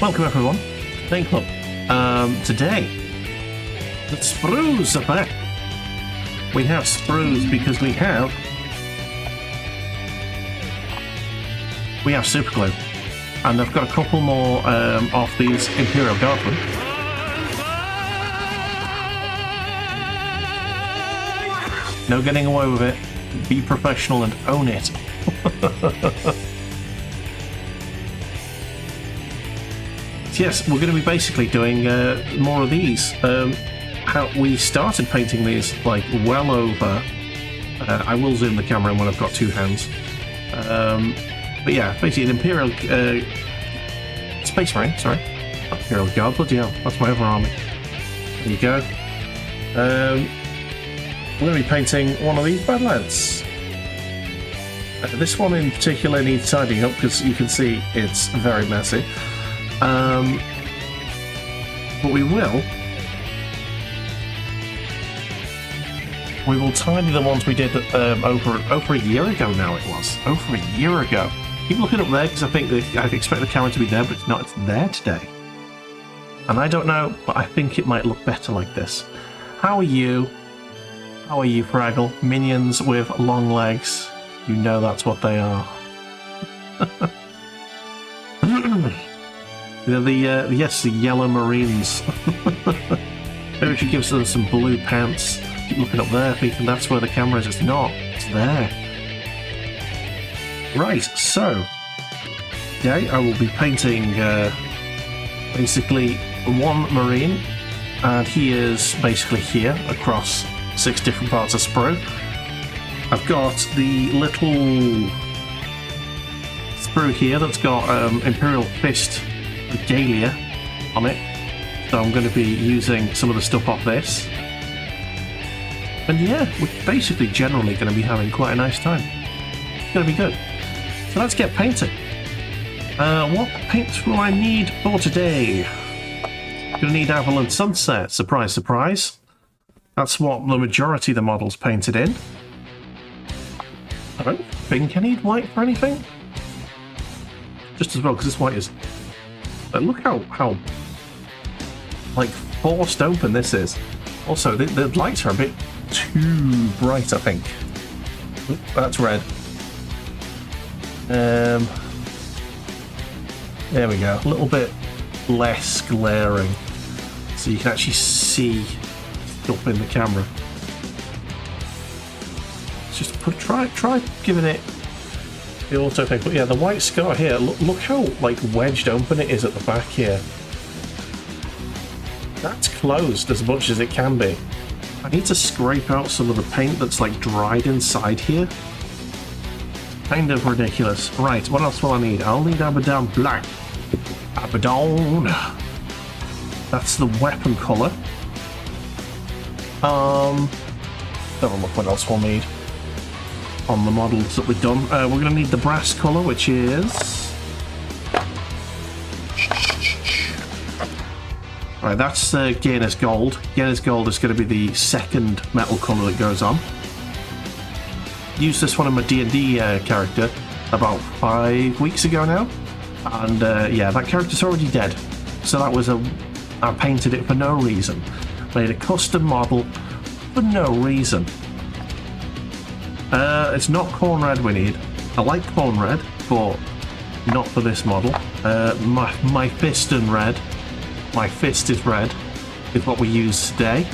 welcome everyone. Paint Club. Today, the sprues are back. We have sprues because we have super glue, and I've got a couple more of these Imperial Guardsmen. No getting away with it. Be professional and own it. Yes, we're going to be basically doing more of these. How we started painting these like well over. I will zoom the camera in when I've got two hands. But yeah, basically an Imperial Space Marine. Sorry, not Imperial Guard. Bloody hell, that's my other army. There you go. We're going to be painting one of these bad lads. This one in particular needs tidying up because you can see it's very messy. But we will tidy the ones we did over a year ago now. It was over a year ago. Keep looking up there because I think I expect the camera to be there, but it's not. It's there today, and I don't know, but I think it might look better like this. How are you? How are you, Fraggle? Minions with long legs. You know that's what they are. They're the yellow marines. Maybe we should give them some blue pants. Keep looking up there, thinking that's where the camera is. It's not. It's there. Right, so today I will be painting basically one marine, and he is basically here across 6 different parts of sprue. I've got the little sprue here that's got Imperial Fist regalia on it, so I'm going to be using some of the stuff off this. And yeah, we're basically generally going to be having quite a nice time. It's going to be good. So let's get painting. What paints will I need for today? Going to need Avalanche Sunset. Surprise, surprise. That's what the majority of the models painted in. I don't think I need white for anything. Just as well, because this white is... look how like forced open this is. Also, the lights are a bit too bright, I think. Oop, that's red. There we go. A little bit less glaring, so you can actually see up in the camera. Let's just try giving it the auto thing. But yeah, the white scar here. Look how like wedged open it is at the back here. That's closed as much as it can be. I need to scrape out some of the paint that's like dried inside here. Kind of ridiculous. Right, what else will I need? I'll need Abaddon Black. Abaddon. That's the weapon colour. Have a look what else we'll need on the models that we've done. We're going to need the brass colour, which is... Right, that's Gainus Gold. Gainus Gold is going to be the second metal colour that goes on. Used this one in my D&D character about 5 weeks ago now. And yeah, that character's already dead. So that was I painted it for no reason. Made a custom model for no reason. It's not corn red we need. I like corn red, but not for this model. My fist and red. My fist is red. Is what we use today.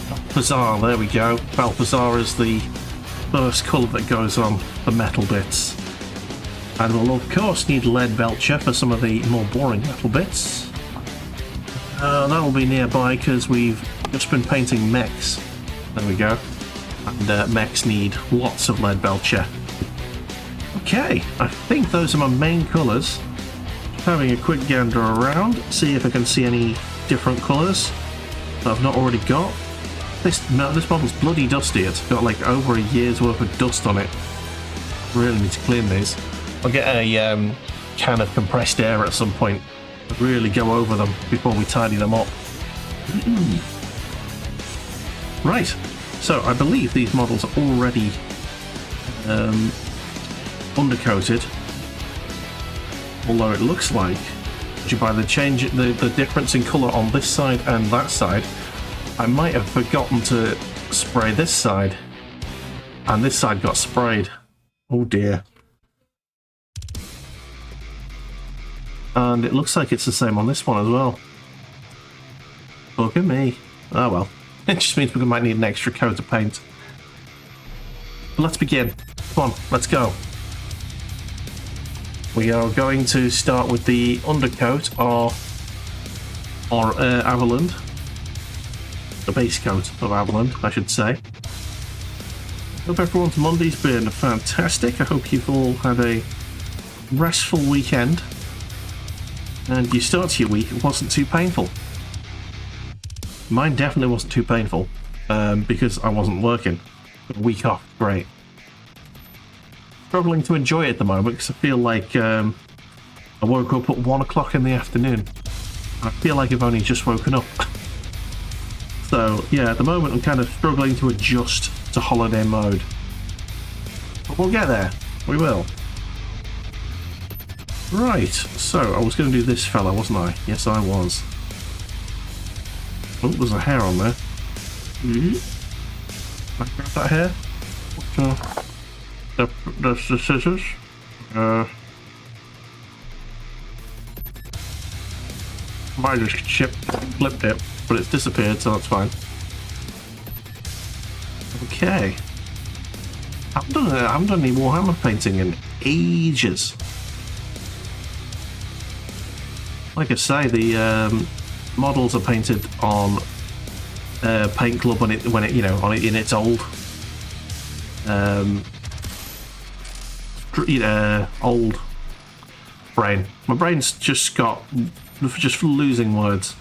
Balthazar, there we go. Balthazar is the first colour that goes on the metal bits. And we'll of course need lead belcher for some of the more boring metal bits. That'll be nearby because we've just been painting mechs. There we go. And mechs need lots of lead belcher. Okay, I think those are my main colours. Having a quick gander around, see if I can see any different colours that I've not already got. This model's bloody dusty. It's got like over a year's worth of dust on it. Really need to clean these. I'll get a can of compressed air at some point. Really go over them before we tidy them up. Right, so I believe these models are already undercoated. Although it looks like, by the change, the difference in colour on this side and that side, I might have forgotten to spray this side, and this side got sprayed. Oh dear. And it looks like it's the same on this one as well. Look at me. Oh well. It just means we might need an extra coat of paint. But let's begin. Come on, let's go. We are going to start with the undercoat of Avaland. The base coat of Avaland, I should say. Hope everyone's Monday's been fantastic. I hope you've all had a restful weekend. And your start to your week wasn't too painful. Mine definitely wasn't too painful, because I wasn't working. A week off, great. Struggling to enjoy it at the moment because I feel like I woke up at 1 o'clock in the afternoon. I feel like I've only just woken up. So yeah, at the moment I'm kind of struggling to adjust to holiday mode. But we'll get there. We will. Right, so I was going to do this fella, wasn't I? Yes, I was. Oh, there's a hair on there. Can I grab that hair? That's the scissors. Might have just flipped it, but it's disappeared, so that's fine. Okay. I haven't done any Warhammer painting in ages. Like I say, the models are painted on Paint Club when it in its old old brain. My brain's just losing words.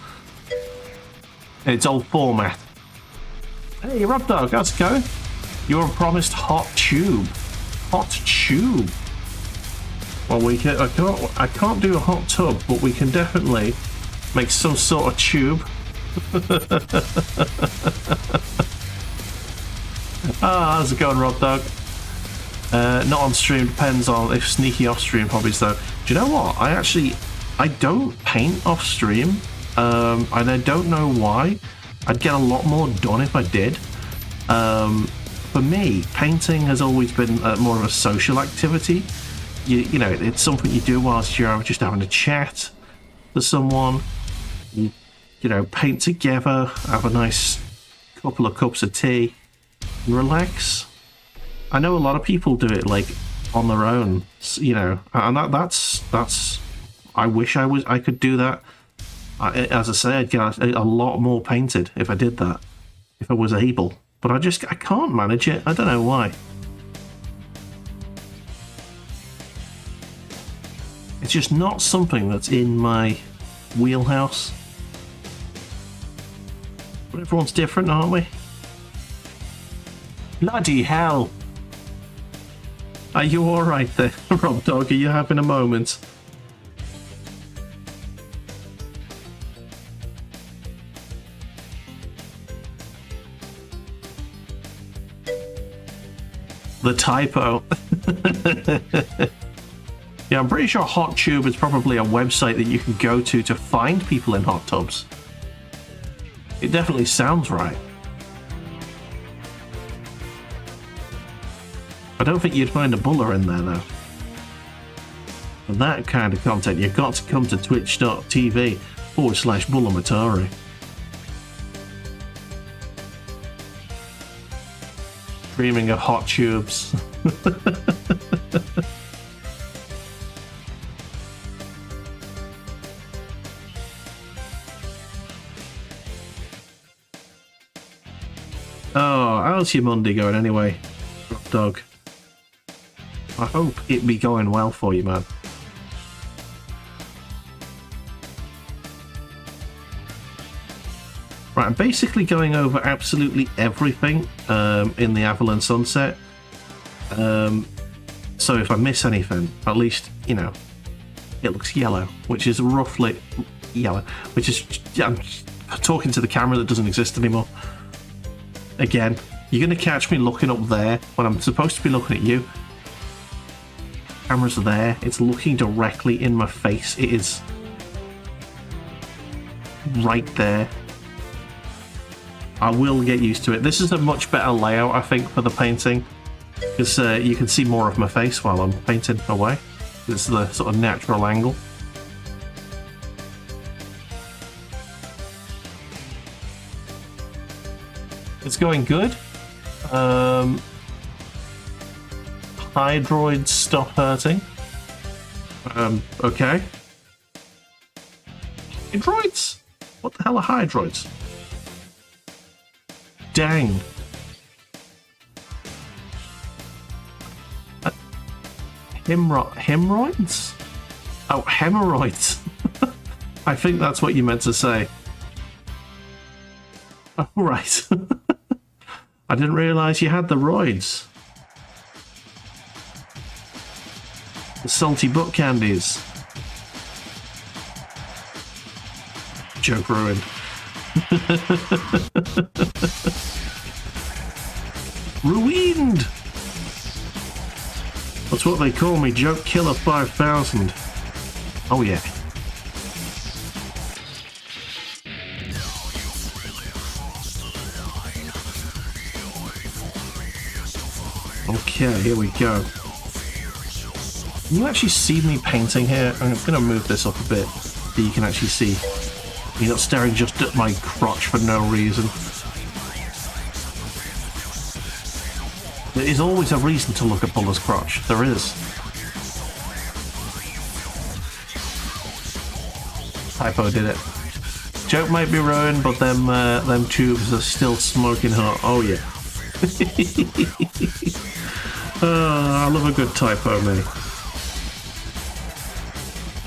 Its old format. Hey, Rob Dog, how's it going? You're promised hot tube. Hot tube. Well, I can't do a hot tub, but we can definitely make some sort of tube. How's it going, Rob Dog? Not on stream, depends on if sneaky off stream hobbies though. Do you know what? I don't paint off stream, and I don't know why. I'd get a lot more done if I did. For me, painting has always been more of a social activity. You know, it's something you do whilst you're just having a chat to someone. You know, paint together, have a nice couple of cups of tea, and relax. I know a lot of people do it like on their own, you know, and that's. I wish I could do that. As I say, I'd get a lot more painted if I did that, if I was able. But I can't manage it. I don't know why. It's just not something that's in my wheelhouse. But everyone's different, aren't we? Bloody hell! Are you alright there, Rob Dog? Are you having a moment? The typo. Yeah, I'm pretty sure Hot Tube is probably a website that you can go to find people in hot tubs. It definitely sounds right. I don't think you'd find a Bula in there though. For that kind of content, you've got to come to twitch.tv/Bula. Dreaming of hot tubes. Oh, how's your Monday going anyway, Dog? I hope it be going well for you, man. Right, I'm basically going over absolutely everything in the Avalon Sunset. So if I miss anything, at least, you know, it looks yellow, which is roughly yellow, which is, I'm talking to the camera that doesn't exist anymore. Again, you're going to catch me looking up there when I'm supposed to be looking at you. camera's there. It's looking directly in my face. It is right there. I will get used to it. This is a much better layout, I think, for the painting, because you can see more of my face while I'm painting away. It's the sort of natural angle. It's going good. Hydroids stop hurting. Okay. Hydroids? What the hell are hydroids? Dang. Hemorrhoids? Oh, hemorrhoids. I think that's what you meant to say. Oh, right. I didn't realise you had the roids. The salty butt candies. Joke ruined. Ruined! That's what they call me, Joke Killer 5000. Oh yeah. Okay, here we go. Can you actually see me painting here? I'm going to move this up a bit so you can actually see. You're not staring just at my crotch for no reason. There is always a reason to look at Bula's crotch. There is. Typo did it. Joke might be ruined, but them tubes are still smoking hot. Oh yeah. I love a good typo, me.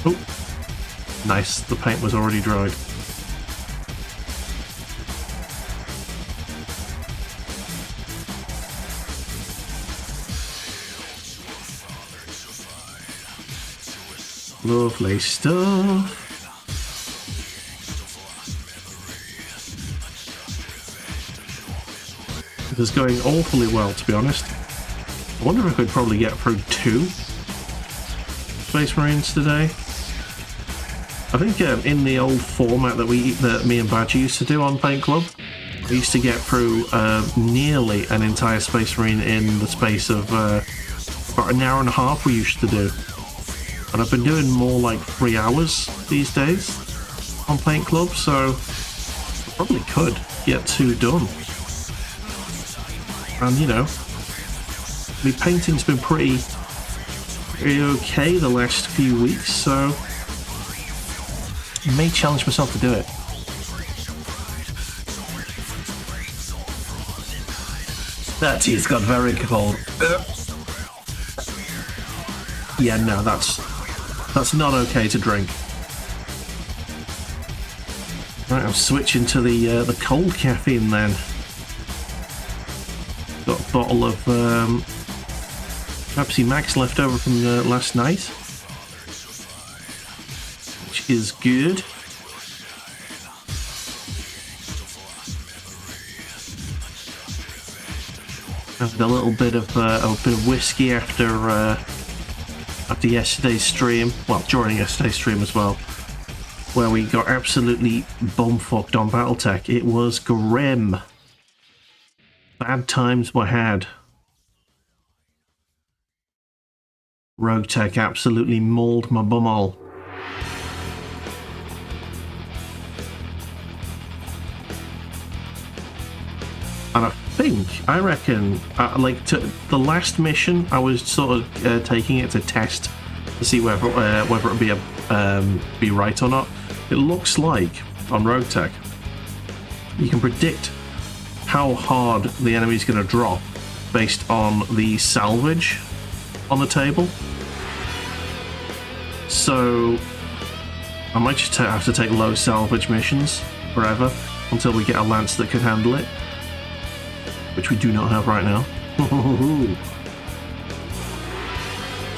Oh, nice. The paint was already dried. Lovely stuff. It is going awfully well, to be honest. I wonder if I could probably get through 2 Space Marines today. I think in the old format that me and Badger used to do on Paint Club, we used to get through nearly an entire Space Marine in the space of about an hour and a half we used to do. And I've been doing more like 3 hours these days on Paint Club, so I probably could get 2 done. And you know, my painting's been pretty okay the last few weeks, so I may challenge myself to do it. That tea's got very cold. Yeah, no, that's not okay to drink. Right, I'm switching to the cold caffeine then. Got a bottle of Pepsi Max left over from last night, which is good. Had a little bit of whiskey after yesterday's stream. Well, during yesterday's stream as well, where we got absolutely bumfucked on BattleTech. It was grim. Bad times were had. Rogue Tech absolutely mauled my bumhole. And I reckon, like the last mission, I was sort of taking it to test to see whether it be right or not. It looks like on Rogue Tech, you can predict how hard the enemy's going to drop based on the salvage on the table. So I might just have to take low salvage missions forever until we get a lance that can handle it, which we do not have right now.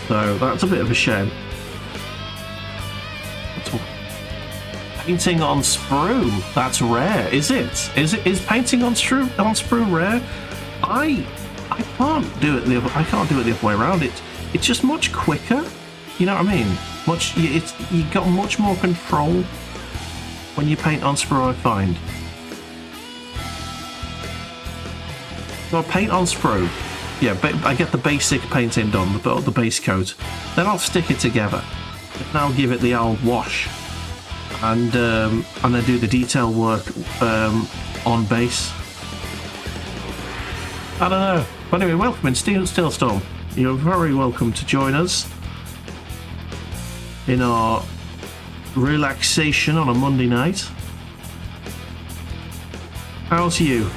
So that's a bit of a shame. Painting on sprue, that's rare. Is it? Is painting on sprue rare? I can't do it the other way around. it's just much quicker. You know what I mean? You got much more control when you paint on sprue, I find. So I paint on sprue. Yeah, I get the basic painting done, the base coat. Then I'll stick it together. And I'll give it the old wash. And I do the detail work on base. I don't know. But anyway, welcome in Steelstorm. You're very welcome to join us in our relaxation on a Monday night. How's you?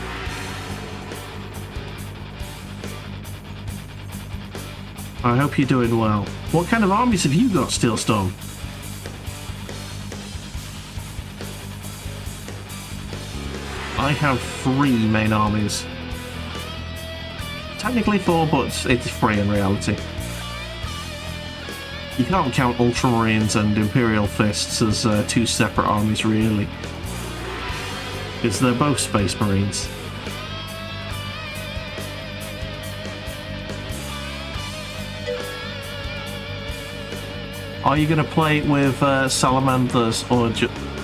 I hope you're doing well. What kind of armies have you got, Steelstorm? I have 3 main armies. Technically 4, but it's 3 in reality. You can't count Ultramarines and Imperial Fists as 2 separate armies, really. Because they're both Space Marines. Are you going to play with salamanders, or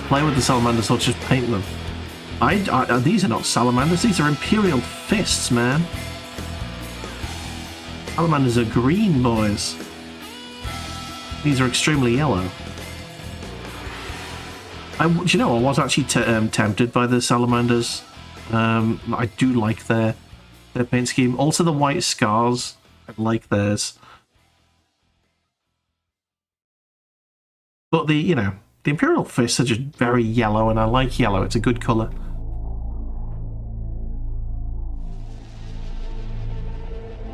play with the salamanders, or just paint them? These are not salamanders, these are Imperial Fists, man. Salamanders are green, boys. These are extremely yellow. Do you know, I was actually tempted by the salamanders. I do like their paint scheme. Also the white scars, I like theirs. But the Imperial Fists are just very yellow, and I like yellow. It's a good colour.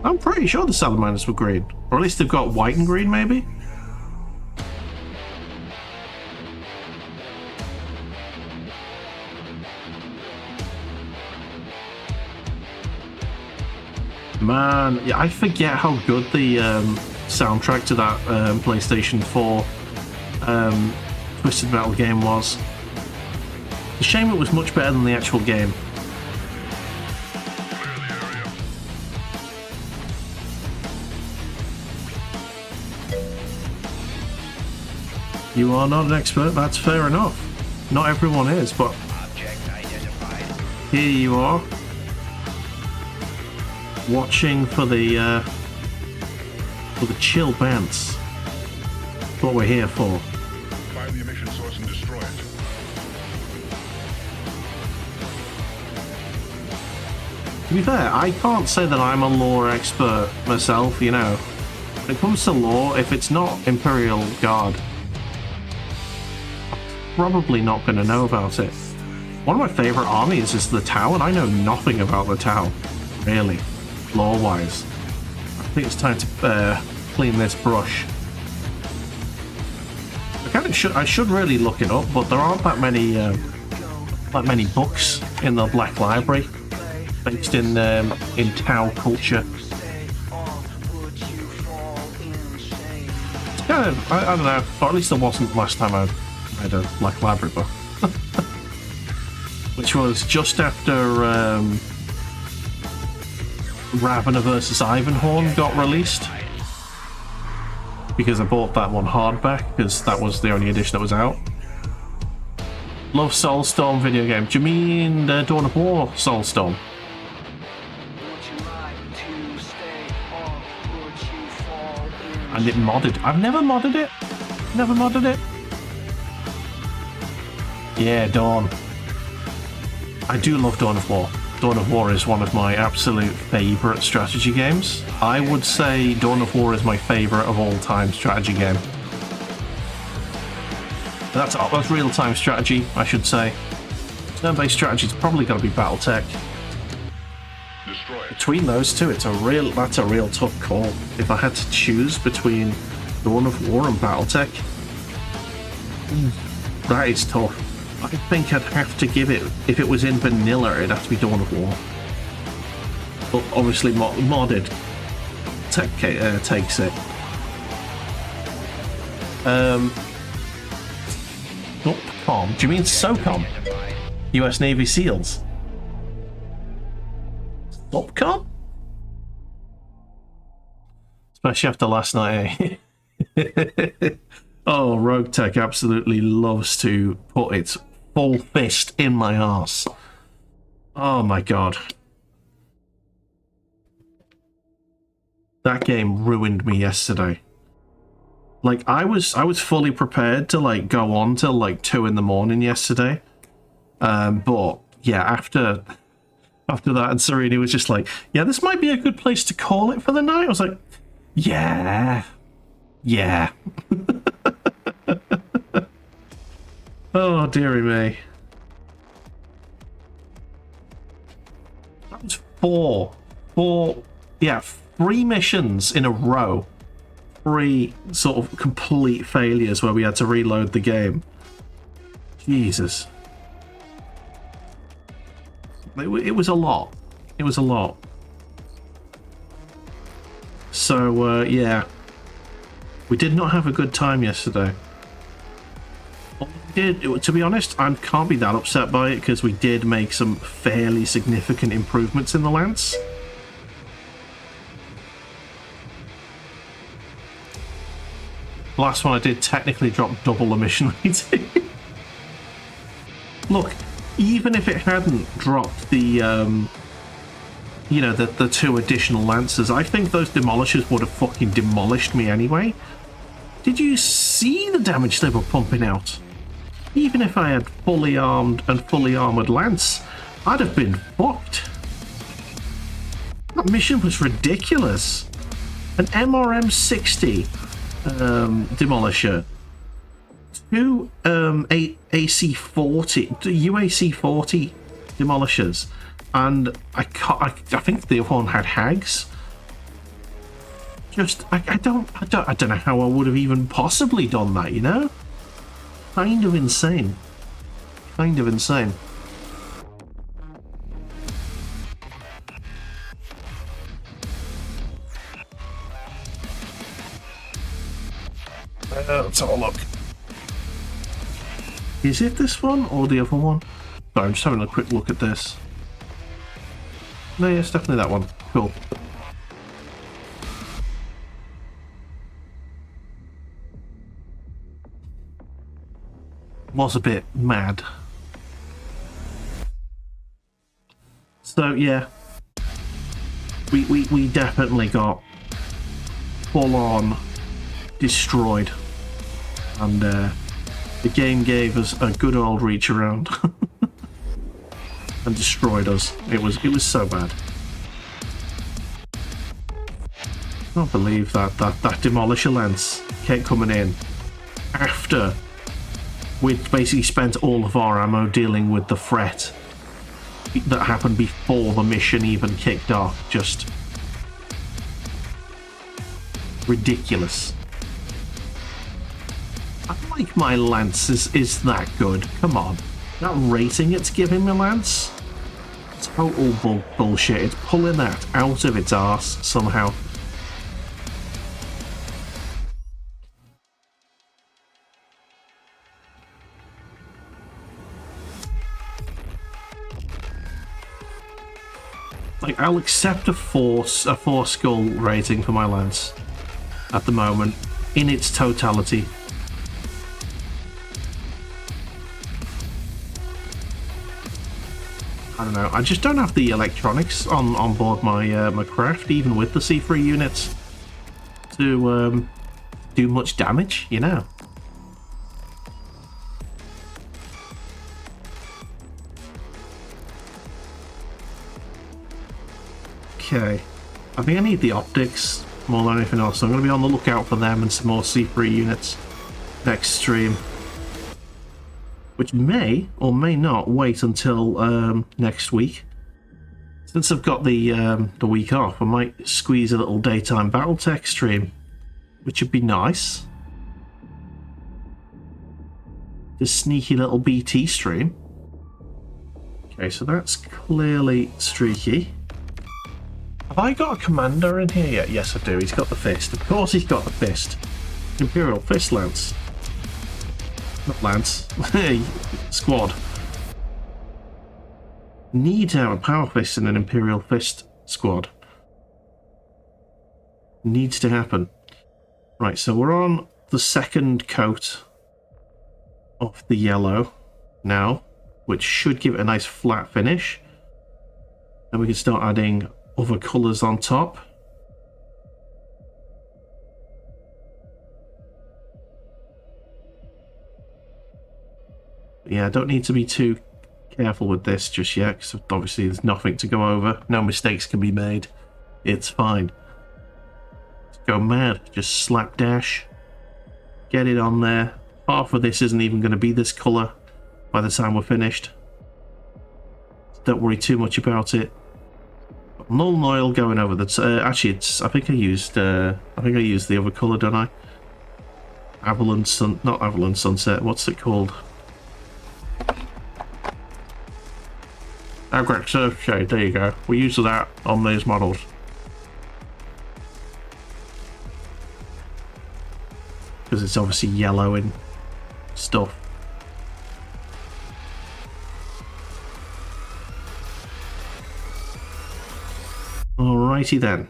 I'm pretty sure the salamanders were green. Or at least they've got white and green, maybe? Man, yeah, I forget how good the soundtrack to that PlayStation 4 Twisted Metal game was. It's a shame it was much better than the actual game. You are not an expert, that's fair enough. Not everyone is, but here you are, watching for the chill bounce. That's what we're here for. Find the emission source and destroy it. To be fair, I can't say that I'm a lore expert myself, you know. When it comes to lore, if it's not Imperial Guard, probably not going to know about it. One of my favourite armies is the Tau, and I know nothing about the Tau, really, lore-wise. I think it's time to clean this brush. I should really look it up, but there aren't that many books in the Black Library based in Tau culture. Yeah, I don't know, or at least there wasn't last time I had a Black Library book. Which was just after Ravana vs. Ivanhorn got released. Because I bought that one hardback, because that was the only edition that was out. Love Soulstorm video game. Do you mean Dawn of War Soulstorm? And it modded. I've never modded it. Never modded it. Yeah, Dawn. I do love Dawn of War. Dawn of War is one of my absolute favourite strategy games. I would say Dawn of War is my favourite of all time strategy game. That's real-time strategy, I should say. Turn-based strategy's probably got to be BattleTech. Between those two, that's a real tough call. If I had to choose between Dawn of War and BattleTech, that is tough. I think I'd have to give it, if it was in vanilla, it'd have to be Dawn of War. But obviously modded takes it. SOPCOM? Do you mean SOCOM? US Navy SEALs? SOPCOM? Especially after last night, eh? Oh, Rogue Tech absolutely loves to put its full fist in my arse. Oh my god. That game ruined me yesterday. Like, I was fully prepared to, like, go on till, like, 2 in the morning yesterday. But, yeah, after that, and Serena was just like, yeah, this might be a good place to call it for the night. I was like, yeah. Oh, dearie me. That was three missions in a row. 3 sort of complete failures where we had to reload the game. Jesus. It was a lot. It was a lot. So, yeah. We did not have a good time yesterday. To be honest, I can't be that upset by it because we did make some fairly significant improvements in the lance. The last one I did technically drop double the mission rating. Look, even if it hadn't dropped the, you know, the 2 additional lancers, I think those demolishers would have fucking demolished me anyway. Did you see the damage they were pumping out? Even if I had fully armed and fully armored lance, I'd have been fucked. That mission was ridiculous. An MRM-60 demolisher, 2 AC-40 UAC-40 demolishers, and I think the other one had hags. Just I don't know how I would have even possibly done that, you know? Kind of insane. Kind of insane. Let's have a look. Is it this one or the other one? Sorry, I'm just having a quick look at this. No, yeah, it's definitely that one. Cool. Was a bit mad. So yeah, we definitely got full on destroyed, and the game gave us a good old reach around and destroyed us. It was so bad. I can't believe that demolisher lance kept coming in after we'd basically spent all of our ammo dealing with the threat that happened before the mission even kicked off. Just ridiculous. I like my lance is that good. Come on. That rating it's giving my lance? Total bullshit. It's pulling that out of its arse somehow. Like, I'll accept a 4 skull rating for my lance at the moment in its totality. I don't know. I just don't have the electronics on board my my craft, even with the C3 units, to do much damage. You know. Okay, I think I need the optics more than anything else, so I'm going to be on the lookout for them and some more C3 units next stream, which may or may not wait until next week. Since I've got the week off, I might squeeze a little daytime Battletech stream, which would be nice. This sneaky little BT stream. Okay, so that's clearly streaky. Have I got a commander in here yet? Yes, I do. He's got the fist. Of course he's got the fist. Imperial Fist Lance. Not Lance. Hey, squad. Need to have a Power Fist and an Imperial Fist squad. Needs to happen. Right, so we're on the second coat of the yellow now, which should give it a nice flat finish. And we can start adding other colours on top. Yeah, I don't need to be too careful with this just yet, because obviously there's nothing to go over. No mistakes can be made. It's fine. Let's go mad. Just slapdash. Get it on there. Half of this isn't even going to be this colour by the time we're finished. Don't worry too much about it. Null oil going over the actually, it's. I think I used the other colour, don't I? Avalon Sun, not Avalon Sunset. What's it called? Agric Surf Shade. There you go. We use that on these models. Because it's obviously yellow and stuff. Alrighty then.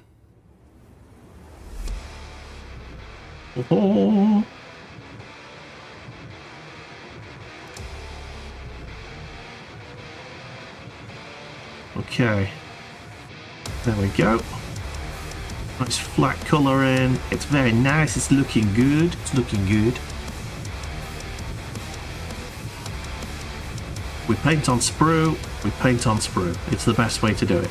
Oh. Okay. There we go. Nice flat colour in. It's very nice. It's looking good. It's looking good. We paint on sprue. We paint on sprue. It's the best way to do it.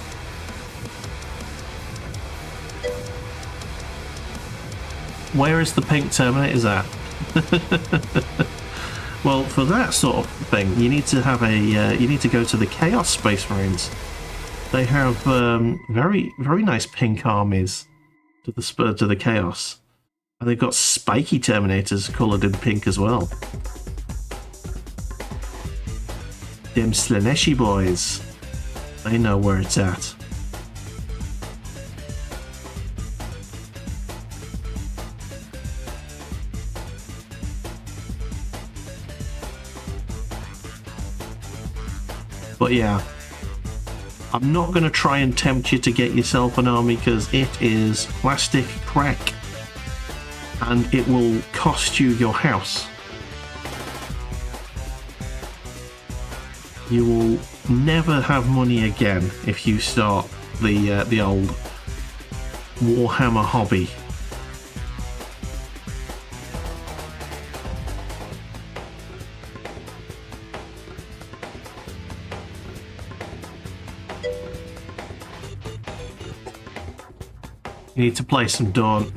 Where is the pink Terminators at? Well, for that sort of thing, you need to have a. You need to go to the Chaos Space Marines. They have very nice pink armies to the Chaos, and they've got spiky Terminators coloured in pink as well. Them Slaneshi boys, they know where it's at. But yeah, I'm not going to try and tempt you to get yourself an army, because it is plastic crack and it will cost you your house. You will never have money again if you start the old Warhammer hobby. You need to play some Dawn.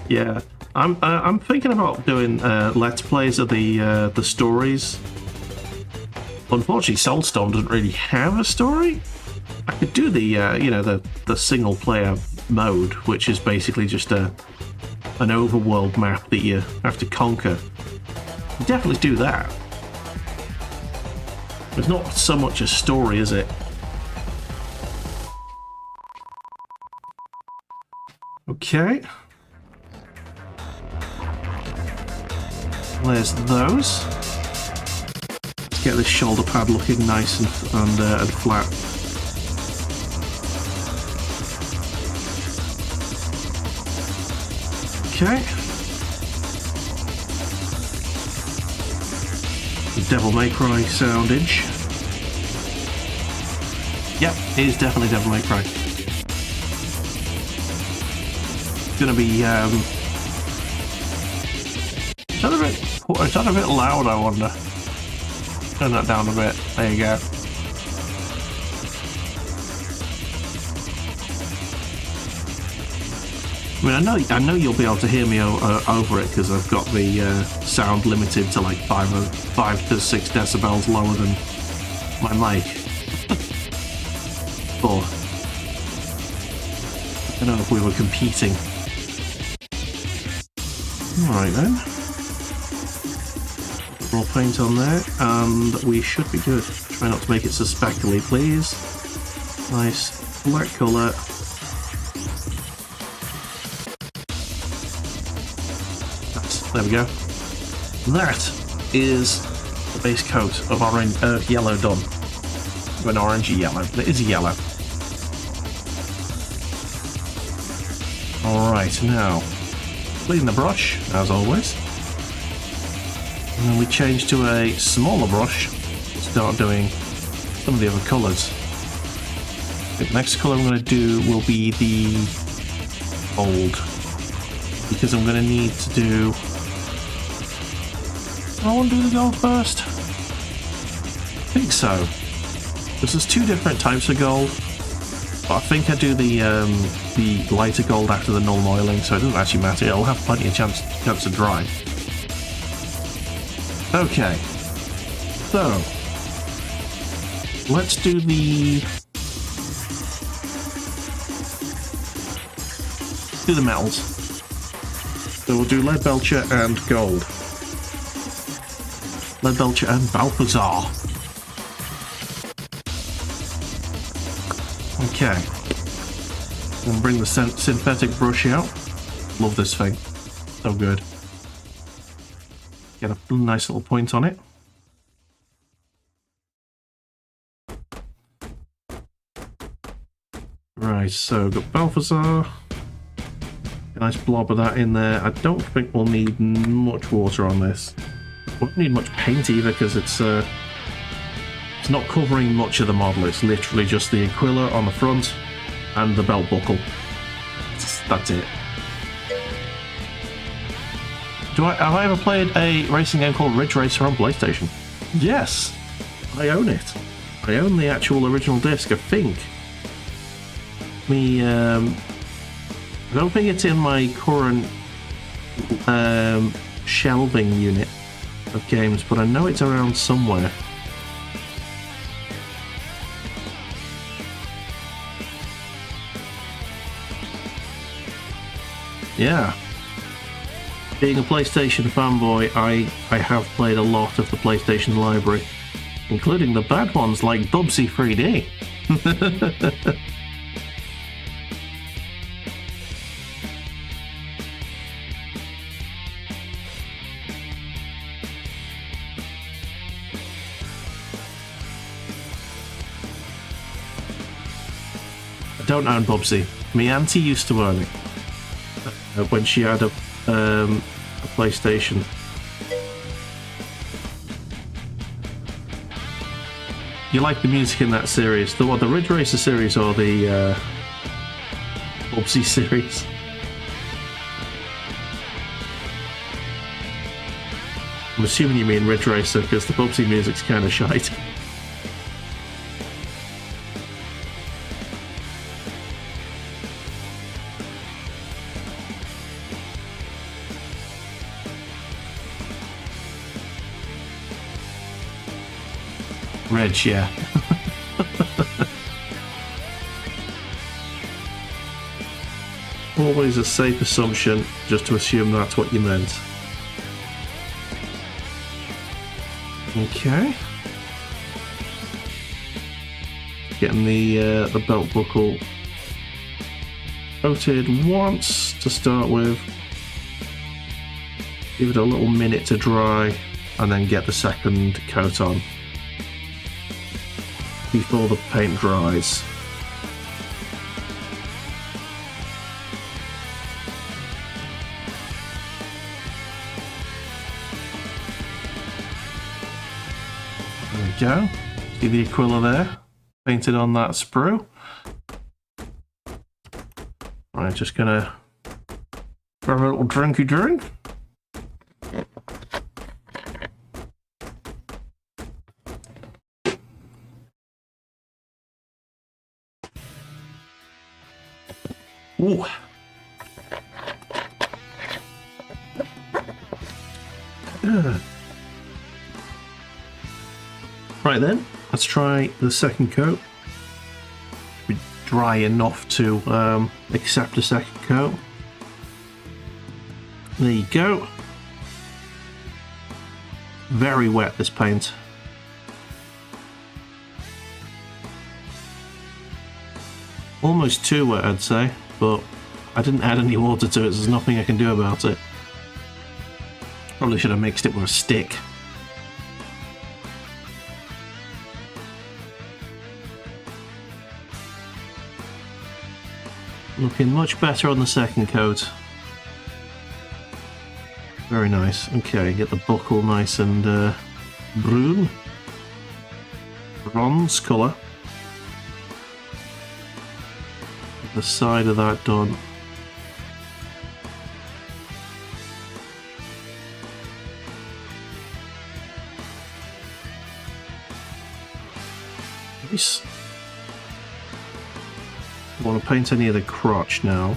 Yeah, I'm thinking about doing let's plays of the stories. Unfortunately, Soulstorm doesn't really have a story. I could do the you know, the single player mode, which is basically just an overworld map that you have to conquer. Definitely do that. There's not so much a story, is it? Okay. There's those. Let's get this shoulder pad looking nice and flat. Okay. The Devil May Cry soundage. Yep, it is definitely Devil May Cry. Gonna be is that a bit loud, I wonder? Turn that down a bit. There you go. I mean, I know you'll be able to hear me over it, because I've got the sound limited to like 5 to 6 decibels lower than my mic. Or I don't know if we were competing. Alright then. More paint on there, and we should be good. Try not to make it so speckly, please. Nice black colour. There we go. That is the base coat of orange, yellow done. An orangey yellow, but it is a yellow. Alright, now clean the brush, as always. And then we change to a smaller brush, start doing some of the other colours. The next colour I'm going to do will be the gold, because I'm going to need to do... I want to do the gold first? I think so. Because there's two different types of gold, but I think I do the lighter gold after the null oiling, so it doesn't actually matter. It'll have plenty of chance to dry. Okay, so let's do the metals. So we'll do lead belcher and gold. Lead belcher and Balthazar. Okay, and bring the synthetic brush out. Love this thing, so good. Get a nice little point on it. Right, so got Balthazar. A nice blob of that in there. I don't think we'll need much water on this. Won't need much paint either, because it's not covering much of the model. It's literally just the Aquila on the front and the belt buckle. That's it. Have I ever played a racing game called Ridge Racer on PlayStation? Yes, I own it. I own the actual original disc, I think. I don't think it's in my current shelving unit of games, but I know it's around somewhere. Yeah. Being a PlayStation fanboy, I have played a lot of the PlayStation library, including the bad ones like Bubsy 3D. I don't own Bubsy. My auntie used to own it when she had a PlayStation. You like the music in that series? The Ridge Racer series or the Bubsy series? I'm assuming you mean Ridge Racer, because the Bubsy music's kind of shite. Reg, yeah. Always a safe assumption just to assume that's what you meant. Okay. Getting the belt buckle coated once to start with. Give it a little minute to dry and then get the second coat on before the paint dries. There we go. See the Aquila there, painted on that sprue. Right, just gonna grab a little drinky drink. Ooh. Right then, let's try the second coat. Be dry enough to accept a second coat. There you go. Very wet, this paint. Almost too wet, I'd say, but I didn't add any water to it, so there's nothing I can do about it. Probably should have mixed it with a stick. Looking much better on the second coat. Very nice. Okay, get the buckle nice and brune. Bronze colour. The side of that done. Nice. I want to paint any of the crotch now.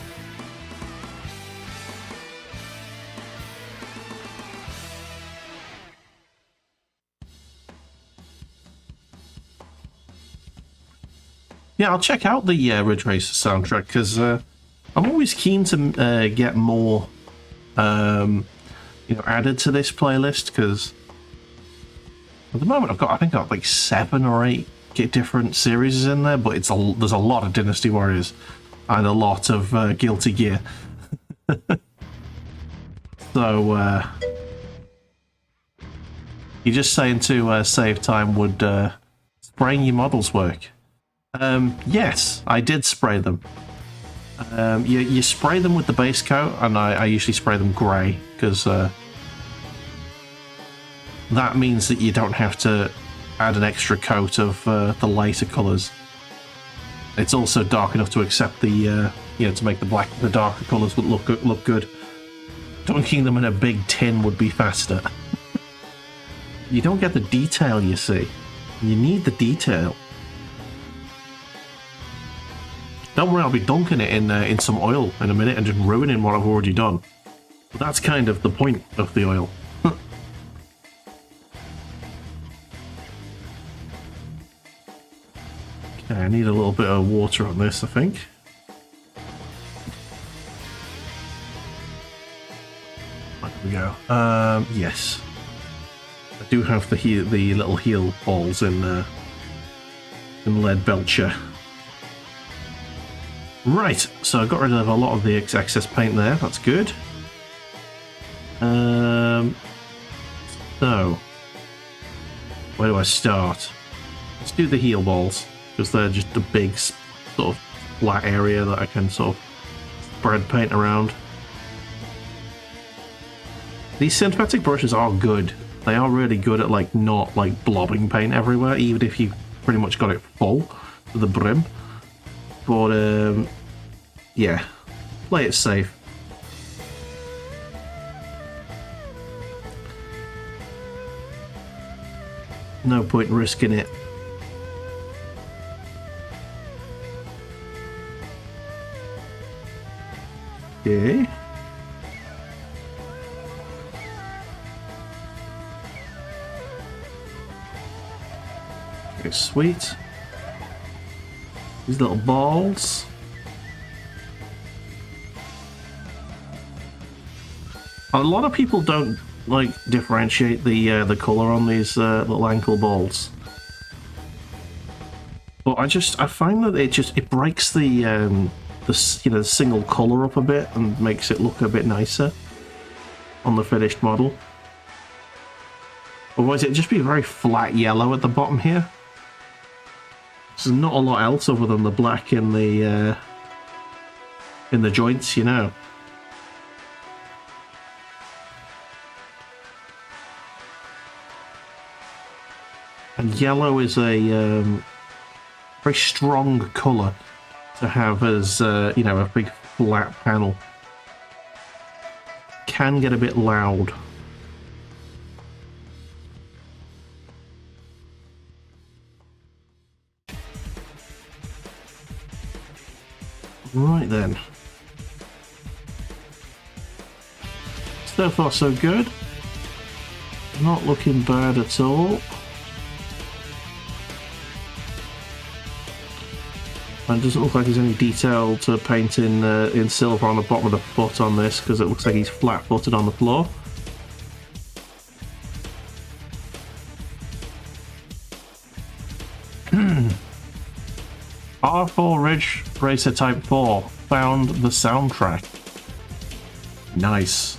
Yeah, I'll check out the Ridge Racer soundtrack because I'm always keen to get more, added to this playlist. Because at the moment I think I've got like 7 or 8 different series in there, but there's a lot of Dynasty Warriors and a lot of Guilty Gear. So you're just saying to save time, would spraying your models work? Yes, I did spray them. You spray them with the base coat, and I usually spray them grey, because that means that you don't have to add an extra coat of the lighter colours. It's also dark enough to accept the, to make the darker colours look good. Dunking them in a big tin would be faster. You don't get the detail, you see. You need the detail. Don't worry, I'll be dunking it in some oil in a minute and just ruining what I've already done. But that's kind of the point of the oil. Okay, I need a little bit of water on this, I think. There we go. Yes. I do have the little heel balls in lead belcher. Right, so I got rid of a lot of the excess paint there. That's good. So where do I start? Let's do the heel balls, because they're just a big sort of flat area that I can sort of spread paint around. These synthetic brushes are good. They are really good at not blobbing paint everywhere, even if you pretty much got it full to the brim. But yeah, play it safe. No point risking it. Okay. Okay, sweet. These little balls. A lot of people don't differentiate the color on these little ankle balls, but I find that it breaks the single color up a bit and makes it look a bit nicer on the finished model. Otherwise, it'd just be very flat yellow at the bottom here. There's not a lot else other than the black in the joints, you know. And yellow is a very strong colour to have as a big flat panel. Can get a bit loud. Right then. So far so good. Not looking bad at all. And it doesn't look like there's any detail to paint in silver on the bottom of the foot on this, because it looks like he's flat-footed on the floor. R4 Ridge Racer Type 4 found the soundtrack. Nice.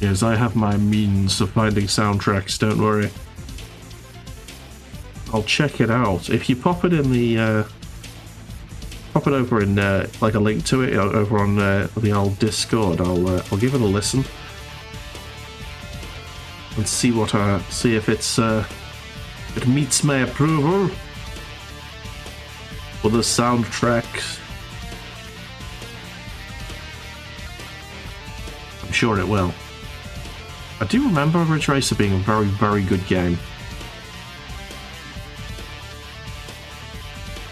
Yes, I have my means of finding soundtracks, don't worry. I'll check it out. If you pop it in the drop it over in like a link to it over on the old Discord. I'll give it a listen and see if it meets my approval for the soundtrack. I'm sure it will. I do remember Ridge Racer being a very, very good game.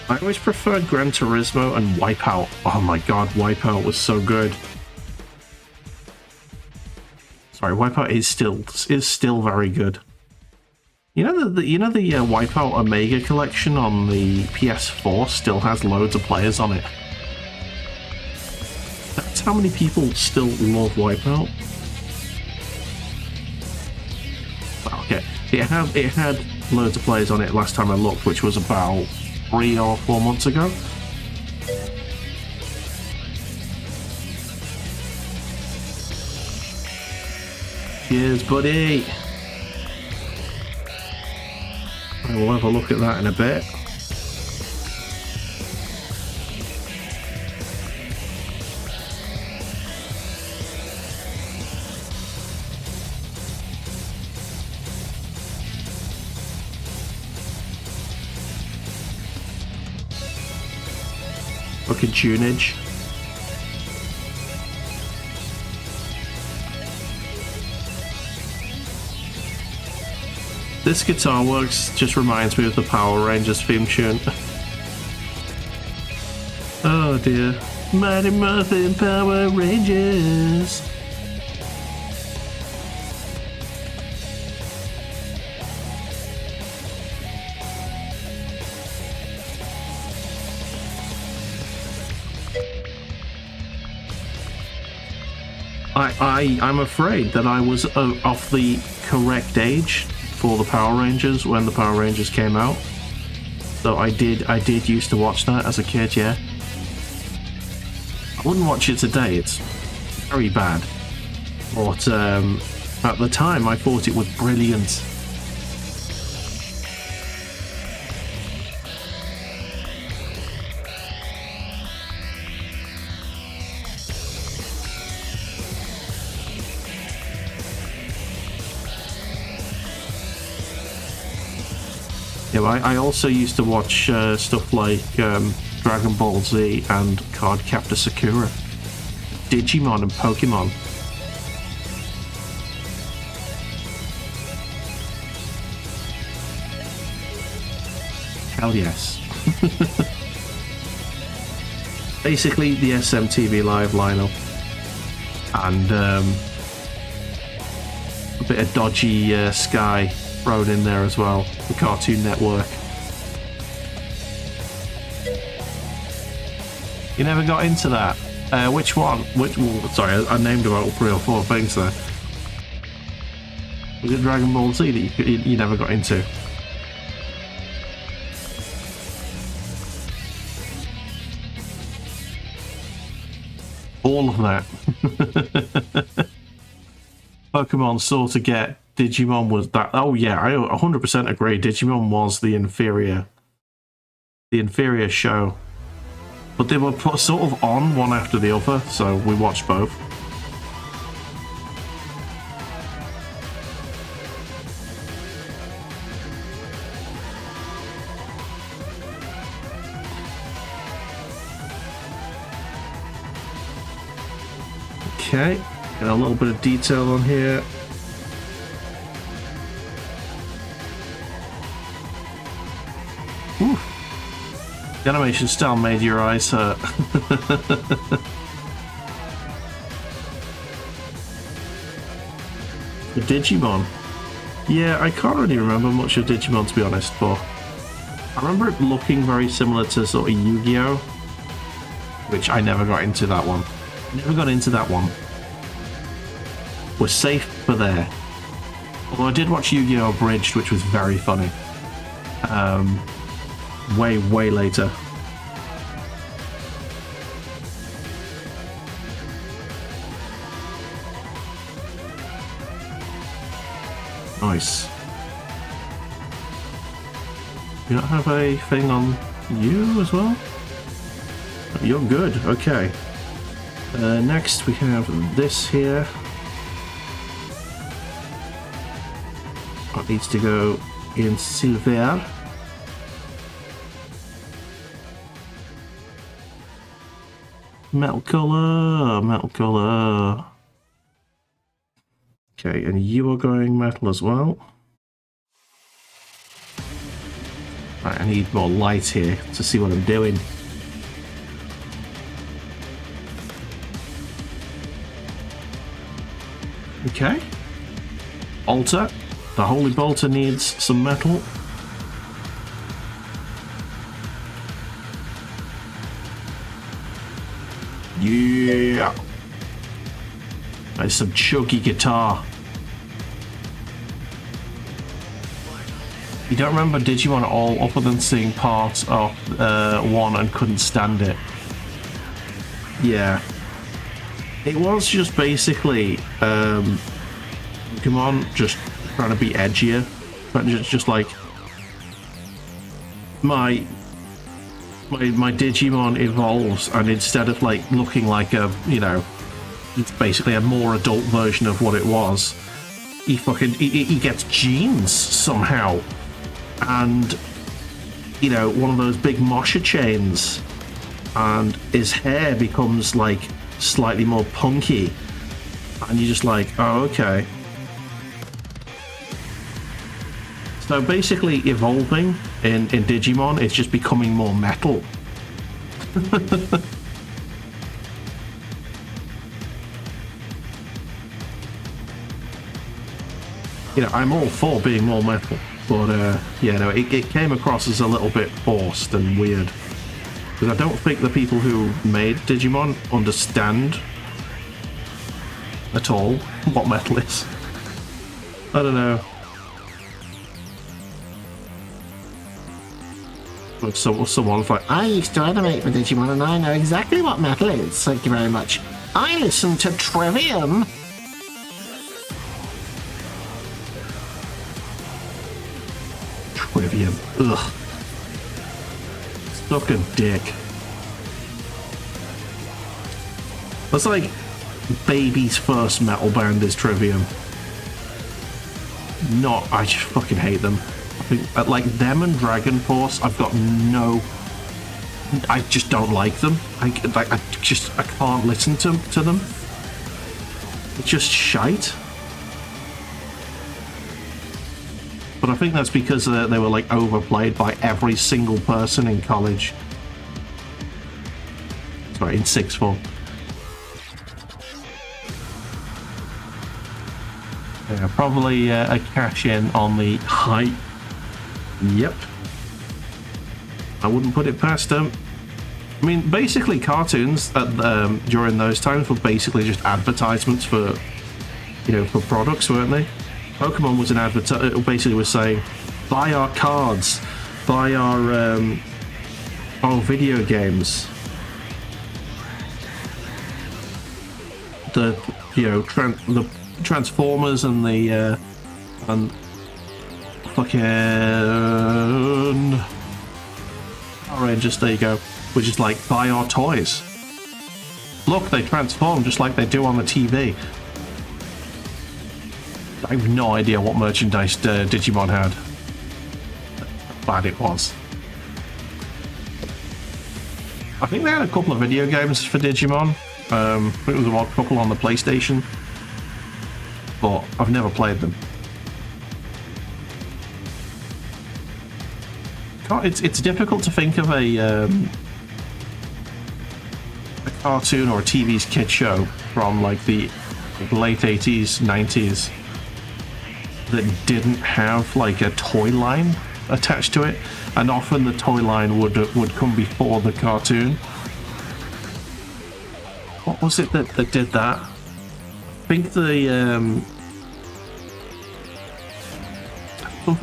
I always preferred Gran Turismo and Wipeout. Oh my god, Wipeout was so good. Sorry, Wipeout is still very good. You know the Wipeout Omega collection on the PS4 still has loads of players on it. That's how many people still love Wipeout. Okay, it had loads of players on it last time I looked, which was about 3 or 4 months ago. Cheers, buddy. I will have a look at that in a bit. Fucking tunage. This guitar works just reminds me of the Power Rangers theme tune. Oh dear. Mighty Morphin Power Rangers. I'm afraid that I was off the correct age for the Power Rangers when the Power Rangers came out. So I did used to watch that as a kid, yeah. I wouldn't watch it today, it's very bad. But at the time I thought it was brilliant. Yeah, I also used to watch stuff like Dragon Ball Z and Card Captor Sakura, Digimon and Pokemon. Hell yes. Basically the SMTV Live lineup and a bit of dodgy Sky thrown in there as well, the Cartoon Network. You never got into that? Which one? Sorry, I named about 3 or 4 things there. Was it Dragon Ball Z that you never got into? All of that. Pokemon sort of get. Digimon was that. Oh yeah, I 100% agree. Digimon was the inferior show, but they were sort of on one after the other, so we watched both. Okay, got a little bit of detail on here. Ooh. The animation style made your eyes hurt. The Digimon. Yeah, I can't really remember much of Digimon to be honest, but I remember it looking very similar to sort of Yu-Gi-Oh! Which I never got into that one. We're safe for there. Although I did watch Yu-Gi-Oh! Abridged, which was very funny. Way later. Nice. You don't have a thing on you as well? you're good. Okay. Next we have this here. That needs to go in silver. Metal color, metal color. Okay, and you are going metal as well. Right, I need more light here to see what I'm doing. Okay. Bolter. The holy bolter needs some metal. Yeah. That's some chunky guitar. You don't remember Digimon at all, other than seeing part of 1 and couldn't stand it. Yeah. It was just basically Pokemon just trying to be edgier. But just like my Digimon evolves, and instead of like looking like a, you know, it's basically a more adult version of what it was, he gets genes somehow, and you know, one of those big Mosha chains, and his hair becomes like slightly more punky, and you're just like, oh, okay. So basically evolving in Digimon is just becoming more metal. You know, I'm all for being more metal, but yeah, no, it came across as a little bit forced and weird. Because I don't think the people who made Digimon understand at all what metal is. I don't know. So someone's like, I used to animate for Digimon and I know exactly what metal is. Thank you very much. I listen to Trivium. Trivium. Ugh. Suck a dick. That's like baby's first metal band is Trivium. I just fucking hate them. I think, like them and Dragon Force, I've got no. I just don't like them. I can't listen to them. It's just shite. But I think that's because they were like overplayed by every single person in college. Sorry, in sixth form. Yeah, probably a cash in on the height. Yep. I wouldn't put it past them. I mean, basically cartoons at during those times were basically just advertisements for, you know, for products, weren't they? Pokemon was an advert, basically was saying, buy our cards, buy our video games. The, you know, the Transformers and the and fucking Power Rangers, there you go, which is like, buy our toys. Look, they transform just like they do on the TV. I have no idea what merchandise Digimon had. How bad it was. I think they had a couple of video games for Digimon. I think there was a couple on the PlayStation, but I've never played them. It's difficult to think of a cartoon or a TV's kid show from like the late 80s, 90s that didn't have like a toy line attached to it, and often the toy line would come before the cartoon. What was it that did that? I think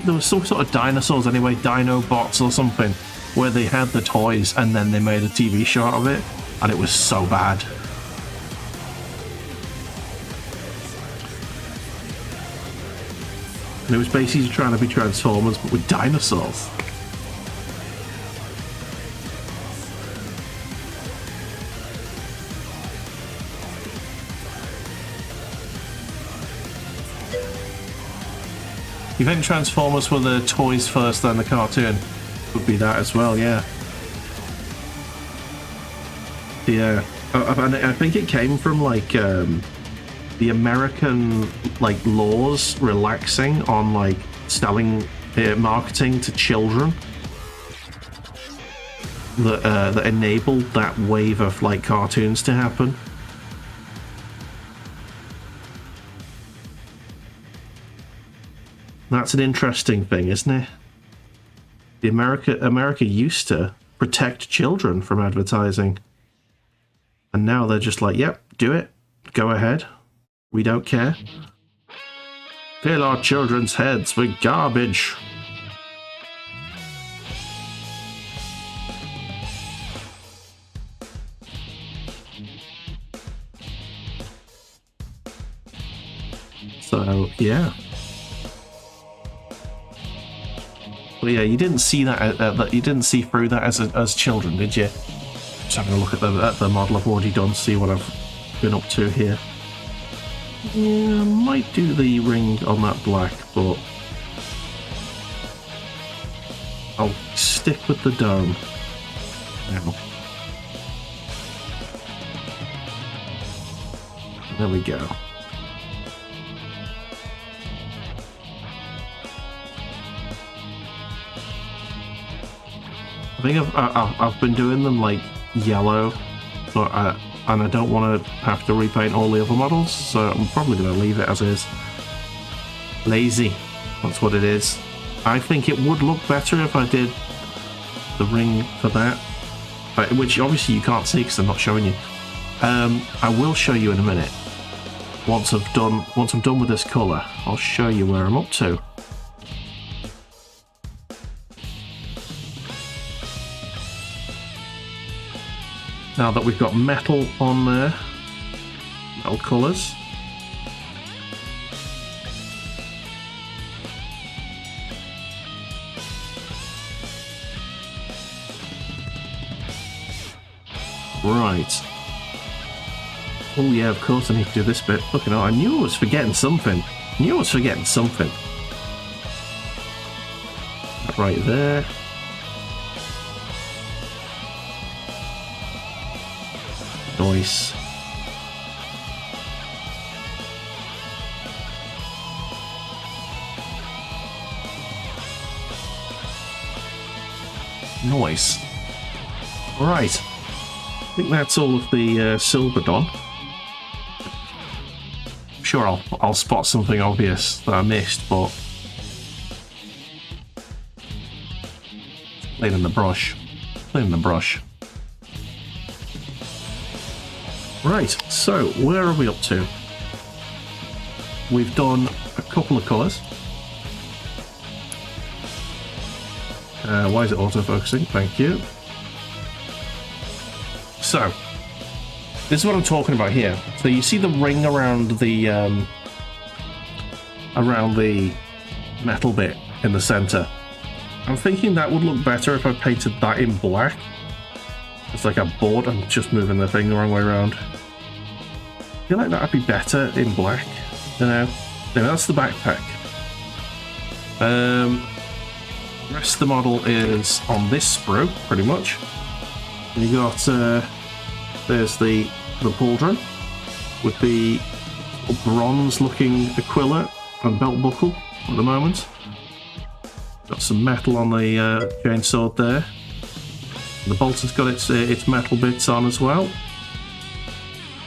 there was some sort of dinosaurs anyway, Dinobots or something, where they had the toys and then they made a TV show out of it, and it was so bad. And it was basically trying to be Transformers, but with dinosaurs. You think Transformers were the toys first, then the cartoon? Would be that as well, yeah. Yeah, I think it came from like the American like laws relaxing on like selling marketing to children that enabled that wave of like cartoons to happen. That's an interesting thing, isn't it? The America used to protect children from advertising. And now they're just like, yep, do it. Go ahead. We don't care. Fill our children's heads with garbage. So, yeah. But yeah, you didn't see that. You didn't see through that as children, did you? Just having a look at the model I've already done, see what I've been up to here. Yeah, I might do the ring on that black, but I'll stick with the dome now. There we go. I think I've been doing them like yellow, but and I don't want to have to repaint all the other models, so I'm probably going to leave it as is. Lazy, that's what it is. I think it would look better if I did the ring for that, which obviously you can't see because I'm not showing you. I will show you in a minute. Once I'm done with this colour, I'll show you where I'm up to. Now that we've got metal on there, metal colours. Right. Oh yeah, of course I need to do this bit. Look at that, I knew I was forgetting something. Right there. Nice. Nice. Right. I think that's all of the silver done. I'm sure I'll spot something obvious that I missed, but cleaning the brush. Right, so where are we up to? We've done a couple of colours. Why is it auto-focusing? Thank you. So, this is what I'm talking about here. So you see the ring around the metal bit in the centre. I'm thinking that would look better if I painted that in black. It's like I'm bored, I'm just moving the thing the wrong way around. I feel like that would be better in black, you know. Anyway, that's the backpack. The rest of the model is on this sprue, pretty much. And you got, there's the pauldron with the bronze-looking Aquila and belt buckle at the moment. Got some metal on the chainsword there. The bolt has got its metal bits on as well.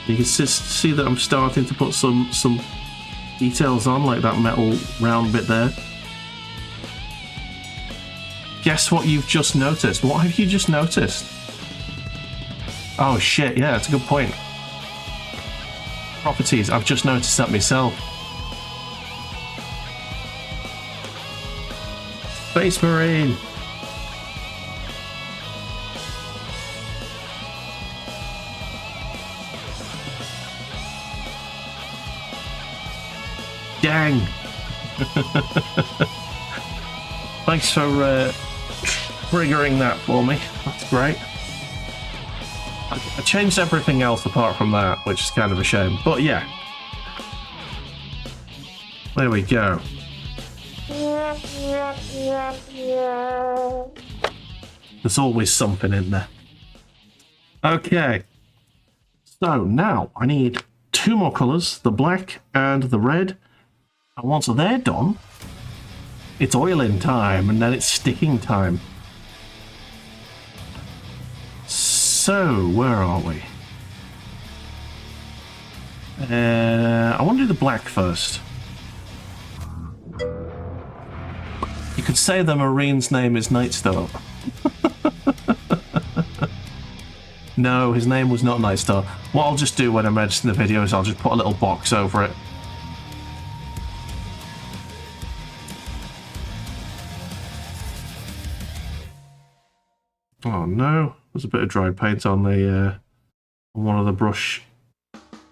You can see that I'm starting to put some details on, like that metal round bit there. Guess what you've just noticed? What have you just noticed? Oh shit, yeah, that's a good point. Properties, I've just noticed that myself. Space Marine! Dang! Thanks for triggering that for me. That's great. I changed everything else apart from that, which is kind of a shame. But yeah. There we go. There's always something in there. Okay. So now I need 2 more colours, the black and the red. And once they're done, it's oiling time and then it's sticking time. So, where are we? I want to do the black first. You could say the Marine's name is Nightstar. No, his name was not Nightstar. What I'll just do when I'm editing the video is I'll just put a little box over it. Oh no, there's a bit of dry paint on the on one of the brush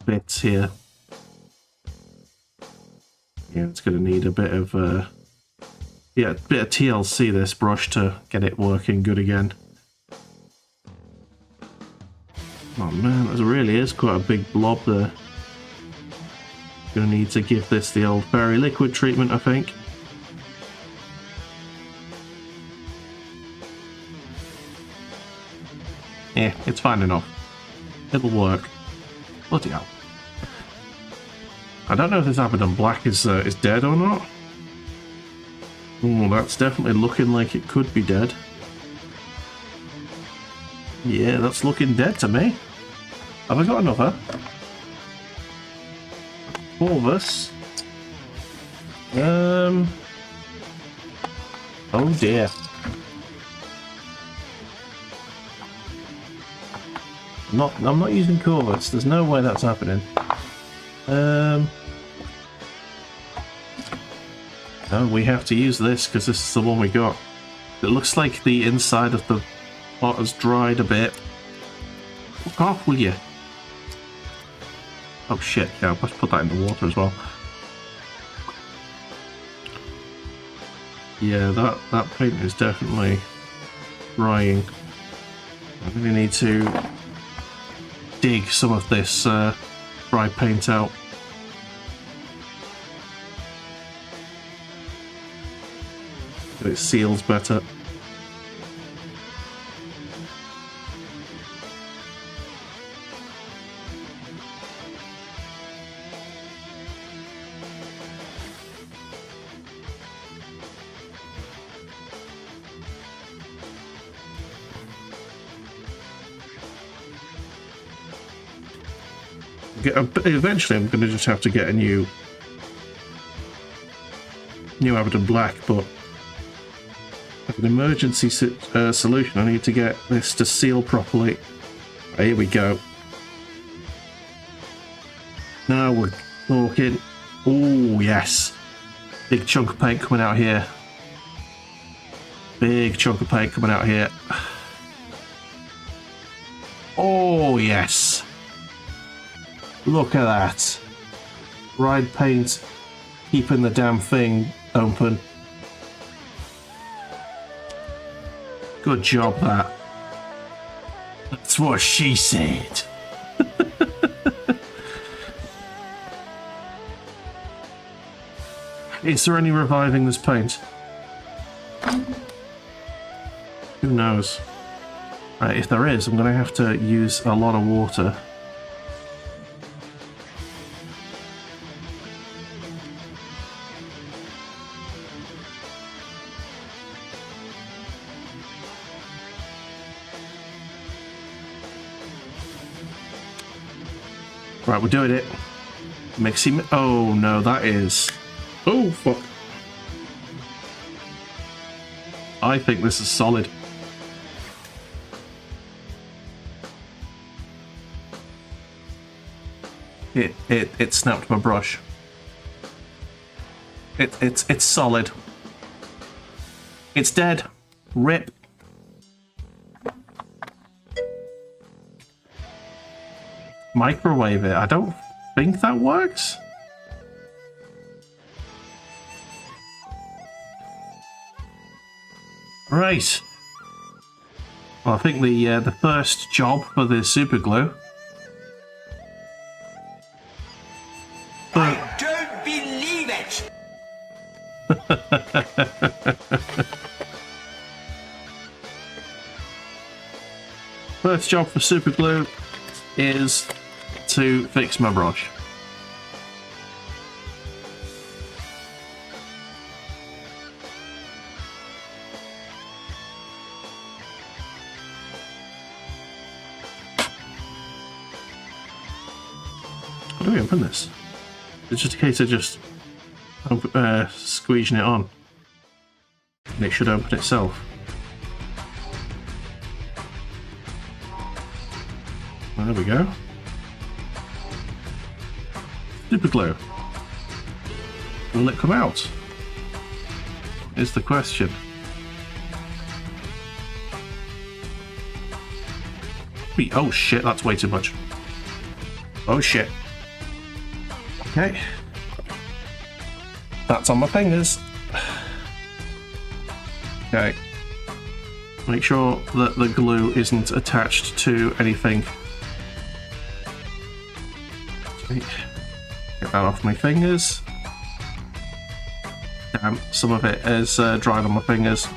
bits here. Yeah, it's going to need a bit of yeah, a bit of TLC this brush to get it working good again. Oh man, that really is quite a big blob there. Gonna need to give this the old fairy liquid treatment, I think. Yeah, it's fine enough. It'll work. Bloody hell. I don't know if this Abaddon Black is dead or not. Oh, that's definitely looking like it could be dead. Yeah, that's looking dead to me. Have I got another? Corvus. Oh dear. I'm not using Corvus. There's no way that's happening. No, we have to use this because this is the one we got. It looks like the inside of the pot has dried a bit. Fuck off, will you? Oh shit, yeah, let's put that in the water as well. Yeah, that paint is definitely drying. I really need to dig some of this dry paint out. So it seals better. Eventually I'm going to just have to get a new Abaddon Black, but as an emergency solution I need to get this to seal properly. Right, here we go. Now we're talking. Oh yes, big chunk of paint coming out here. Big chunk of paint coming out here. Oh yes. Look at that. Dried paint keeping the damn thing open. Good job, that. That's what she said. Is there any reviving this paint? Who knows? Right, if there is, I'm going to have to use a lot of water. Right, we're doing it. Mixing. Oh no, that is. Oh fuck. I think this is solid. It snapped my brush. It's solid. It's dead. Rip. Microwave it. I don't think that works. Right. Well, I think the first job for the super glue. I don't believe it. First job for super glue is to fix my brush. How do we open this? It's just a case of just squeezing it on. And it should open itself. There we go. Super glue. Will it come out? Is the question. Oh shit, that's way too much. Oh shit. Okay. That's on my fingers. Okay. Make sure that the glue isn't attached to anything. Get that off my fingers. Damn, some of it is dried on my fingers.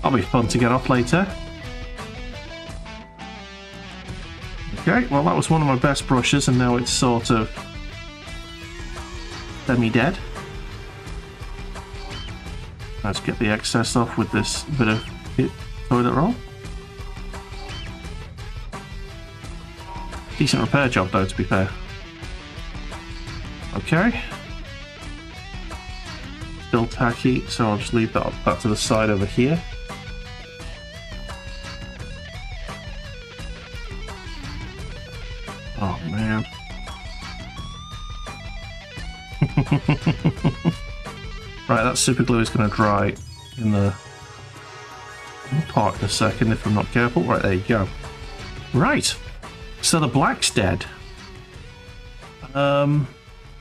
That'll be fun to get off later. Okay, well that was one of my best brushes and now it's sort of semi-dead. Let's get the excess off with this bit of toilet roll. Decent repair job though, to be fair. Okay. Still tacky, so I'll just leave that to the side over here. Oh man. Right, that super glue is going to dry in the pot in a second if I'm not careful. Right, there you go. Right, so the black's dead.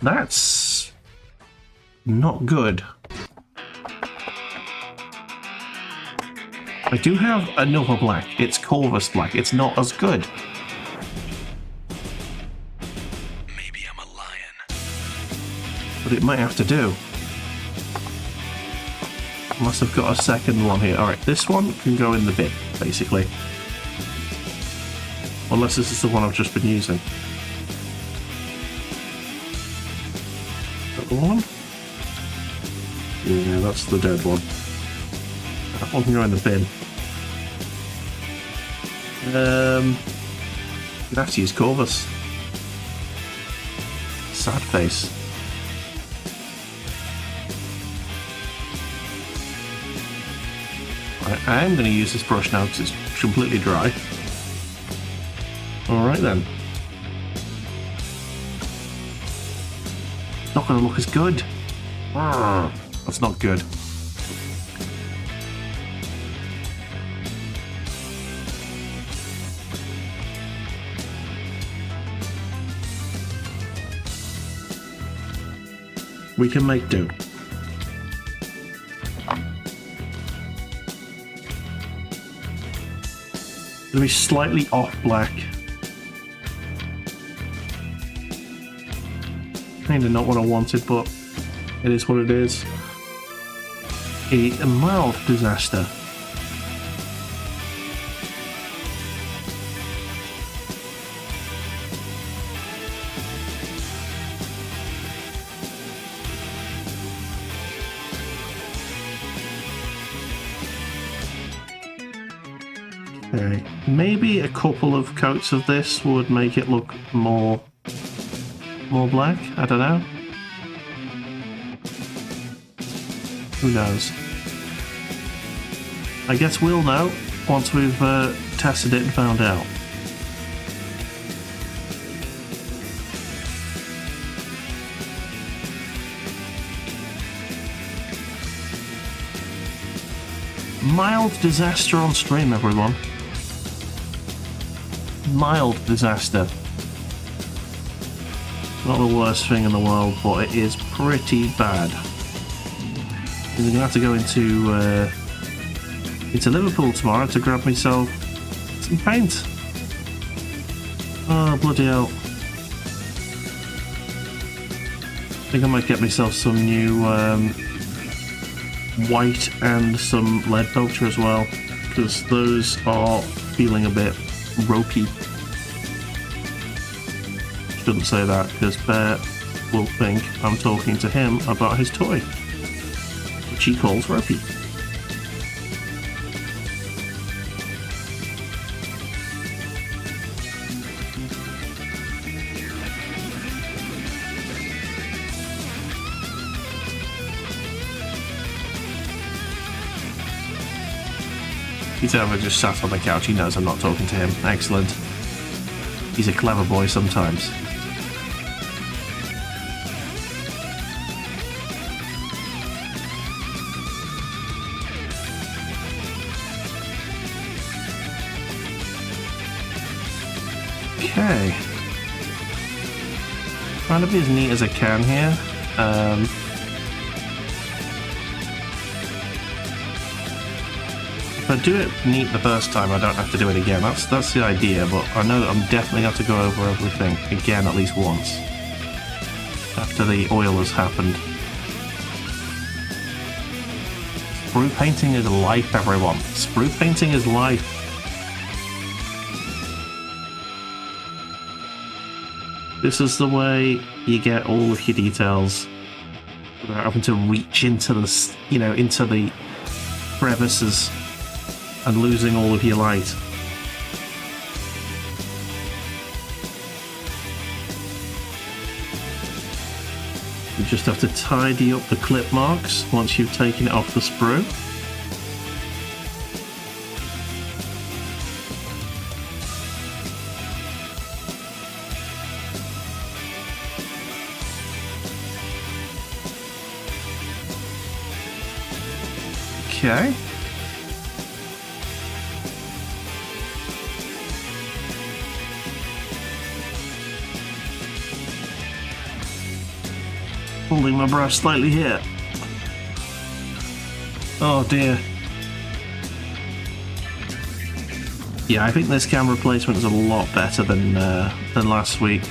That's not good. I do have another black. It's Corvus black. It's not as good. Maybe I'm a lion. But it might have to do. Unless I've got a second one here. Alright, this one can go in the bin, basically. Unless this is the one I've just been using. That the one? Yeah, that's the dead one. That one can go in the bin. You'd have to use Corvus. Sad face. I am going to use this brush now because it's completely dry. Alright then. It's not going to look as good. That's not good. We can make do. Gonna be slightly off black. Kinda not what I wanted, but it is what it is. A mild disaster. Okay, maybe a couple of coats of this would make it look more black. I don't know. Who knows? I guess we'll know once we've tested it and found out. Mild disaster on stream, everyone. Mild disaster. Not the worst thing in the world, but it is pretty bad. I'm gonna have to go into Liverpool tomorrow to grab myself some paint. Oh bloody hell! I think I might get myself some new white and some lead pelter as well, because those are feeling a bit ropey. Shouldn't say that, because Bear will think I'm talking to him about his toy, which he calls ropey. He's ever just sat on the couch. He knows I'm not talking to him. Excellent. He's a clever boy sometimes. Okay. Trying to be as neat as I can here. If I do it neat the first time, I don't have to do it again. That's the idea, but I know that I'm definitely going to have to go over everything again at least once after the oil has happened. Sprue painting is life, everyone. Sprue painting is life. This is the way you get all of your details without having to reach into the, into the crevices and losing all of your light. You just have to tidy up the clip marks once you've taken it off the sprue. Okay. Holding my brush slightly here. Oh dear. Yeah, I think this camera placement is a lot better than last week.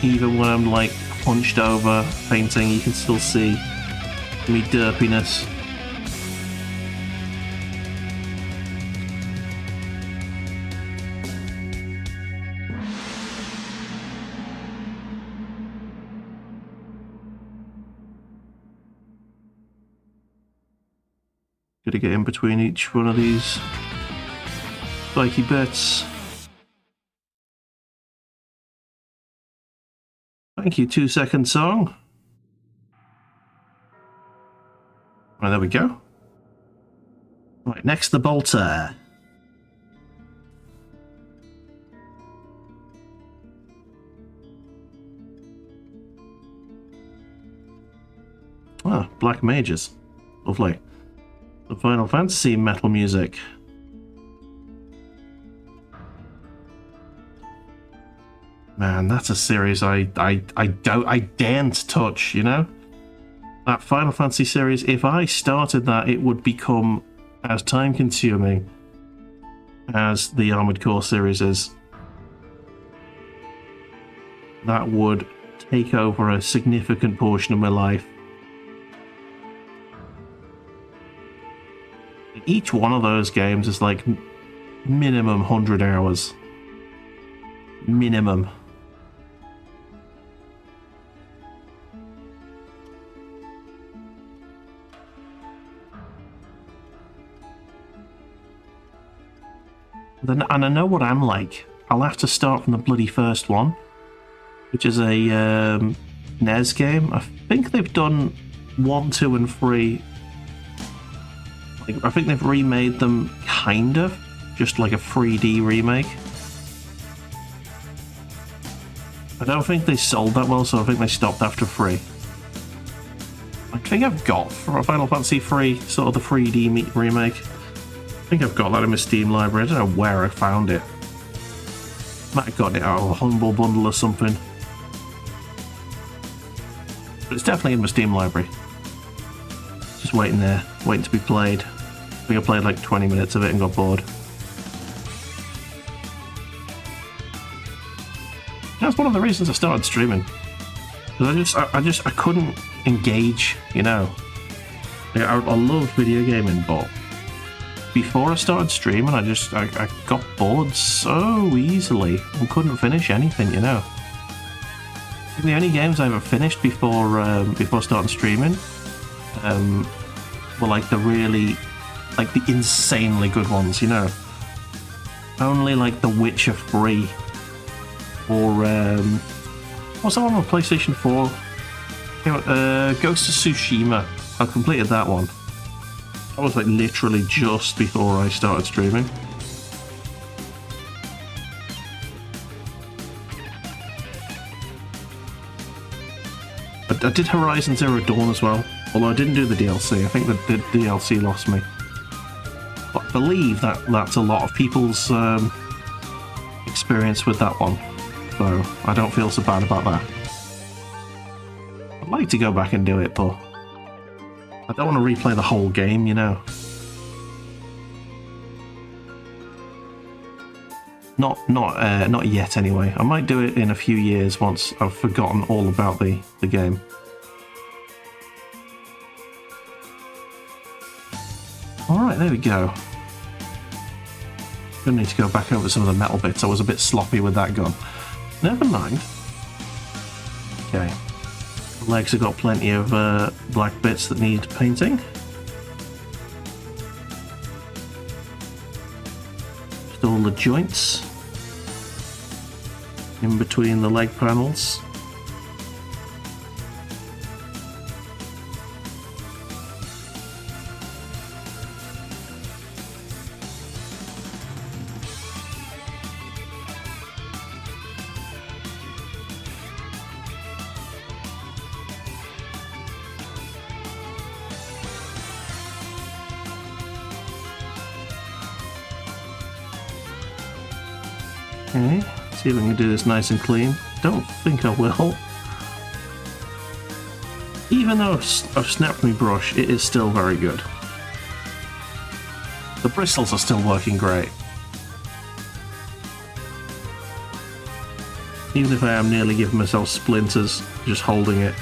Even when I'm like hunched over painting, you can still see me derpiness. Gotta get in between each one of these spiky bits. Thank you, 2 second song. Right, there we go. Right, next the bolter. Ah, black mages. Lovely. The Final Fantasy metal music. Man, that's a series I daren't touch, you know? That Final Fantasy series, if I started that, it would become as time consuming as the Armored Core series is. That would take over a significant portion of my life. Each one of those games is like minimum 100 hours. Minimum. And I know what I'm like. I'll have to start from the bloody first one, which is a NES game. I think they've done 1, 2, and 3. I think they've remade them, kind of, just like a 3D remake. I don't think they sold that well, so I think they stopped after 3. I think I've got for Final Fantasy 3, sort of the 3D remake. I think I've got that in my Steam library. I don't know where I found it. Might have gotten it out of a Humble Bundle or something. But it's definitely in my Steam library. Just waiting there, waiting to be played. I think I played like 20 minutes of it and got bored. That's one of the reasons I started streaming. I couldn't engage, you know. Like, I love video gaming, but before I started streaming, I got bored so easily and couldn't finish anything, you know. The only games I ever finished before starting streaming were like the insanely good ones, you know. Only like The Witcher 3 or what's that one on PlayStation 4? Ghost of Tsushima. I completed that one. That was like literally just before I started streaming. I did Horizon Zero Dawn as well, although I didn't do the DLC. I think the DLC lost me. But I believe that's a lot of people's experience with that one, so I don't feel so bad about that. I'd like to go back and do it, but I don't want to replay the whole game, you know. Not yet anyway. I might do it in a few years once I've forgotten all about the game. Alright, there we go. Gonna need to go back over some of the metal bits. I was a bit sloppy with that gun. Never mind. Okay. The legs have got plenty of black bits that need painting. Just all the joints in between the leg panels. Okay, see if I can do this nice and clean. Don't think I will. Even though I've snapped my brush, it is still very good. The bristles are still working great. Even if I am nearly giving myself splinters just holding it.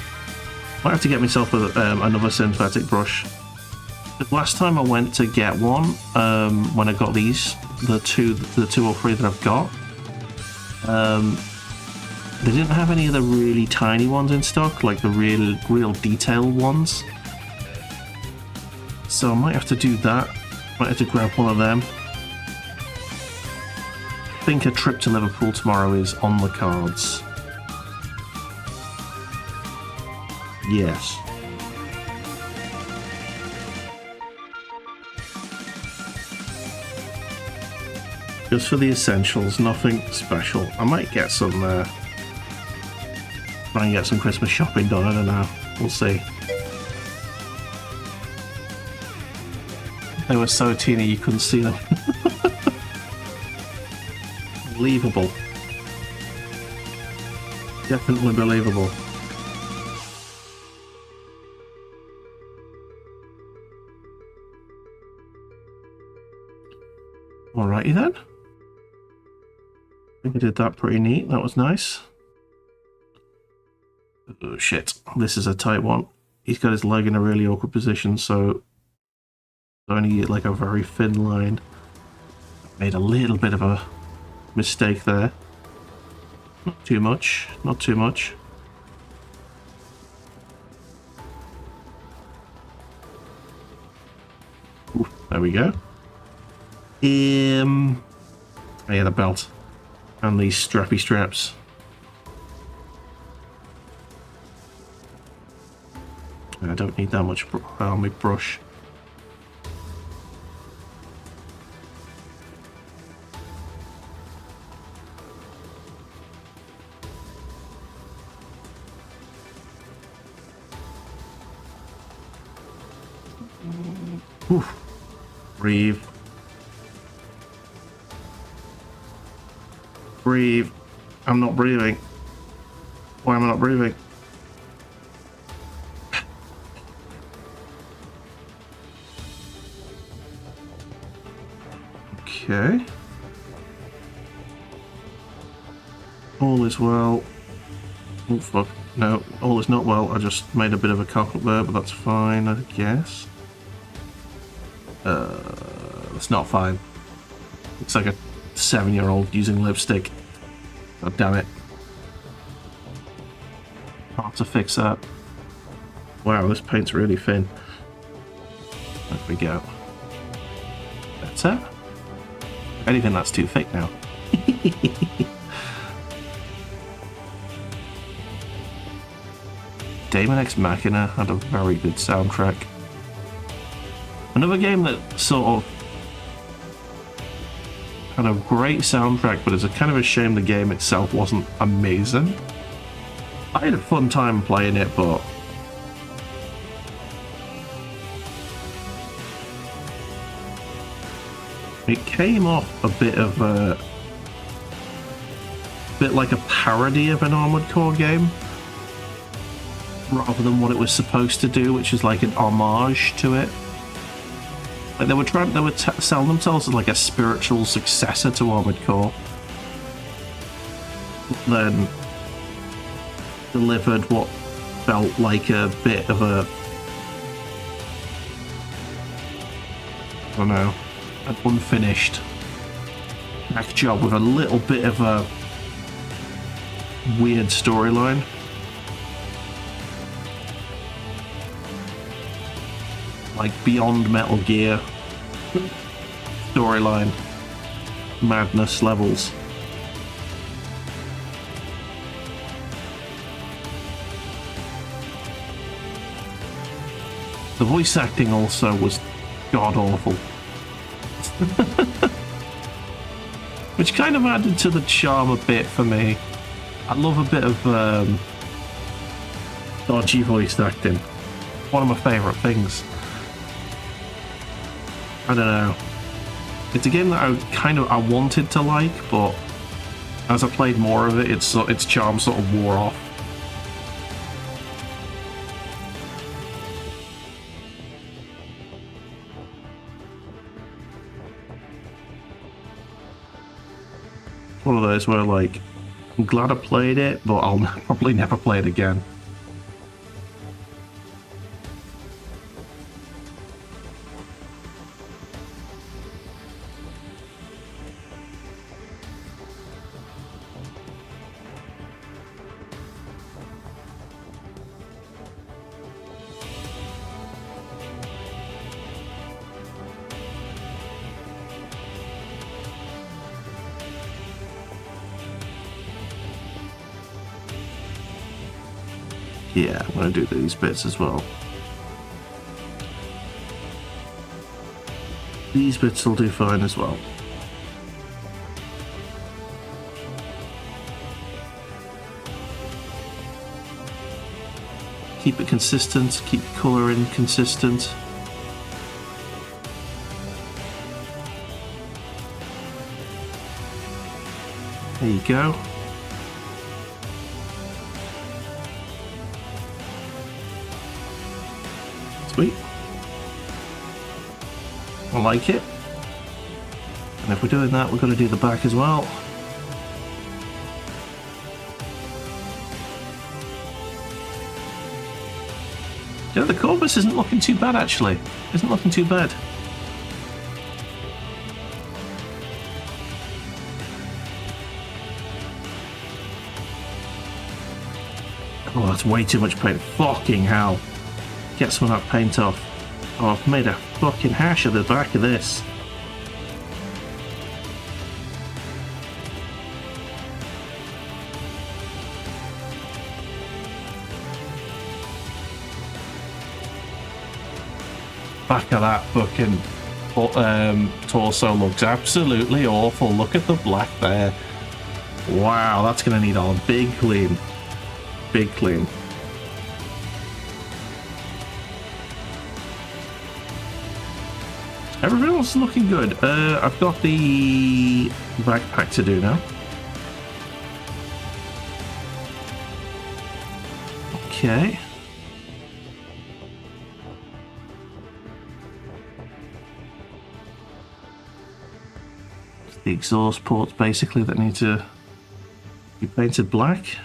Might have to get myself another synthetic brush. The last time I went to get one, when I got these, the two or three that I've got, they didn't have any of the really tiny ones in stock, like the real detailed ones. So I might have to do that. Might have to grab one of them. I think a trip to Liverpool tomorrow is on the cards. Yes. Just for the essentials, nothing special. I might get some, try and get some Christmas shopping done, I don't know. We'll see. They were so teeny you couldn't see them. Believable. Definitely believable. Alrighty then. I think I did that pretty neat. That was nice. Oh shit. This is a tight one. He's got his leg in a really awkward position, so only like a very thin line. Made a little bit of a mistake there. Not too much. Not too much. Ooh, there we go. Oh yeah, the belt. And these strappy straps. I don't need that much on my brush. Oof. Breathe. Breathe. I'm not breathing. Why am I not breathing? Okay. All is well. Oh fuck. No, all is not well. I just made a bit of a cock up there, but that's fine, I guess. It's not fine. It's like a 7-year-old using lipstick. God damn it. Hard to fix that. Wow, this paint's really thin. There we go. That's it. Anything that's too thick now. Daemon X Machina had a very good soundtrack. Another game that sort of had a great soundtrack, but it's a kind of a shame the game itself wasn't amazing. I had a fun time playing it, but it came off a bit of a bit like a parody of an Armored Core game, rather than what it was supposed to do, which is like an homage to it. Like they were selling themselves as like a spiritual successor to Armored Core, then delivered what felt like a bit of a, I don't know, an unfinished hack job with a little bit of a weird storyline. Like beyond Metal Gear storyline madness levels. The voice acting also was god awful. Which kind of added to the charm a bit for me. I love a bit of dodgy voice acting. One of my favourite things. I don't know. It's a game that I wanted to like, but as I played more of it, its charm sort of wore off. One of those where like, I'm glad I played it, but I'll probably never play it again. Yeah, I'm going to do these bits as well. These bits will do fine as well. Keep it consistent, keep colouring consistent. There you go. Sweet. I like it. And if we're doing that, we're going to do the back as well. Yeah, the corpus isn't looking too bad actually. Isn't looking too bad. Oh, that's way too much paint. Fucking hell. Get some of that paint off. Oh, I've made a fucking hash of the back of this. Back of that fucking torso looks absolutely awful. Look at the black there. Wow, that's going to need a big clean. Big clean. Everything else is looking good. I've got the backpack to do now. Okay. It's the exhaust ports basically that need to be painted black.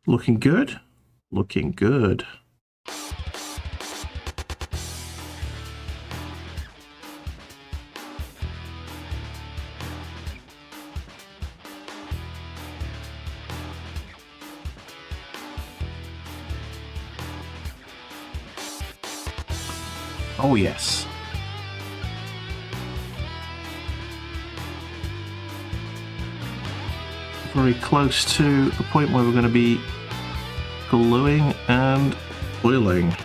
Looking good. Looking good. Oh yes. Very close to the point where we're going to be gluing and oiling.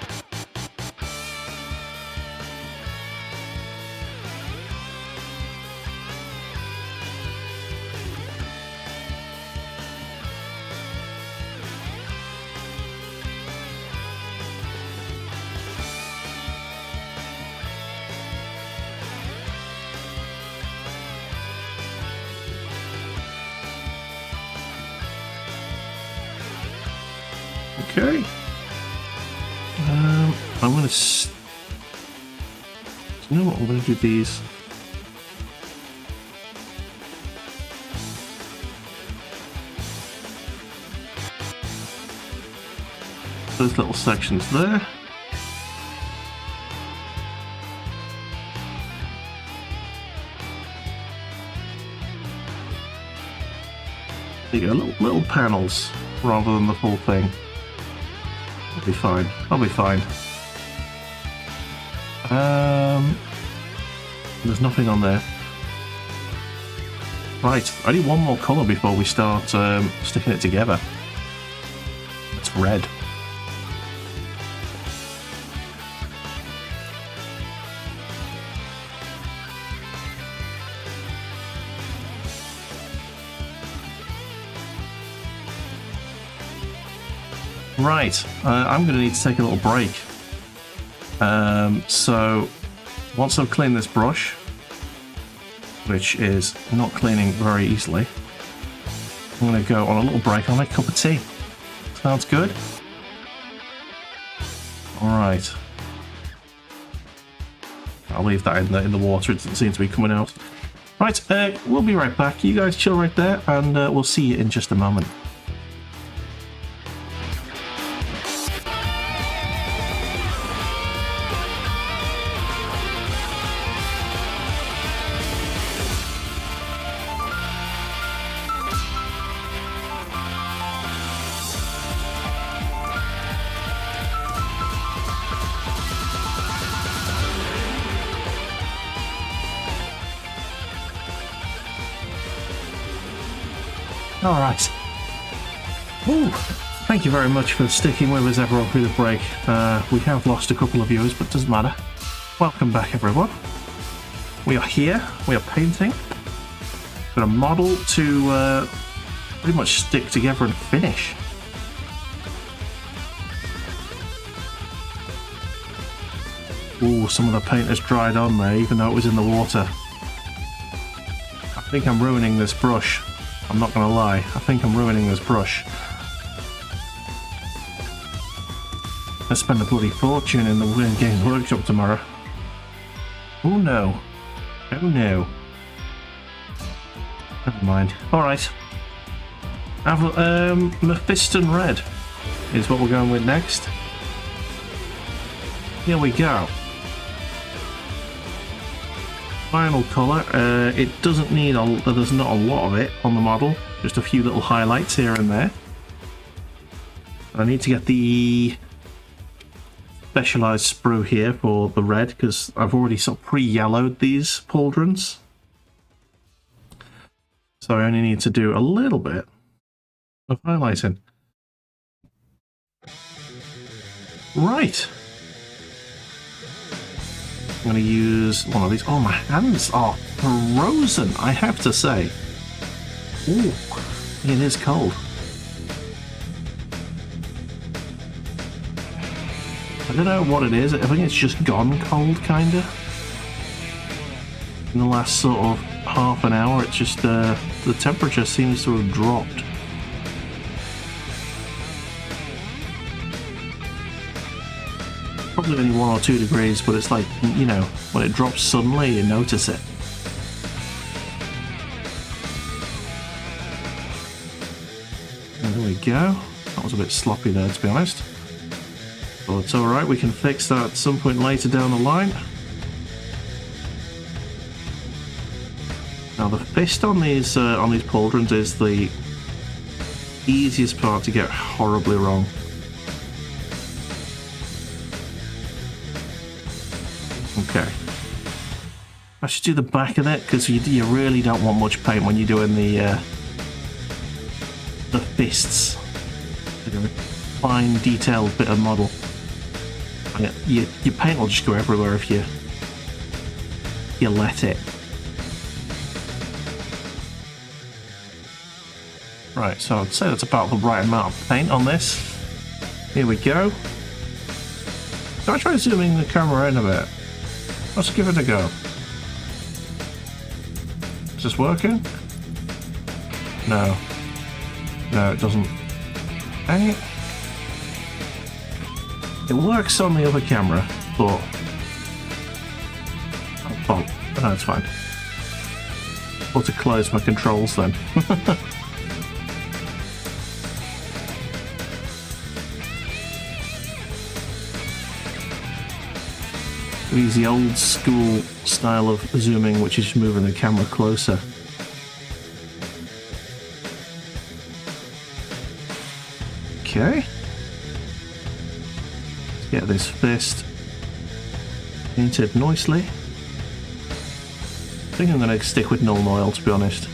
Okay. I'm going to... You know what? I'm going to do these. Those little sections there. There you go, little panels rather than the full thing. I'll be fine. I'll be fine. There's nothing on there. Right, I need one more colour before we start sticking it together. It's red. Right, I'm going to need to take a little break. So, once I've cleaned this brush, which is not cleaning very easily, I'm going to go on a little break. I'll make a cup of tea. Sounds good? Alright. I'll leave that in the water. It doesn't seem to be coming out. Right, we'll be right back. You guys chill right there, and we'll see you in just a moment. Alright. Thank you very much for sticking with us everyone through the break. We have lost a couple of viewers, but it doesn't matter. Welcome back everyone. We are here, we are painting. Got a model to pretty much stick together and finish. Ooh, some of the paint has dried on there, even though it was in the water. I think I'm ruining this brush. I'm not gonna lie, I think I'm ruining this brush. Let's spend a bloody fortune in the Games Workshop tomorrow. Oh no. Oh no. Never mind. Alright. Mephiston Red is what we're going with next. Here we go. Final colour. It doesn't need there's not a lot of it on the model, just a few little highlights here and there. And I need to get the specialised sprue here for the red, because I've already sort of pre-yellowed these pauldrons. So I only need to do a little bit of highlighting. Right. I'm going to use one of these. Oh, my hands are frozen, I have to say. Ooh, it is cold. I don't know what it is. I think it's just gone cold, kind of. In the last sort of half an hour, it's just the temperature seems to have dropped. Probably only 1 or 2 degrees, but it's like, you know, when it drops suddenly, you notice it. And there we go. That was a bit sloppy there, to be honest. But it's alright, we can fix that at some point later down the line. Now the fist on these pauldrons is the easiest part to get horribly wrong. Okay. I should do the back of it, because you really don't want much paint when you're doing the fists. Fine, detailed bit of model. And your paint will just go everywhere if you let it. Right, so I'd say that's about the right amount of paint on this. Here we go. Can I try zooming the camera in a bit? Let's give it a go. Is this working? No. No, it doesn't. Dang it. It works on the other camera, but... Oh, no, it's fine. I'll have to close my controls then. Use the old school style of zooming, which is just moving the camera closer. Okay. Let's get this fist painted nicely. I think I'm going to stick with null oil, to be honest.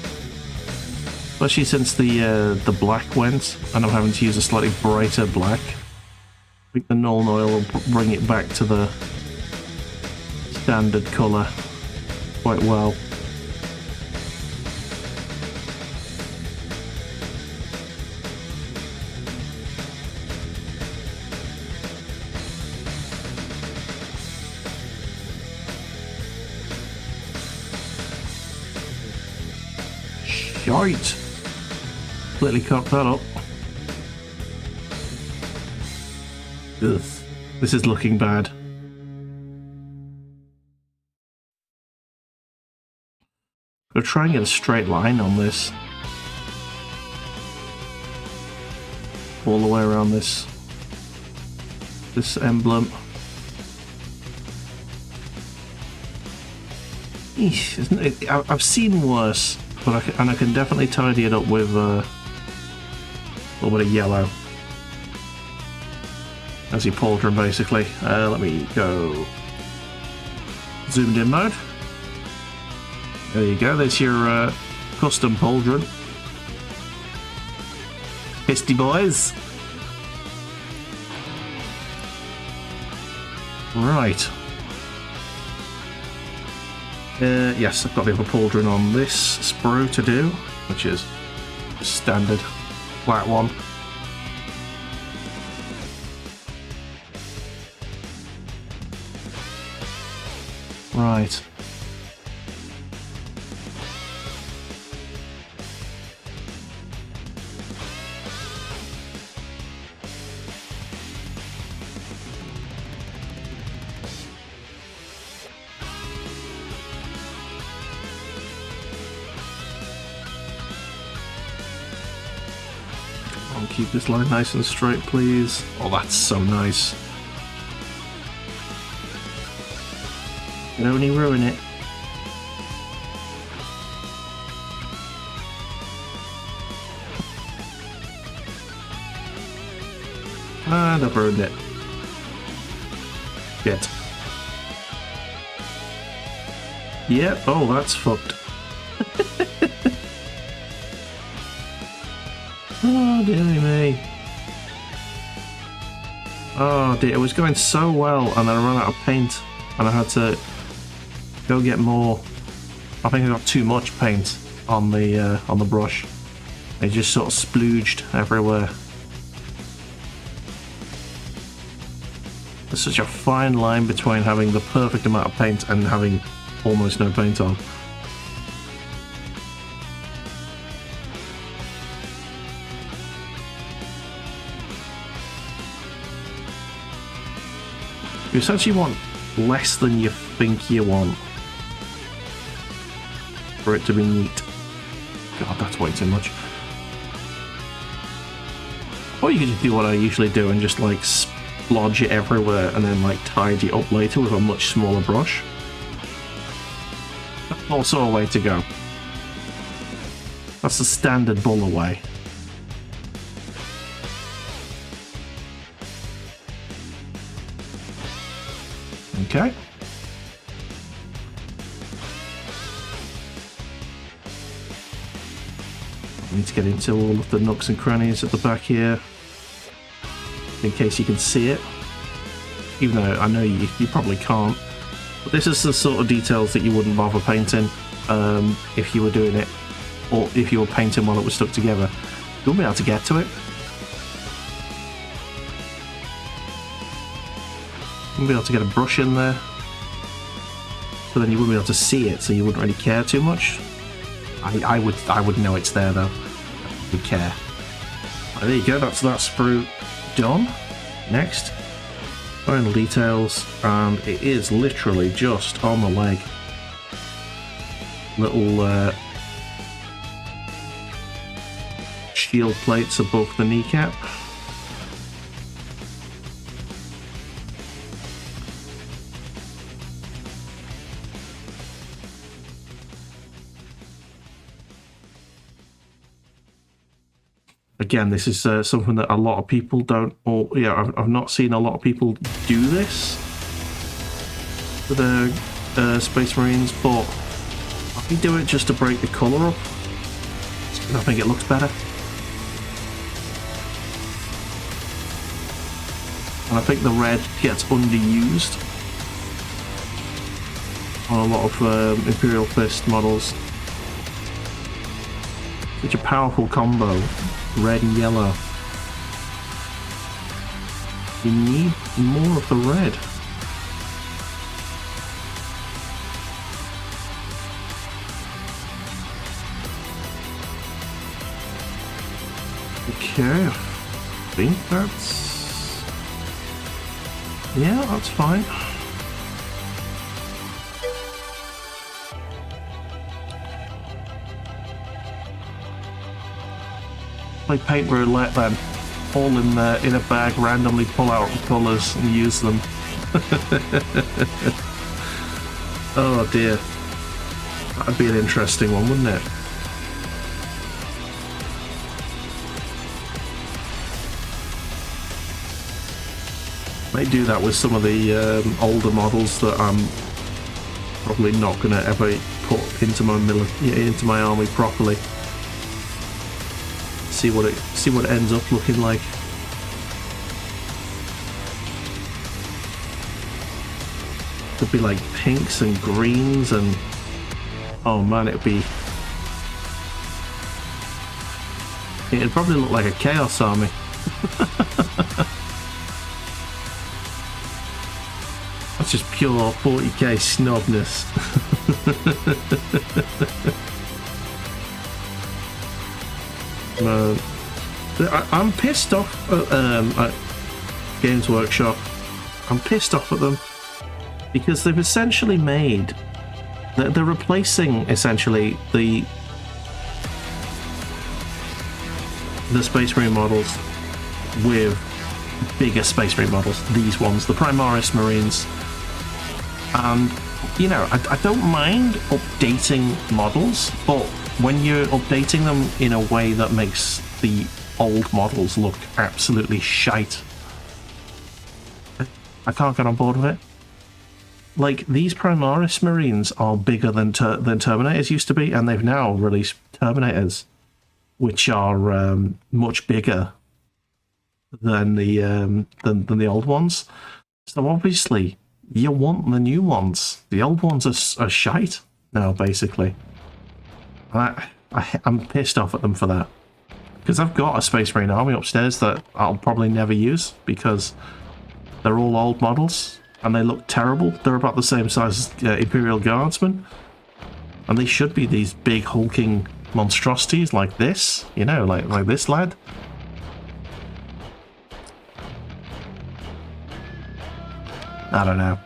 Especially since the black went, and I'm having to use a slightly brighter black. I think the null oil will bring it back to the standard colour quite well. Shite! Completely cocked that up. Ugh. This is looking bad. I'll try and get a straight line on this. All the way around this emblem. Eesh, isn't it? I've seen worse, but I can definitely tidy it up with a little bit of yellow. As your pauldron, basically. Let me go zoomed in mode. There you go, there's your custom pauldron. Fisty boys. Right. Yes, I've got the other pauldron on this sprue to do, which is a standard flat one. Right. Keep this line nice and straight, please. Oh, that's so nice. You only ruin it. And I've ruined it. Shit. Yep, oh, that's fucked. Oh, dearie me. Oh dear, it was going so well, and then I ran out of paint, and I had to go get more. I think I got too much paint on the brush. It just sort of splooged everywhere. There's such a fine line between having the perfect amount of paint and having almost no paint on. You essentially want less than you think you want for it to be neat. God, that's way too much. Or you could just do what I usually do and just like splodge it everywhere and then like tidy it up later with a much smaller brush. That's also a way to go. That's the standard Bula way. Okay. I need to get into all of the nooks and crannies at the back here, in case you can see it. Even though I know you probably can't. But this is the sort of details that you wouldn't bother painting if you were doing it, or if you were painting while it was stuck together. You wouldn't be able to get to it. You wouldn't be able to get a brush in there. So then you wouldn't be able to see it, so you wouldn't really care too much. I would know it's there though. I would care. Right, there you go, that's that sprue done. Next, final details, and it is literally just on the leg. Little shield plates above the kneecap. Again, this is something that a lot of people don't, or yeah, I've not seen a lot of people do this for the Space Marines, but I think do it just to break the colour up. I think it looks better. And I think the red gets underused on a lot of Imperial Fist models. Such a powerful combo. Red and yellow. You need more of the red. Okay, I think that's... yeah, that's fine. Play paint roulette then. All in a bag, randomly pull out the colours and use them. Oh dear. That'd be an interesting one, wouldn't it? May do that with some of the older models that I'm probably not going to ever put into my army properly. See what it ends up looking like. Could be like pinks and greens and oh man, it'd probably look like a chaos army. That's just pure 40k snobness. I'm pissed off at Games Workshop. I'm pissed off at them because they've essentially made... They're replacing essentially the Space Marine models with bigger Space Marine models. These ones, the Primaris Marines. And, you know, I don't mind updating models, but when you're updating them in a way that makes the old models look absolutely shite, I can't get on board with it. Like, these Primaris Marines are bigger than Terminators used to be, and they've now released Terminators, which are much bigger than the old ones. So obviously, you want the new ones. The old ones are shite now, basically. I'm pissed off at them for that. Because I've got a Space Marine army upstairs that I'll probably never use because they're all old models and they look terrible. They're about the same size as Imperial Guardsmen. And they should be these big hulking monstrosities like this, you know, like this lad. I don't know.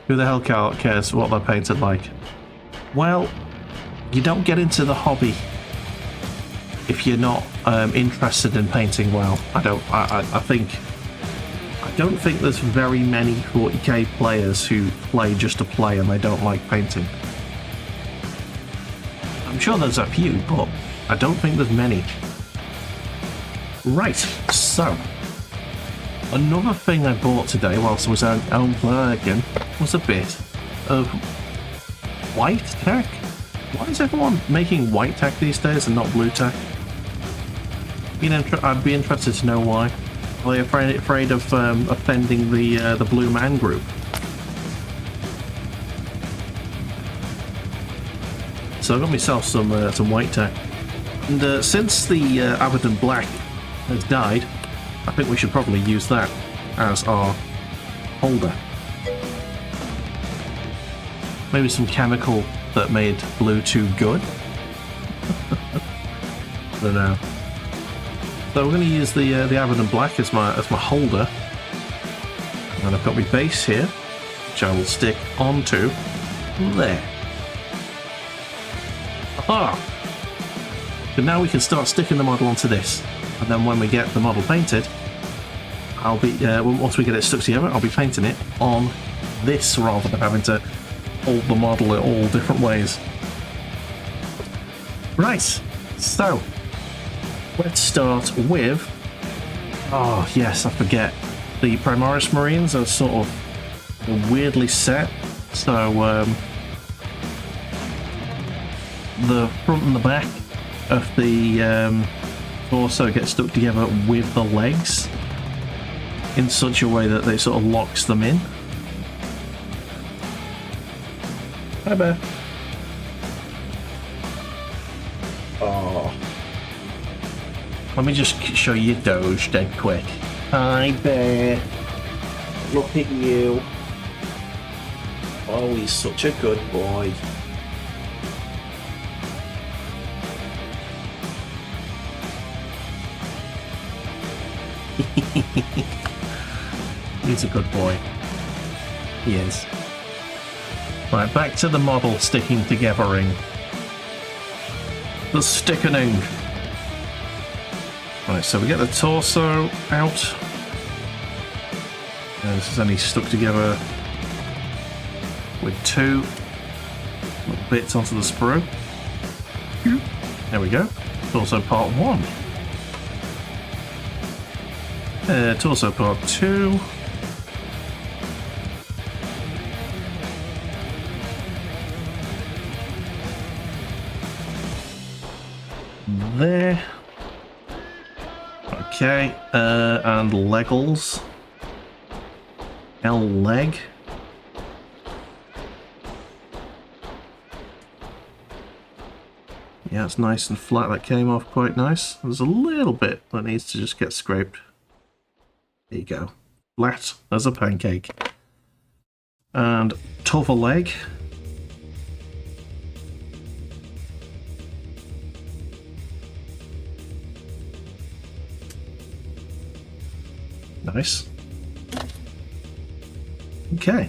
Who the hell cares what they're painted like? Well, you don't get into the hobby if you're not interested in painting well. I don't think there's very many 40k players who play just to play and they don't like painting. I'm sure there's a few, but I don't think there's many. Right, so another thing I bought today whilst I was out on Bergen was a bit of white tack. Why is everyone making white tack these days and not blue tack? I'd be interested to know why. Are they afraid of offending the Blue Man group? So I got myself some white tack, and since the Abaddon Black has died, I think we should probably use that as our holder. Maybe some chemical that made blue too good. I don't know. So we're going to use the Abaddon Black as my holder, and I've got my base here, which I will stick onto there. Aha! So now we can start sticking the model onto this, and then when we get the model painted, I'll be once we get it stuck together, I'll be painting it on this rather than having to hold the model in all different ways. Right, so let's start with, oh yes, I forget, the Primaris Marines are sort of weirdly set, so the front and the back of the torso get stuck together with the legs in such a way that they sort of locks them in. Hi, Bear. Oh. Let me just show you Doge dead quick. Hi, Bear. Look at you. Oh, he's such a good boy. He's a good boy. He is. Right, back to the model sticking togethering. The stickening. Right, so we get the torso out. This is only stuck together with two little bits onto the sprue. There we go. Torso part 1. Torso part 2. There. Okay, and legals. Leg. Yeah, it's nice and flat. That came off quite nice. There's a little bit that needs to just get scraped. There you go. Flat as a pancake. And tougher leg. Nice. Okay.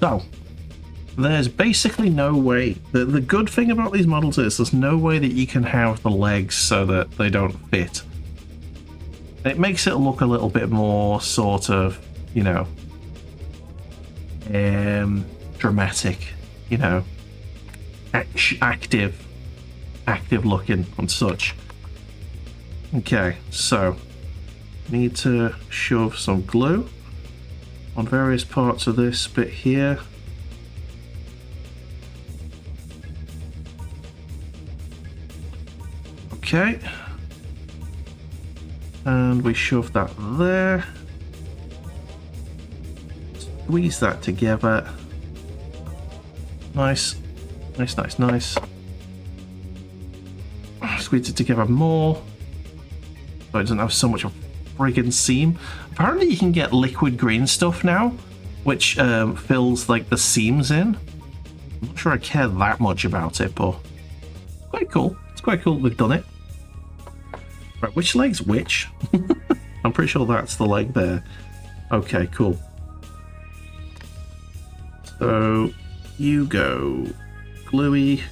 So, there's basically no way. The good thing about these models is there's no way that you can have the legs so that they don't fit. It makes it look a little bit more sort of, you know, dramatic, you know, active looking and such. Okay, so need to shove some glue on various parts of this bit here. Okay, and we shove that there, squeeze that together. Nice. Squeeze it together more so it doesn't have so much of a friggin' seam. Apparently you can get liquid green stuff now which fills like the seams in. I'm not sure I care that much about it, but quite cool. It's quite cool that they've done it. Right, which leg's which? I'm pretty sure that's the leg there. Okay, cool. So you go gluey,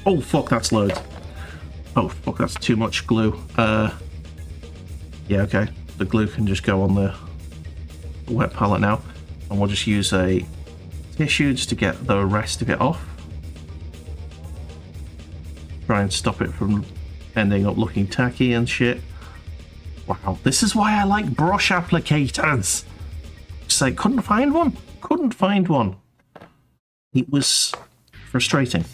Oh fuck, that's loads. Oh fuck, that's too much glue. Yeah, okay. The glue can just go on the wet palette now. And we'll just use a tissue just to get the rest of it off. Try and stop it from ending up looking tacky and shit. Wow, this is why I like brush applicators. Just like, couldn't find one. Couldn't find one. It was frustrating.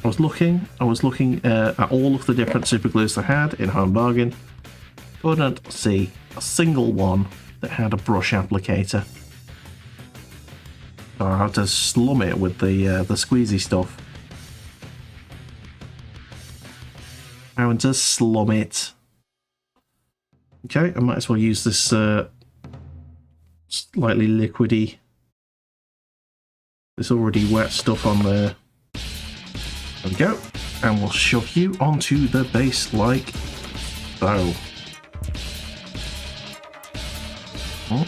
I was looking at all of the different super glues they had in Home Bargain. Couldn't see a single one that had a brush applicator. So I had to slum it with the squeezy stuff. I had to slum it. Okay, I might as well use this slightly liquidy, this already wet stuff on there. There we go. And we'll shove you onto the base like so. Oh.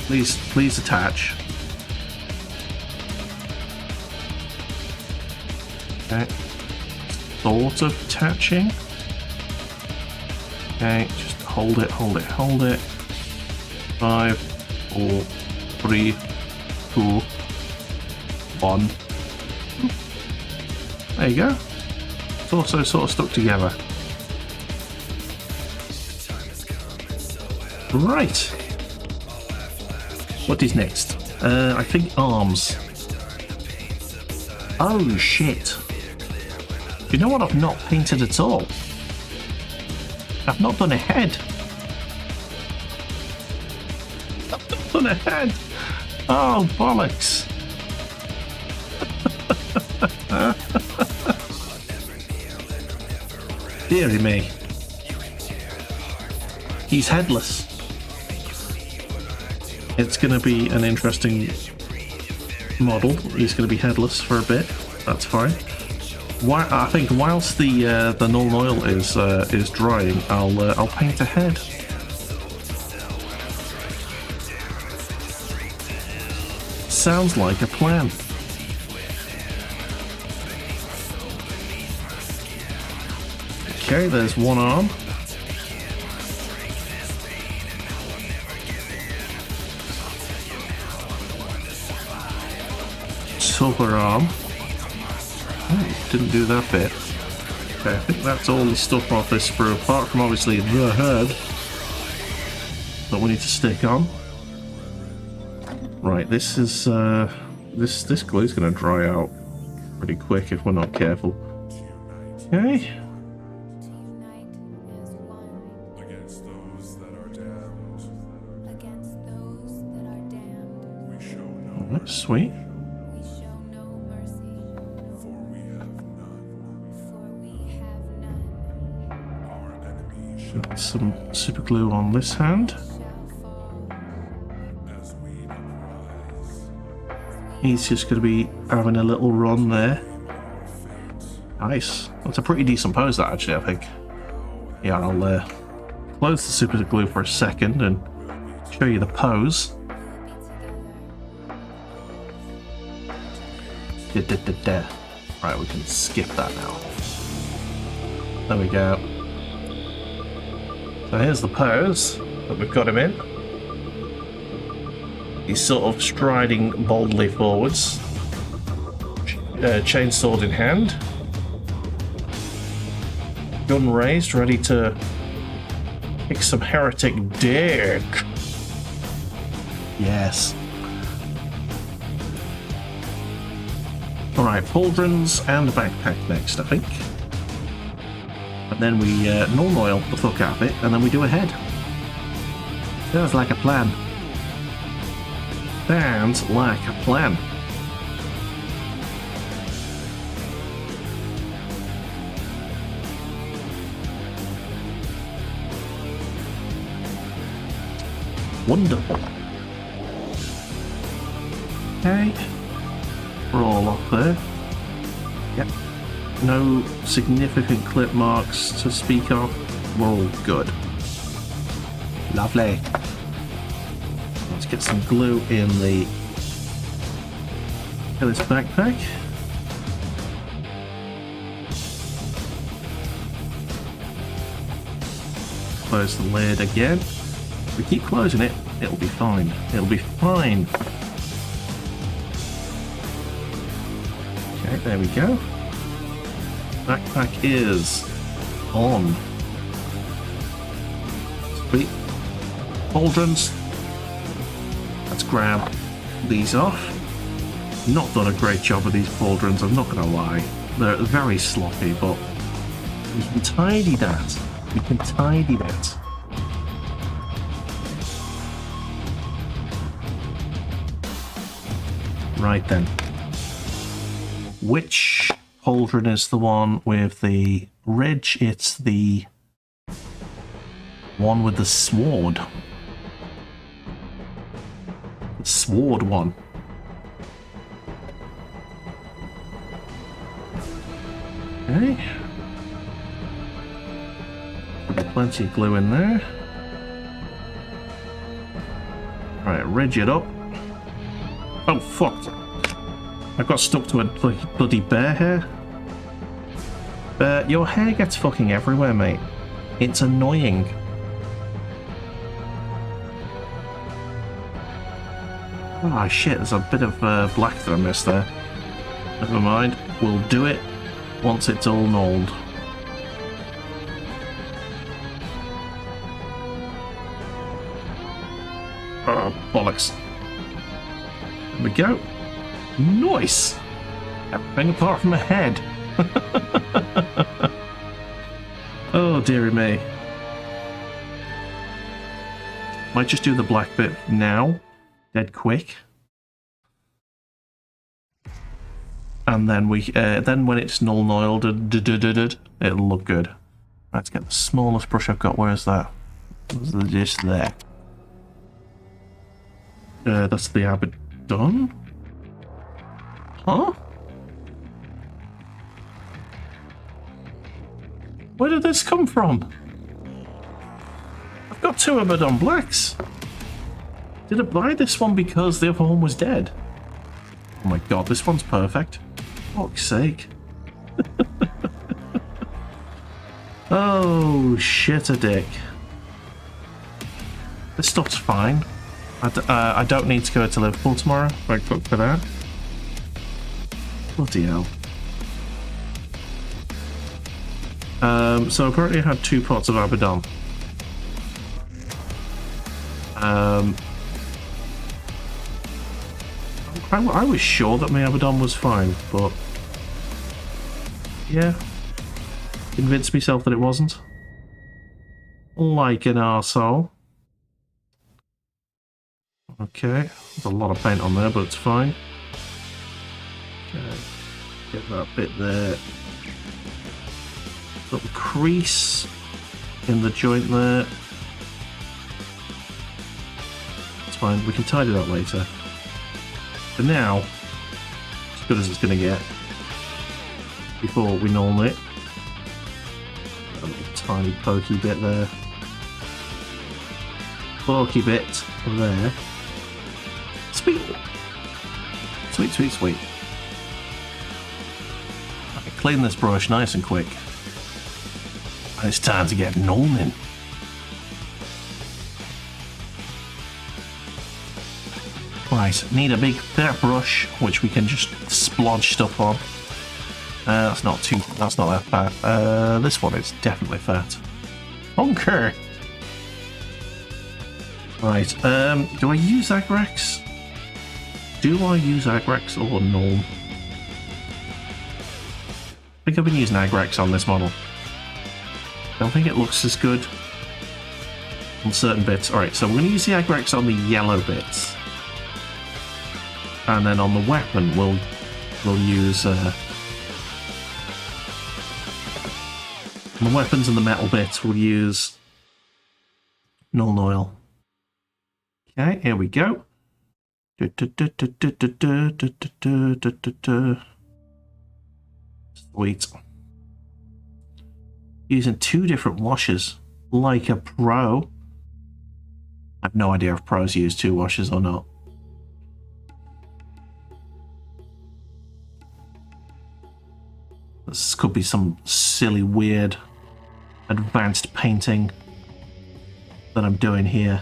Please attach. Okay. Sort of attaching. Okay, just hold it. 5, 4, 3, 2, 1. There you go. It's also sort of stuck together. Right. What is next? I think arms. Oh shit. You know what I've not painted at all? I've not done a head. I've not done a head. Oh, bollocks. Deary me. He's headless. It's going to be an interesting model. He's going to be headless for a bit. That's fine. I think whilst the null oil is drying, I'll paint a head. Sounds like a plan. Okay, there's one arm. Other arm. Oh, didn't do that bit. Okay, I think that's all the stuff off this sprue, apart from obviously the head that we need to stick on. Right, this is this glue's gonna dry out pretty quick if we're not careful. Okay. Alright, sweet. Some super glue on this hand. He's just going to be having a little run there. Nice. That's a pretty decent pose, that, actually, I think. Yeah, I'll close the super glue for a second and show you the pose. Right, we can skip that now. There we go. So here's the pose that we've got him in. He's sort of striding boldly forwards, chainsword in hand, gun raised, ready to kick some heretic dick. Yes. Alright, pauldrons and backpack next, I think. And then we null oil the fuck out of it, and then we do a head. Sounds like a plan. Sounds like a plan. Wonderful. Okay. We're all off there. Yep. No significant clip marks to speak of. We're all good. Lovely. Let's get some glue in this backpack. close the lid again. If we keep closing it, it'll be fine. It'll be fine. Okay, there we go. Backpack is on. Sweet. Pauldrons. Let's grab these off. Not done a great job with these pauldrons, I'm not gonna lie. They're very sloppy, but we can tidy that. We can tidy that. Right then. Which pauldron is the one with the ridge? It's the one with the sword. The sword one. Okay. Plenty of glue in there. Right, ridge it up. Oh, fuck. I got stuck to a bloody bear hair. Your hair gets fucking everywhere, mate. It's annoying. Oh shit, there's a bit of black that I missed there. Never mind, we'll do it once it's all knolled. Oh, bollocks. There we go. Nice! Everything apart from a head. Oh, dearie me. Might just do the black bit now. Dead quick. And then then when it's null-noiled, it'll look good. Let's get the smallest brush I've got. Where's that? Just there. That's the Abaddon? Huh? Where did this come from? I've got two Abaddon Blacks. Did I buy this one because the other one was dead? Oh my god, this one's perfect. For fuck's sake. Oh, shit a dick. This stuff's fine. I don't need to go to Liverpool tomorrow. I cook for that. Bloody hell. So apparently I had 2 pots of Abaddon. I was sure that my Abaddon was fine, but yeah, convinced myself that it wasn't. Like an arsehole. Okay, there's a lot of paint on there, but it's fine. Okay, get that bit there. Little crease in the joint there. It's fine, we can tidy that later. For now, as good as it's going to get before we null it. A little tiny pokey bit there. Pokey bit there. Sweet! Sweet, sweet, sweet. I can clean this brush nice and quick. And it's time to get nulling. Right, need a big fat brush which we can just splodge stuff on. That's not that fat. This one is definitely fat. Okay. Right, do I use Agrex? Do I use Agrex or no? I think I've been using Agrex on this model. I don't think it looks as good on certain bits. Alright, so we're going to use the Agrex on the yellow bits. And then on the weapon, we'll use on the weapons and the metal bits, we'll use null oil. Okay, here we go. Sweet. Using 2 different washes, like a pro. I have no idea if pros use 2 washes or not. This could be some silly, weird, advanced painting that I'm doing here.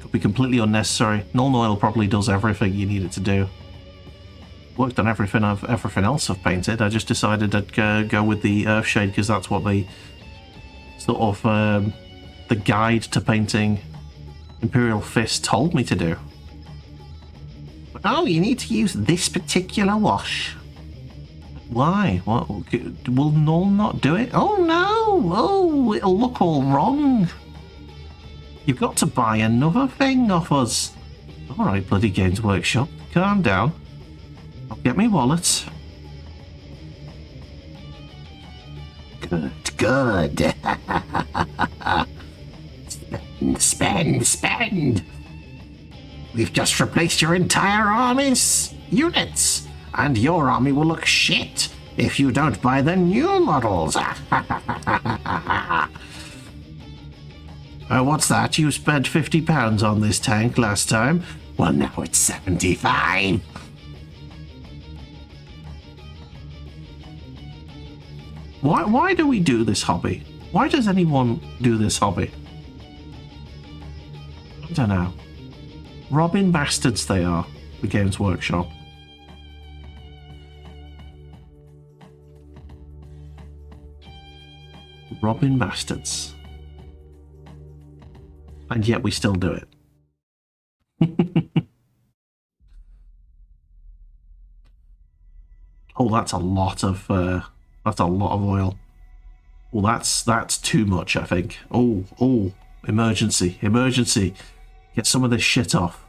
Could be completely unnecessary. Null Oil probably does everything you need it to do. Worked on everything else I've painted. I just decided I'd go with the Earthshade because that's what the sort of the guide to painting Imperial Fist told me to do. But, oh, you need to use this particular wash. Why? What? Will Null not do it? Oh no! Oh, it'll look all wrong. You've got to buy another thing off us. All right, bloody Games Workshop, calm down. I'll get me wallet. Good. Spend. We've just replaced your entire army's units, and your army will look shit if you don't buy the new models. What's that? You spent £50 on this tank last time. Well, now it's 75. Why do we do this hobby? Why does anyone do this hobby? I don't know. Robbing bastards they are, the Games Workshop. Robbing bastards. And yet we still do it. Oh, that's a lot of oil. Well, that's too much, I think. Oh, emergency. Get some of this shit off.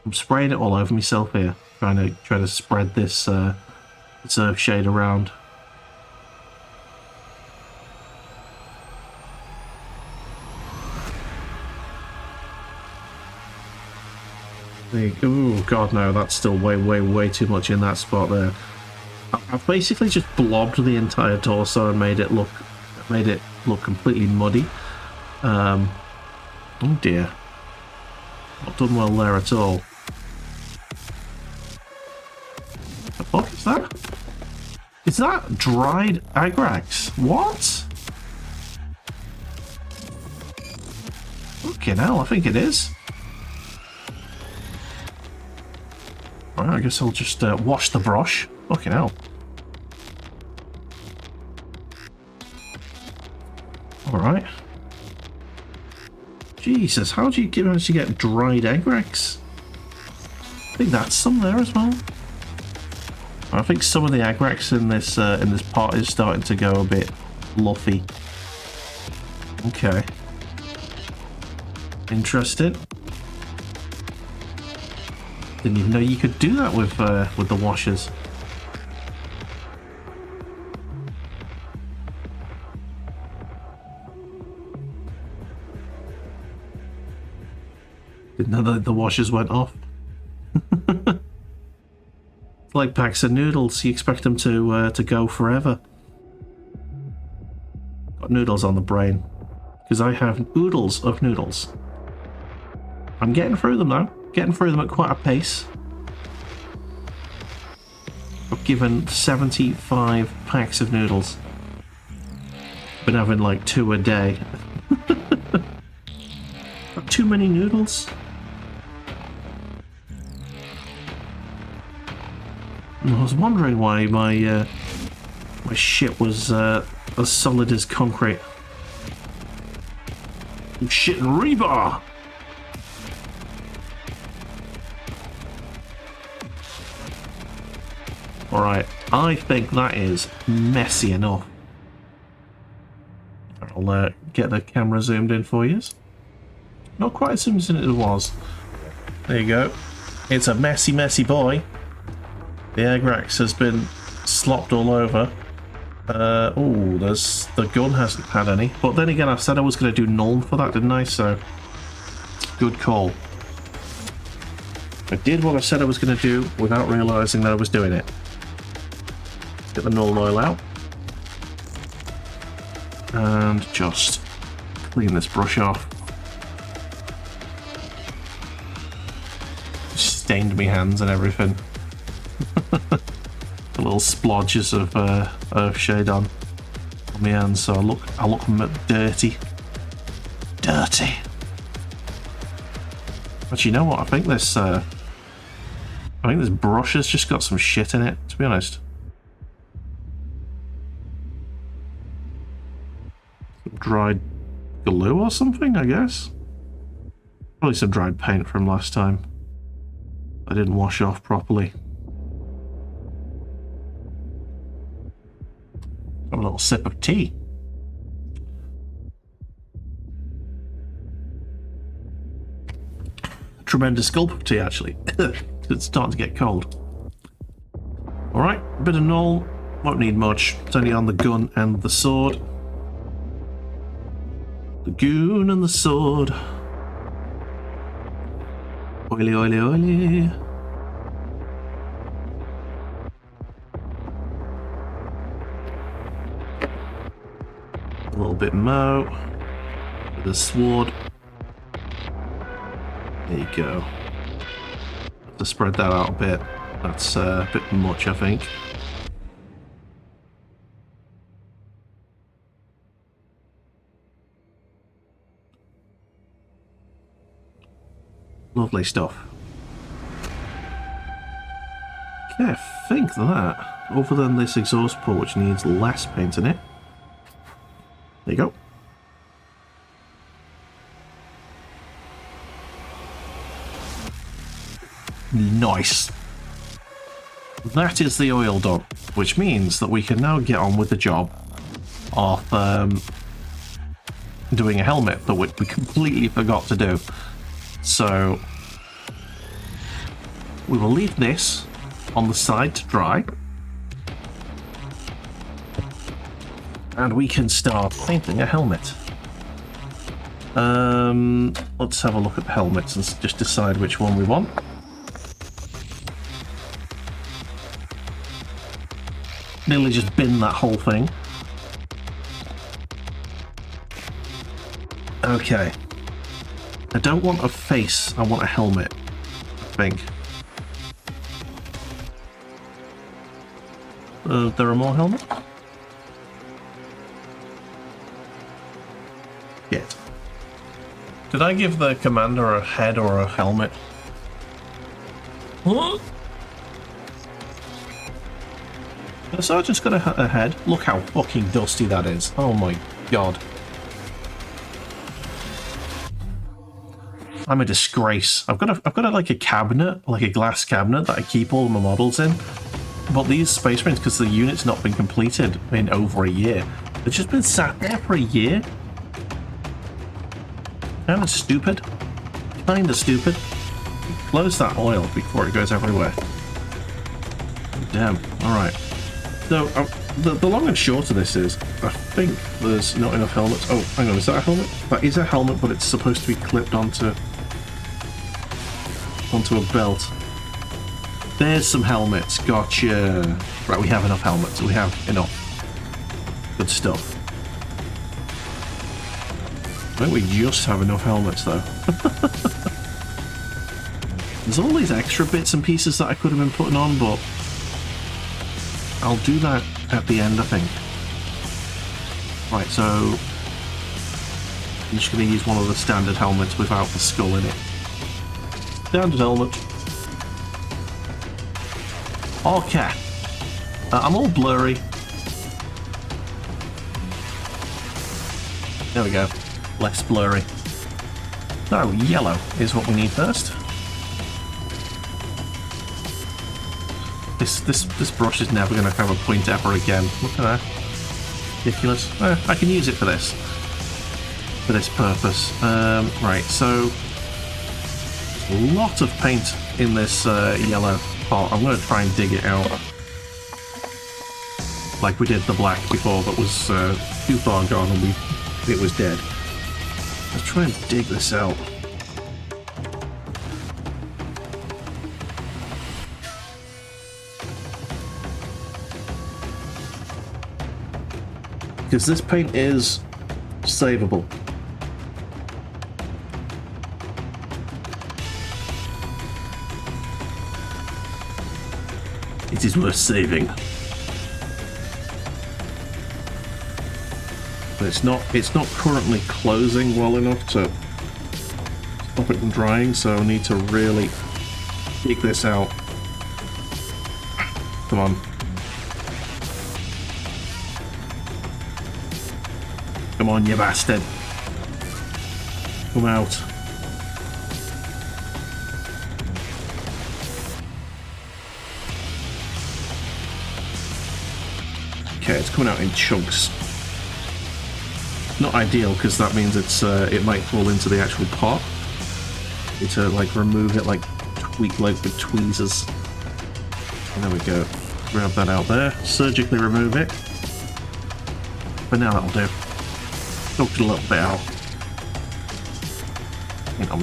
I'm spraying it all over myself here, trying to spread this Earth shade around. Oh god, no, that's still way too much in that spot there. I've basically just blobbed the entire torso and made it look completely muddy. Oh dear, not done well there at all. What the fuck is that? Is that dried Agrax? What? Fucking hell, I think it is. Alright, I guess I'll just wash the brush. Fucking hell. Alright. Jesus, how do you manage to get dried Agrax? I think that's some there as well. I think some of the Agrax in this pot is starting to go a bit fluffy. Okay. Interesting. Didn't even know you could do that with the washers. Didn't know that the washers went off. It's like packs of noodles. You expect them to go forever. Got noodles on the brain because I have oodles of noodles. I'm getting through them though. Getting through them at quite a pace. I've given 75 packs of noodles. Been having like 2 a day. Not too many noodles. I was wondering why my shit was as solid as concrete. I'm shitting rebar. Alright, I think that is messy enough. I'll get the camera zoomed in for you. Not quite as soon as it was. There you go. It's a messy boy. The Agrax has been slopped all over. Oh, the gun hasn't had any. But then again, I said I was going to do null for that, didn't I? So, good call. I did what I said I was going to do without realising that I was doing it. Get the null oil out. And just clean this brush off. Stained me hands and everything. little splodges of shade on my hands, so I look dirty. Dirty. But you know what? I think this brush has just got some shit in it, to be honest. Some dried glue or something, I guess. Probably some dried paint from last time. I didn't wash off properly. Have a little sip of tea. Tremendous gulp of tea, actually. It's starting to get cold. Alright, a bit of null. Won't need much. It's only on the gun and the sword. The goon and the sword. Oily, oily, oily. A little bit more. With the sword. There you go. Have to spread that out a bit. That's a bit much, I think. Lovely stuff. Okay, I think that, other than this exhaust port which needs less paint in it. There you go. Nice. That is the oil done, which means that we can now get on with the job of doing a helmet that we completely forgot to do. So we will leave this on the side to dry, and we can start painting a helmet. Let's have a look at the helmets and just decide which one we want. Nearly just bin that whole thing. Okay. I don't want a face, I want a helmet, I think. There are more helmets? Yet. Did I give the commander a head or a helmet? What? The sergeant's got a head. Look how fucking dusty that is. Oh my god. I'm a disgrace. I've got like a cabinet, like a glass cabinet that I keep all my models in. But these Space Marines, because the unit's not been completed in over a year, they've just been sat there for a year. Kinda stupid. Kinda stupid. Close that oil before it goes everywhere. Damn. Alright. So, the long and short of this is, I think there's not enough helmets. Oh, hang on, is that a helmet? That is a helmet, but it's supposed to be clipped onto a belt. There's some helmets. Gotcha. Right, we have enough helmets. We have enough. Good stuff. I think we just have enough helmets, though. There's all these extra bits and pieces that I could have been putting on, but I'll do that at the end, I think. Right, so I'm just going to use one of the standard helmets without the skull in it. Standard helmet. Okay. I'm all blurry. There we go. Less blurry. So, yellow is what we need first. This brush is never going to have a point ever again. Look at that. Ridiculous. I can use it for this purpose. Right, so a lot of paint in this yellow pot. I'm going to try and dig it out like we did the black before, but was too far gone and it was dead. Let's try and dig this out. Because this paint is savable. It is worth saving. But it's not currently closing well enough to stop it from drying, so I need to really dig this out. Come on. Come on, you bastard. Come out. Okay, it's coming out in chunks. Not ideal, because that means it might fall into the actual pot. Need to like remove it, like tweak like with tweezers. And there we go. Grab that out there. Surgically remove it. But now that'll do. Soaked it a little bit out. And on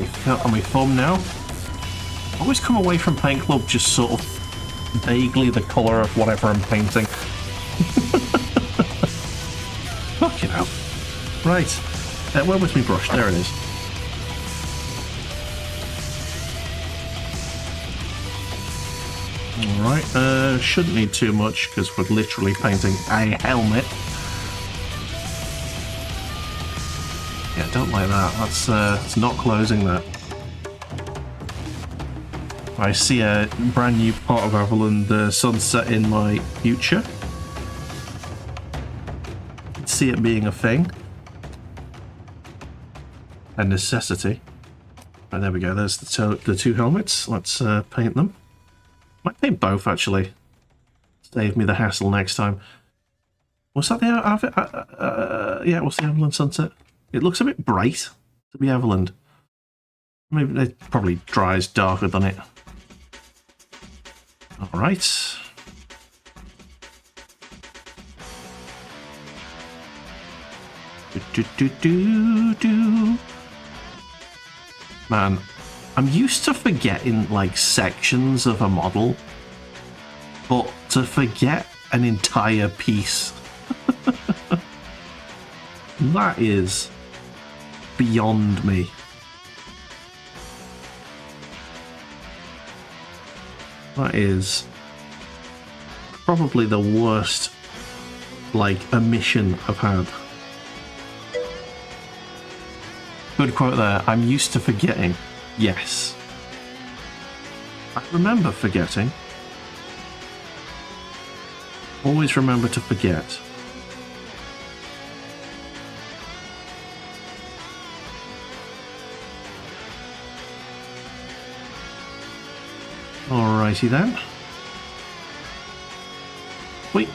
my thumb now. I always come away from Paint Club just sort of vaguely the colour of whatever I'm painting. Fucking hell. Right. Where was my brush? There it is. Alright, shouldn't need too much because we're literally painting a helmet. Yeah, don't like that. That's not closing that. I see a brand new part of Avalon sunset in my future. See it being a thing. A necessity. Right, there we go. There's the two helmets. Let's paint them. Might paint both, actually. Save me the hassle next time. Was that the outfit? Yeah, what's the Avalon sunset? It looks a bit bright to be Avalon. Maybe it probably dries darker than it. Alright. Man, I'm used to forgetting like sections of a model, but to forget an entire piece, that is beyond me. That is probably the worst like omission I've had. Good quote there. I'm used to forgetting. Yes. I remember forgetting. Always remember to forget. Alrighty then. Wait.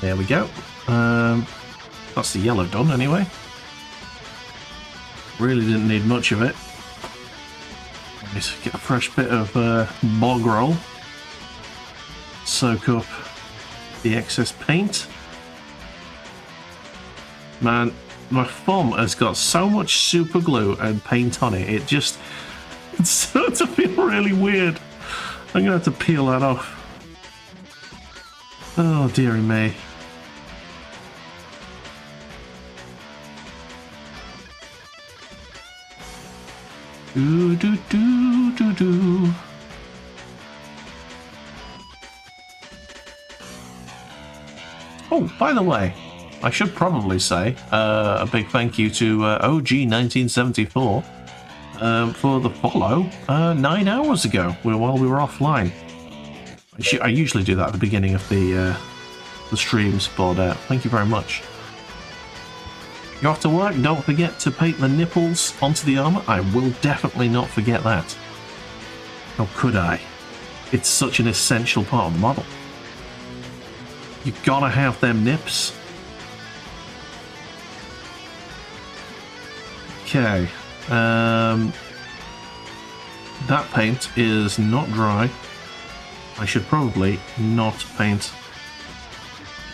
There we go. That's the yellow done anyway. Really didn't need much of it. Let's get a fresh bit of bog roll. Soak up the excess paint. Man, my thumb has got so much super glue and paint on it. It's starting to feel really weird. I'm gonna have to peel that off. Oh dearie me. Do do do do do. Oh, by the way, I should probably say a big thank you to OG1974 for the follow 9 hours ago while we were offline. I usually do that at the beginning of the streams, but thank you very much. You're off to work, don't forget to paint the nipples onto the armour. I will definitely not forget that. How could I? It's such an essential part of the model. You gotta have them nips. Okay. That paint is not dry. I should probably not paint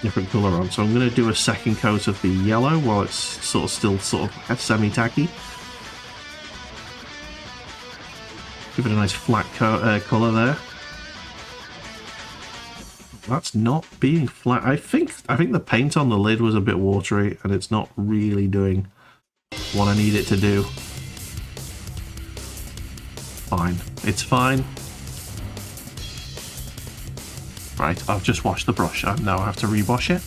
different colour on, so I'm going to do a second coat of the yellow while it's still semi-tacky. Give it a nice flat colour there. That's not being flat. I think the paint on the lid was a bit watery and it's not really doing what I need it to do. Fine. It's fine. Right, I've just washed the brush. Now I have to rewash it.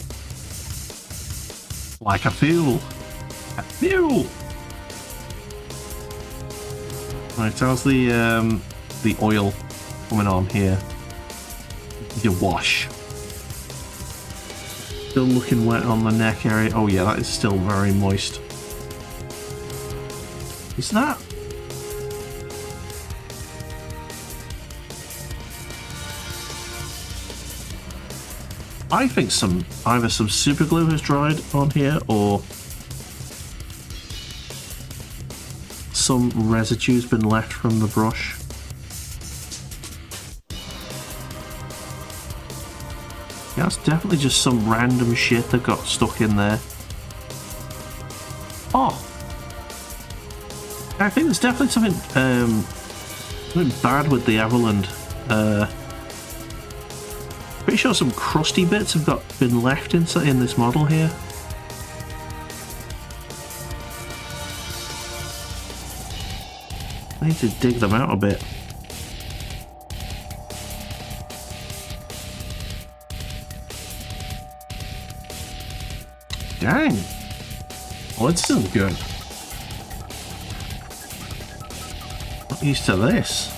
Like a fool. A fool! Right, how's the oil coming on here? Your wash. Still looking wet on the neck area. Oh yeah, that is still very moist. Is that? I think either some super glue has dried on here or some residue's been left from the brush. Yeah, that's definitely just some random shit that got stuck in there. Oh! I think there's definitely something bad with the Avaland. Pretty sure some crusty bits have been left in this model here. I need to dig them out a bit. Dang! Well, this isn't good. Not used to this.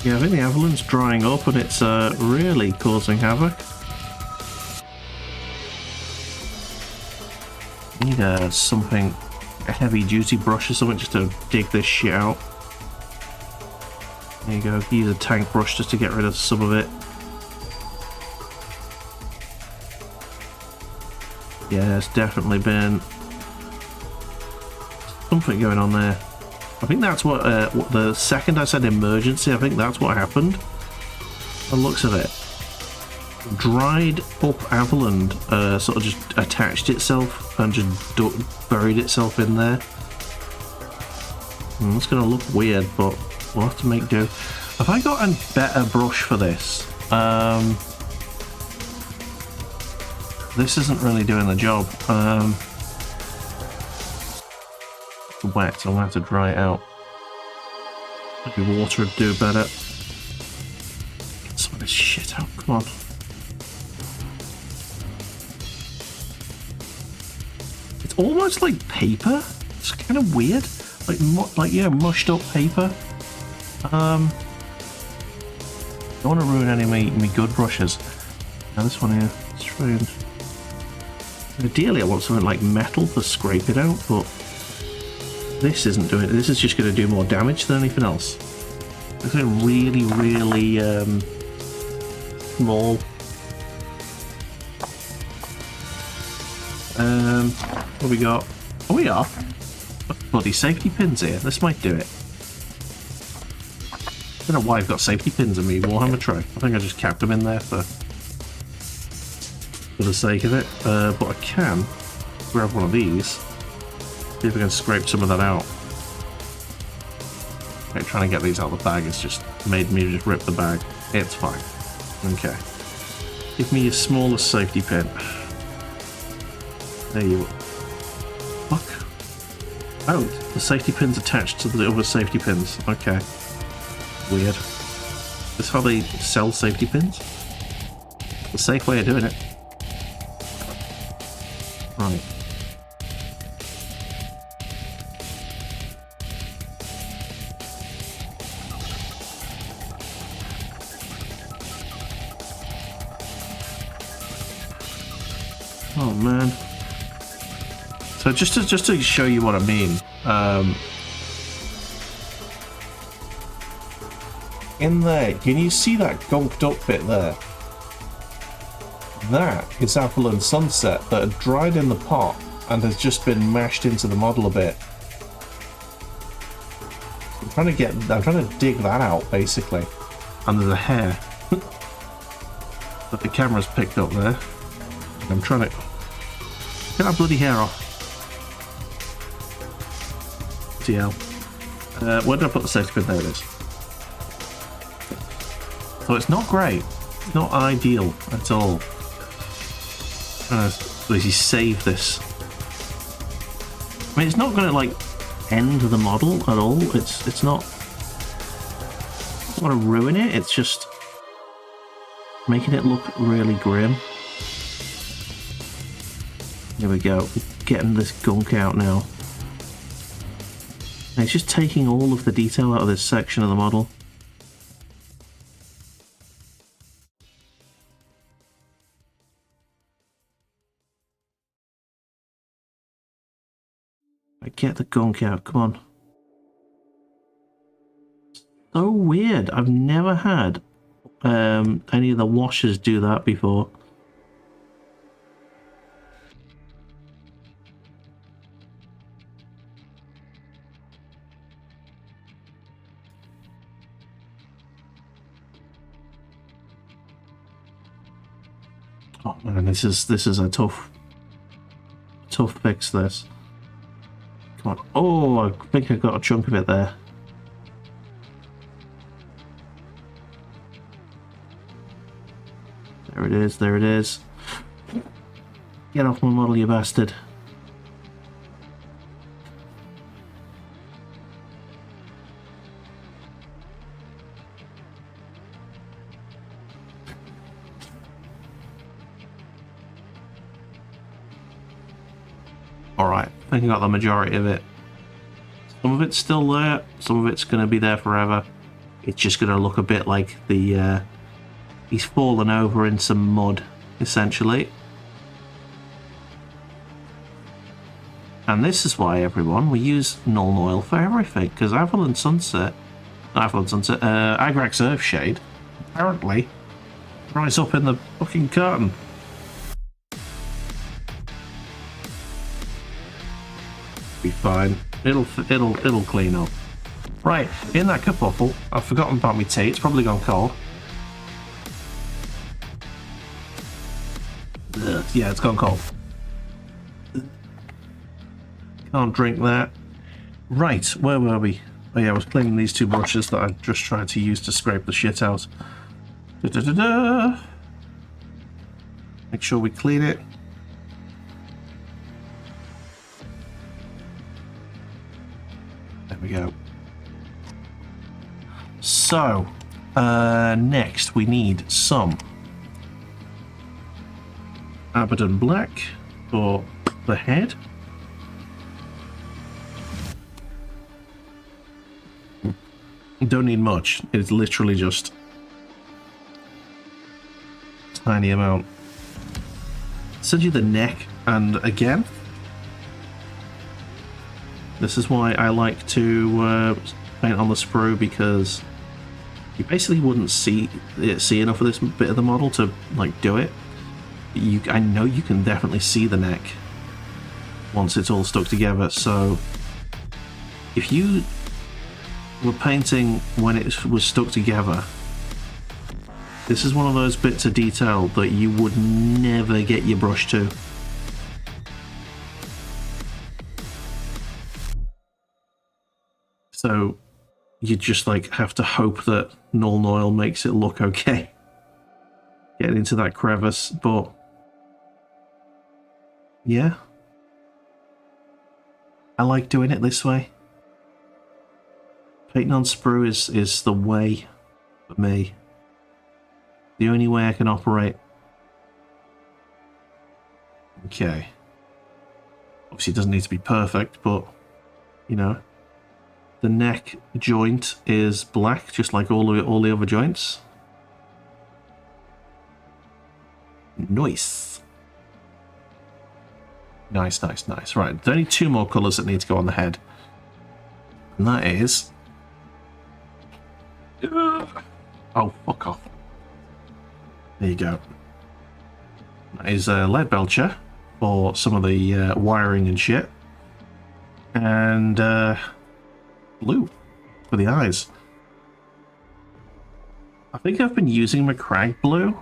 Yeah, I think the Avalan's drying up and it's really causing havoc. Need something, a heavy duty brush or something just to dig this shit out. There you go, use a tank brush just to get rid of some of it. Yeah, there's definitely been something going on there. I think that's what the second I said emergency, I think that's what happened. By the looks of it. Dried up Avaland sort of just attached itself and just buried itself in there. It's going to look weird, but we'll have to make do. Have I got a better brush for this? This isn't really doing the job. It's wet, so I'm going to have to dry it out. Maybe water would do better. Get some of this shit out, come on. It's almost like paper. It's kind of weird. Like yeah, mushed up paper. Don't want to ruin any of my good brushes. Now this one here, strange. Ideally I want something like metal to scrape it out, but this isn't doing it. This is just going to do more damage than anything else. It's really, really small. What have we got? Oh, we are. Bloody safety pins here. This might do it. I don't know why I've got safety pins in me Warhammer tray. I think I just kept them in there for the sake of it. But I can grab one of these. See if I can scrape some of that out. Okay, trying to get these out of the bag has just made me just rip the bag. It's fine. Okay. Give me your smallest safety pin. There you are. Fuck. Oh, the safety pin's attached to the other safety pins. Okay. Weird. Is this how they sell safety pins? The safe way of doing it. Right. Oh man. So just to show you what I mean, in there, can you see that gunked up bit there? That is Apple and Sunset that had dried in the pot and has just been mashed into the model a bit. I'm trying to dig that out basically. And there's a hair that the camera's picked up there. I'm trying to get that bloody hair off. TL. Where did I put the safety pin? There it is. So it's not great. It's not ideal at all. Basically save this. I mean, it's not going to like end the model at all. It's not. I don't want to ruin it. It's just making it look really grim. Here we go. Getting this gunk out now. And it's just taking all of the detail out of this section of the model. Get the gunk out, come on. So weird. I've never had any of the washers do that before. Oh man, this is a tough fix, this. Come on. Oh, I think I got a chunk of it there. There it is, there it is. Get off my model, you bastard. Alright, I think I got the majority of it. Some of it's still there, some of it's going to be there forever. It's just going to look a bit like the... he's fallen over in some mud, essentially. And this is why, everyone, we use null oil for everything, because Avalon Sunset, Agrax Earthshade, apparently, dries up in the fucking carton. Be fine. It'll clean up. Right, in that kerfuffle, I've forgotten about my tea. It's probably gone cold. Ugh, yeah, it's gone cold. Can't drink that. Right, where were we? Oh yeah, I was cleaning these two brushes that I just tried to use to scrape the shit out. Make sure we clean it. There we go. So, next we need some Abaddon Black for the head. Don't need much. It's literally just a tiny amount. Send you the neck, and again, this is why I like to paint on the sprue, because you basically wouldn't see enough of this bit of the model to like do it. I know you can definitely see the neck once it's all stuck together, so if you were painting when it was stuck together, this is one of those bits of detail that you would never get your brush to. So you just like have to hope that null oil makes it look okay getting into that crevice, but yeah, I like doing it this way. Painting on sprue is the way for me. The only way I can operate. Okay. Obviously it doesn't need to be perfect, but you know, the neck joint is black, just like all the other joints. Nice. Nice, nice, nice. Right, there's only two more colours that need to go on the head. And that is... Oh, fuck off. There you go. That is lead belcher for some of the wiring and shit. And blue for the eyes. I think I've been using McCrag blue,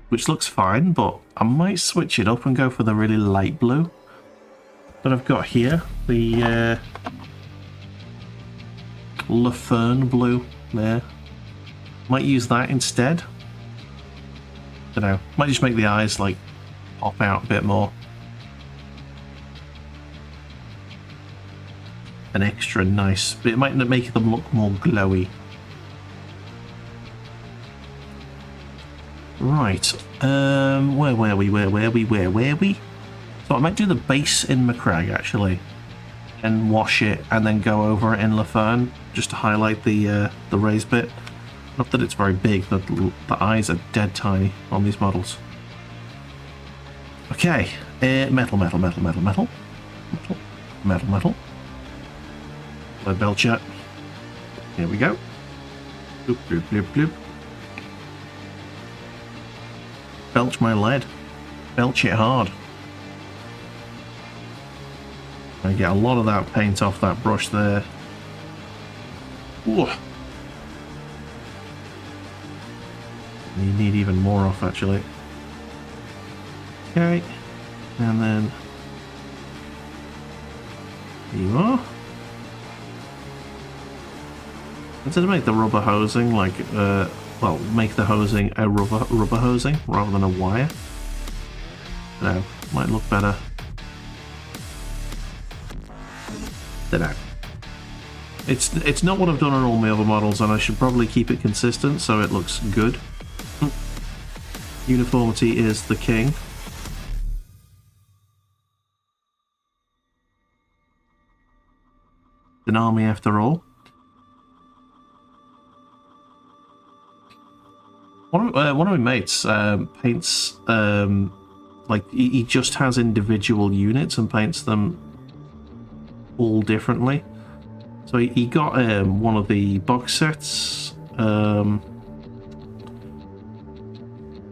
which looks fine, but I might switch it up and go for the really light blue that I've got here. The Laferne blue there. Might use that instead. Don't know. Might just make the eyes like pop out a bit more. An extra nice, but it might make them look more glowy. Right. Where were we? So I might do the base in Macragge, actually. And wash it, and then go over it in Laferne, just to highlight the raised bit. Not that it's very big, the eyes are dead tiny on these models. Okay. Metal. Lead belcher. Here we go. Bloop, bloop, bloop, bloop. Belch my lead. Belch it hard. I get a lot of that paint off that brush there. Ooh. You need even more off, actually. Okay. And then... here you are. Instead of make the rubber hosing like, well, make the hosing a rubber hosing rather than a wire. No, might look better. Dunno. It's not what I've done on all my other models, and I should probably keep it consistent so it looks good. Uniformity is the king. An army after all. One of my mates paints, like, he just has individual units and paints them all differently. So he got one of the box sets, the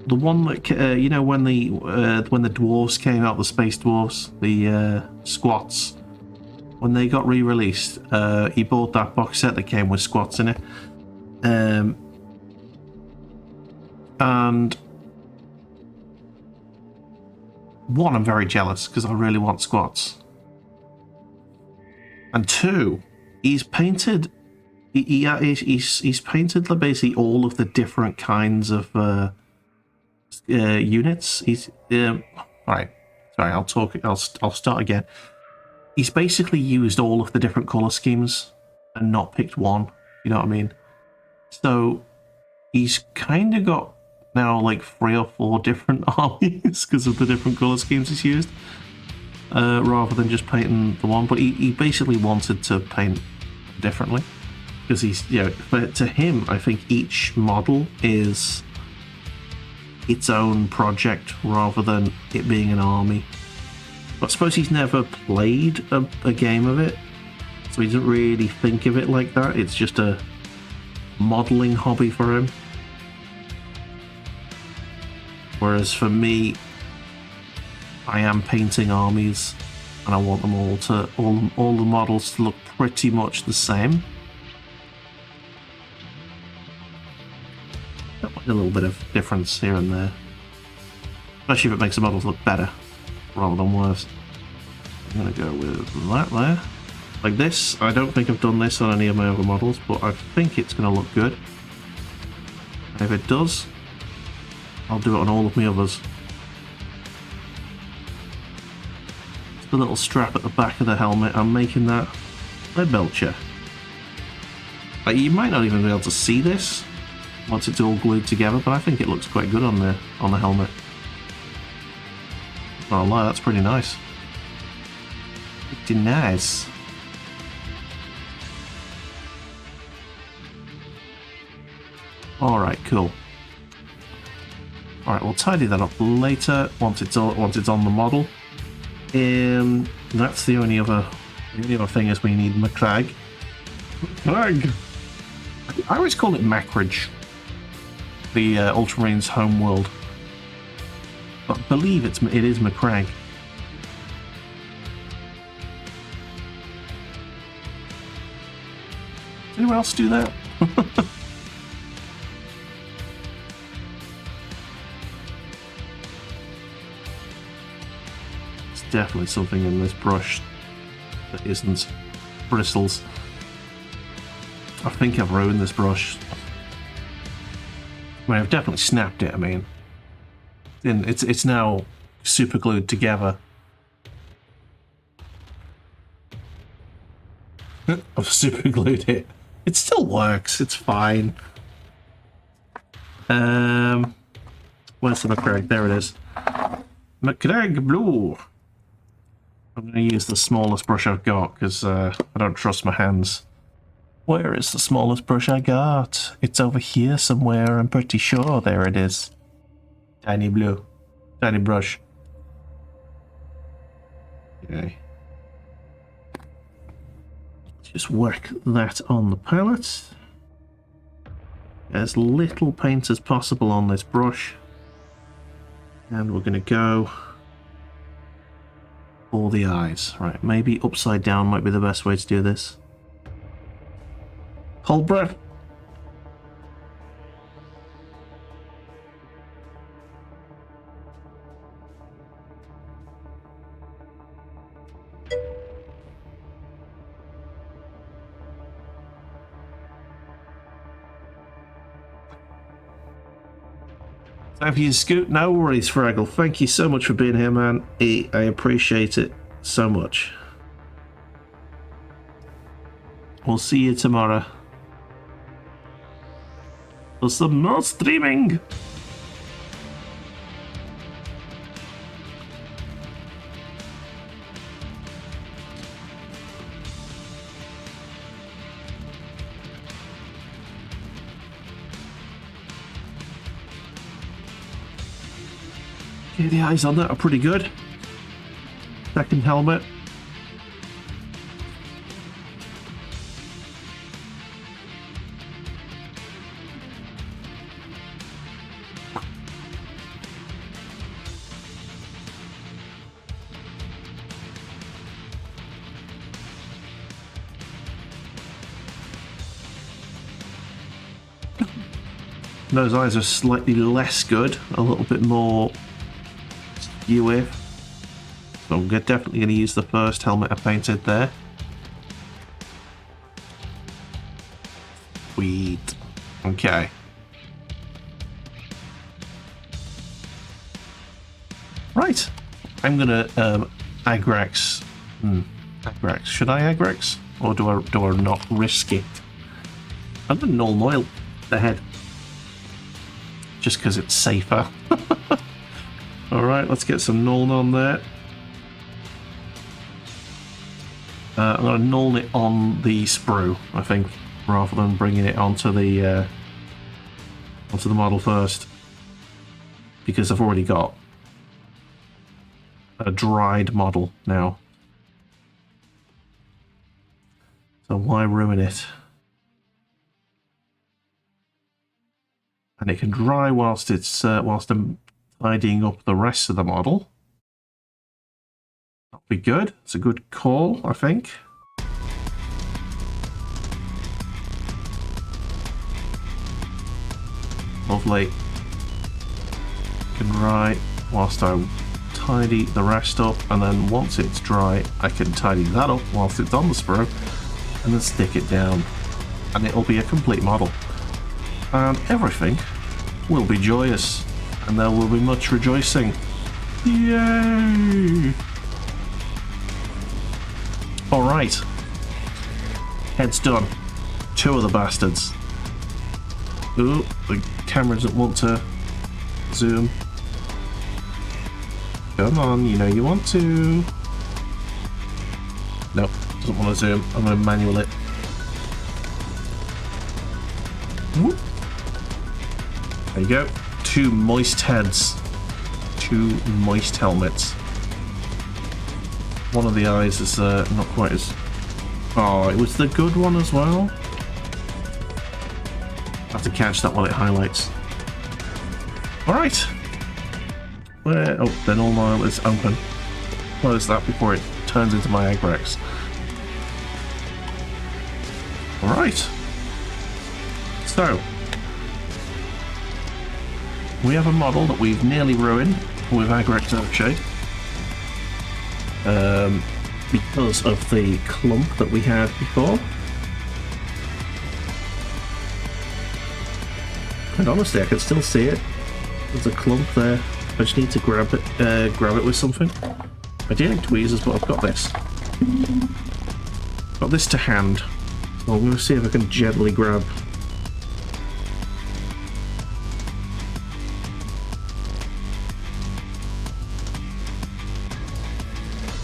one that, you know, when the dwarves came out, the space dwarves, the squats, when they got re-released, he bought that box set that came with squats in it. And one, I'm very jealous because I really want squats. And two, he's painted. He's painted basically all of the different kinds of units. He's right. Sorry, I'll start again. He's basically used all of the different color schemes and not picked one. You know what I mean? So he's kind of got now like 3 or 4 different armies because of the different color schemes he's used, rather than just painting the one. But he basically wanted to paint differently because he's, you know, but to him, I think each model is its own project rather than it being an army. But I suppose he's never played a game of it, so he doesn't really think of it like that. It's just a modeling hobby for him. Whereas for me, I am painting armies, and I want them all to all the models to look pretty much the same. A little bit of difference here and there, especially if it makes the models look better rather than worse. I'm gonna go with that there, like this. I don't think I've done this on any of my other models, but I think it's gonna look good. And if it does, I'll do it on all of my others. It's the little strap at the back of the helmet. I'm making that lead belcher. Like, you might not even be able to see this once it's all glued together, but I think it looks quite good on the helmet. Oh no, that's pretty nice. Pretty nice. All right, cool. All right, we'll tidy that up later once it's on the model. That's the only other thing is we need Macragge. Macragge. I always call it Macragge, the Ultramarines' home world. But I believe it is Macragge. Does anyone else do that? Definitely something in this brush that isn't bristles. I think I've ruined this brush. I mean, I've definitely snapped it. I mean, it's now super glued together. I've super glued it. It still works. It's fine. Where's the McCraig? There it is. McCraig Blue. I'm going to use the smallest brush I've got because I don't trust my hands. Where is the smallest brush I got? It's over here somewhere, I'm pretty sure. There it is. Tiny blue. Tiny brush. Okay. Just work that on the palette. As little paint as possible on this brush. And we're going to go for the eyes. Right, maybe upside down might be the best way to do this. Hold breath. Time for you to scoot. No worries, Fraggle. Thank you so much for being here, man. I appreciate it so much. We'll see you tomorrow. For some more streaming. Okay, the eyes on that are pretty good. Second helmet. Those eyes are slightly less good, a little bit more skewy. So I'm definitely going to use the first helmet I painted there. Sweet. Okay. Right. I'm going to Agrax. Agrax. Should I Agrax? Or do I not risk it? I'm going to null oil the head. Just because it's safer. Alright, let's get some Nuln on there. I'm going to Nuln it on the sprue, I think, rather than bringing it onto the model first. Because I've already got a dried model now. So why ruin it? And it can dry whilst it's whilst I'm tidying up the rest of the model. That'll be good. It's a good call, I think. Lovely. Can dry whilst I tidy the rest up, and then once it's dry, I can tidy that up whilst it's on the sprue, and then stick it down, and it'll be a complete model. And everything will be joyous, and there will be much rejoicing. Yay! Alright. Head's done. Two of the bastards. Ooh, the camera doesn't want to zoom. Come on, you know you want to. Nope, doesn't want to zoom. I'm going to manual it. Whoop. There you go. Two moist heads. Two moist helmets. One of the eyes is not quite as... Oh, it was the good one as well? I have to catch that while it highlights. Alright. Where... Oh, then all my is open. Close that before it turns into my Agrax. Alright. So, we have a model that we've nearly ruined with Agrax Earthshade. Because of the clump that we had before. And honestly, I can still see it. There's a clump there. I just need to grab it with something. I do like tweezers, but I've got this. Got this to hand. So I'm going to see if I can gently grab.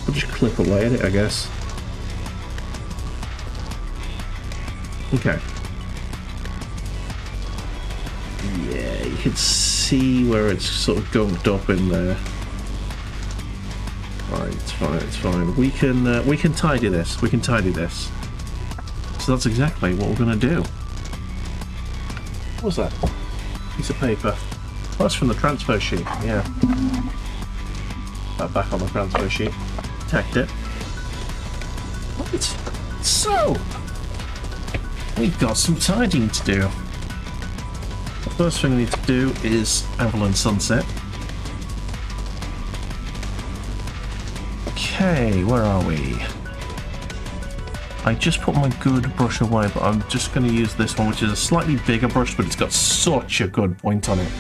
I'll just clip away at it, I guess. Okay. Yeah, you can see where it's sort of gunked up in there. Right, it's fine, it's fine. We can tidy this. We can tidy this. So that's exactly what we're gonna do. What was that? Piece of paper. Oh, that's from the transfer sheet. Yeah. Back on the transfer sheet. Protect it. Right. So we've got some tidying to do. The first thing we need to do is Avalon Sunset. Okay, where are we? I just put my good brush away, but I'm just going to use this one, which is a slightly bigger brush, but it's got such a good point on it.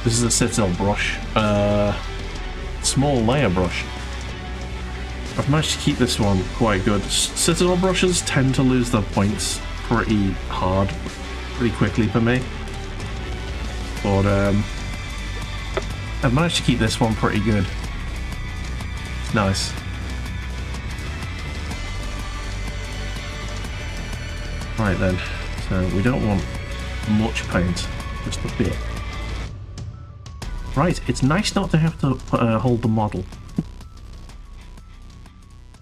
This is a Citadel brush. Small layer brush. I've managed to keep this one quite good. Citadel brushes tend to lose their points pretty hard, pretty quickly for me. But I've managed to keep this one pretty good. It's nice. Right then, so we don't want much paint, just a bit. Right, it's nice not to have to hold the model.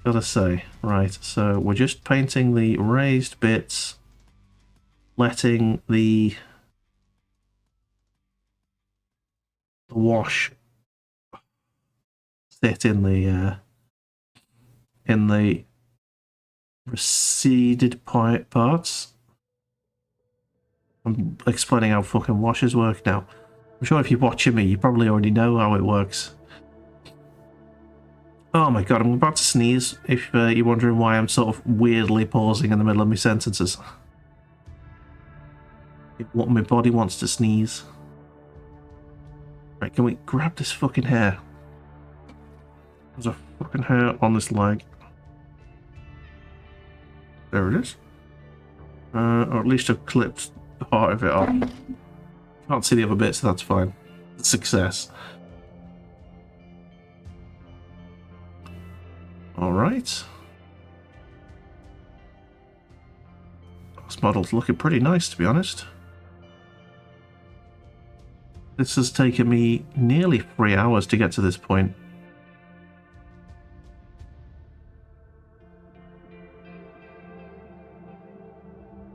Gotta say. Right, so we're just painting the raised bits, letting the wash sit in the receded parts. I'm explaining how fucking washes work now. I'm sure if you're watching me, you probably already know how it works. Oh my god, I'm about to sneeze, if you're wondering why I'm sort of weirdly pausing in the middle of my sentences. My body wants to sneeze. Right, can we grab this fucking hair? There's a fucking hair on this leg. There it is. Or at least I've clipped part of it off. Can't see the other bits, so that's fine. Success. Alright. This model's looking pretty nice, to be honest. This has taken me nearly 3 hours to get to this point.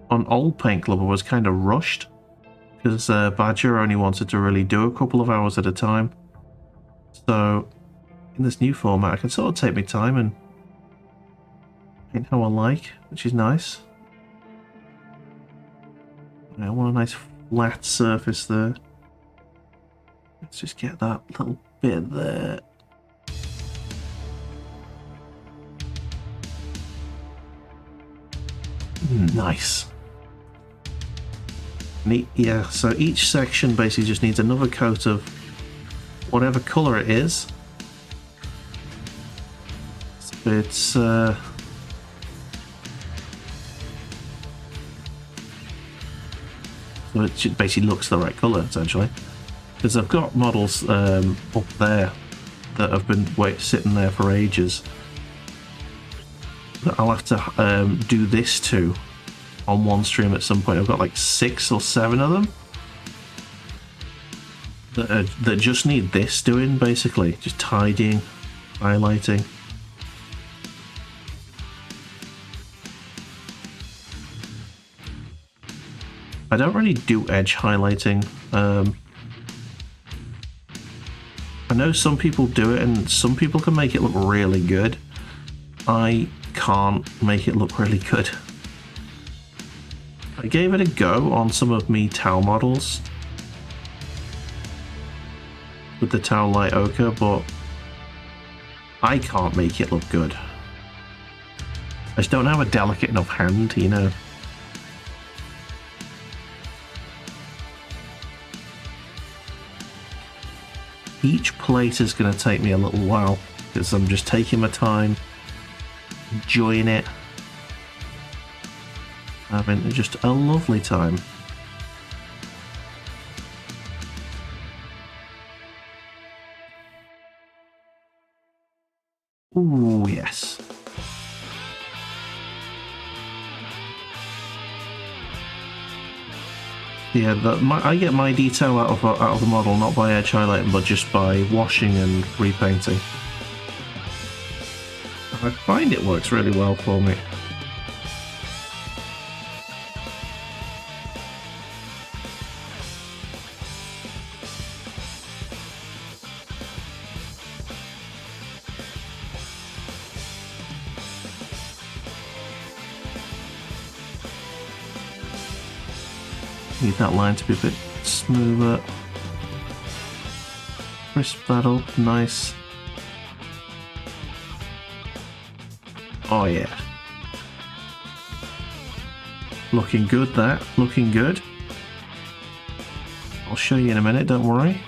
On Old Paint Club, I was kind of rushed, because Badger only wanted to really do a couple of hours at a time. So, in this new format, I can sort of take my time and paint how I like, which is nice. I want a nice flat surface there. Let's just get that little bit there. Nice. Neat, yeah, so each section basically just needs another coat of whatever colour it is. It's so it basically looks the right colour, essentially. Because I've got models up there that have been sitting there for ages that I'll have to do this to on one stream at some point. I've got like 6 or 7 of them that just need this doing, basically. Just tidying, highlighting. I don't really do edge highlighting. I know some people do it and some people can make it look really good. I can't make it look really good. I gave it a go on some of me Tau models with the Tau Light Ochre, but I can't make it look good. I just don't have a delicate enough hand, you know. Each plate is going to take me a little while because I'm just taking my time, enjoying it, having just a lovely time. Ooh, yes. Yeah, I get my detail out of the model not by edge highlighting, but just by washing and repainting. I find it works really well for me. Need that line to be a bit smoother. Crisp that up, nice. Oh yeah. Looking good, that. Looking good. I'll show you in a minute, don't worry.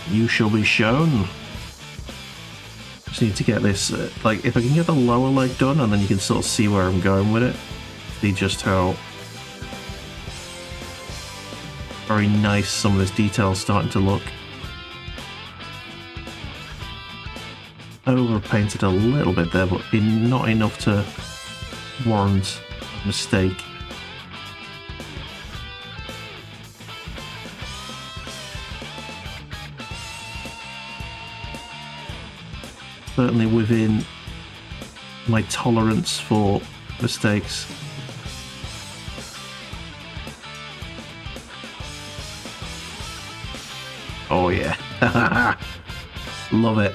You shall be shown. Just need to get this, like, if I can get the lower leg done, and then you can sort of see where I'm going with it. See just how very nice some of this detail is starting to look. Overpainted a little bit there, but not enough to warrant a mistake. Certainly within my tolerance for mistakes. Oh yeah. Love it.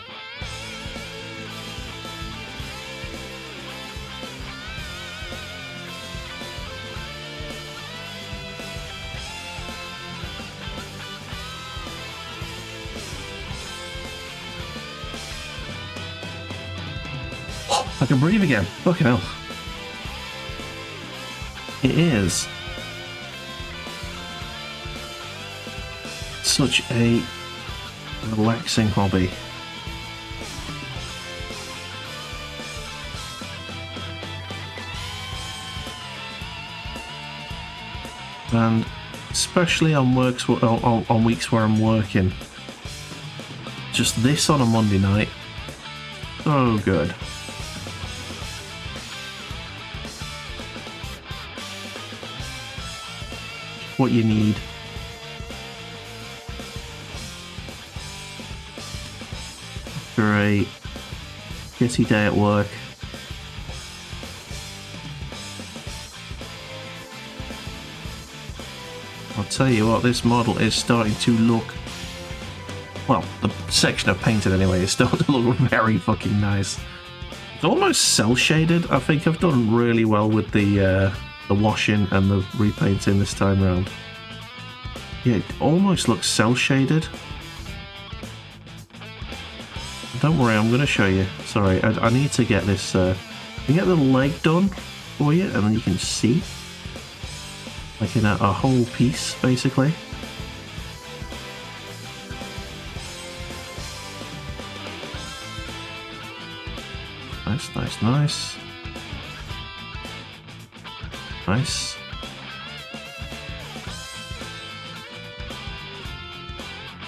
I can breathe again. Fucking hell. It is such a relaxing hobby. And especially on weeks where I'm working. Just this on a Monday night. So good. What you need. After a shitty day at work. I'll tell you what, this model is starting to look, well, the section I've painted anyway is starting to look very fucking nice. It's almost cell shaded. I think I've done really well with the washing and the repainting this time round. Yeah, it almost looks cell shaded. Don't worry, I'm going to show you. Sorry, I need to get this. You get the leg done for you, and then you can see, like in a whole piece, basically. Nice, nice, nice. Nice.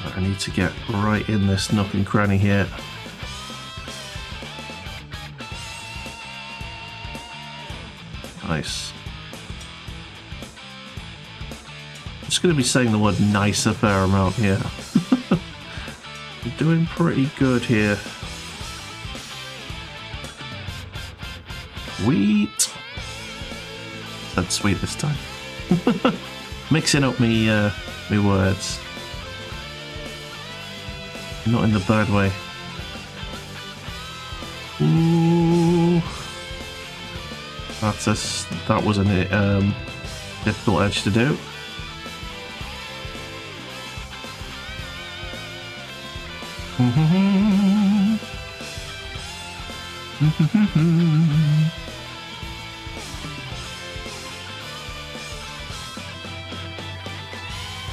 I need to get right in this nook and cranny here. Nice. I'm just going to be saying the word nice a fair amount here. I'm doing pretty good here. Sweet. Said sweet this time. Mixing up me words. Not in the bad way. Ooh. That was a difficult edge to do.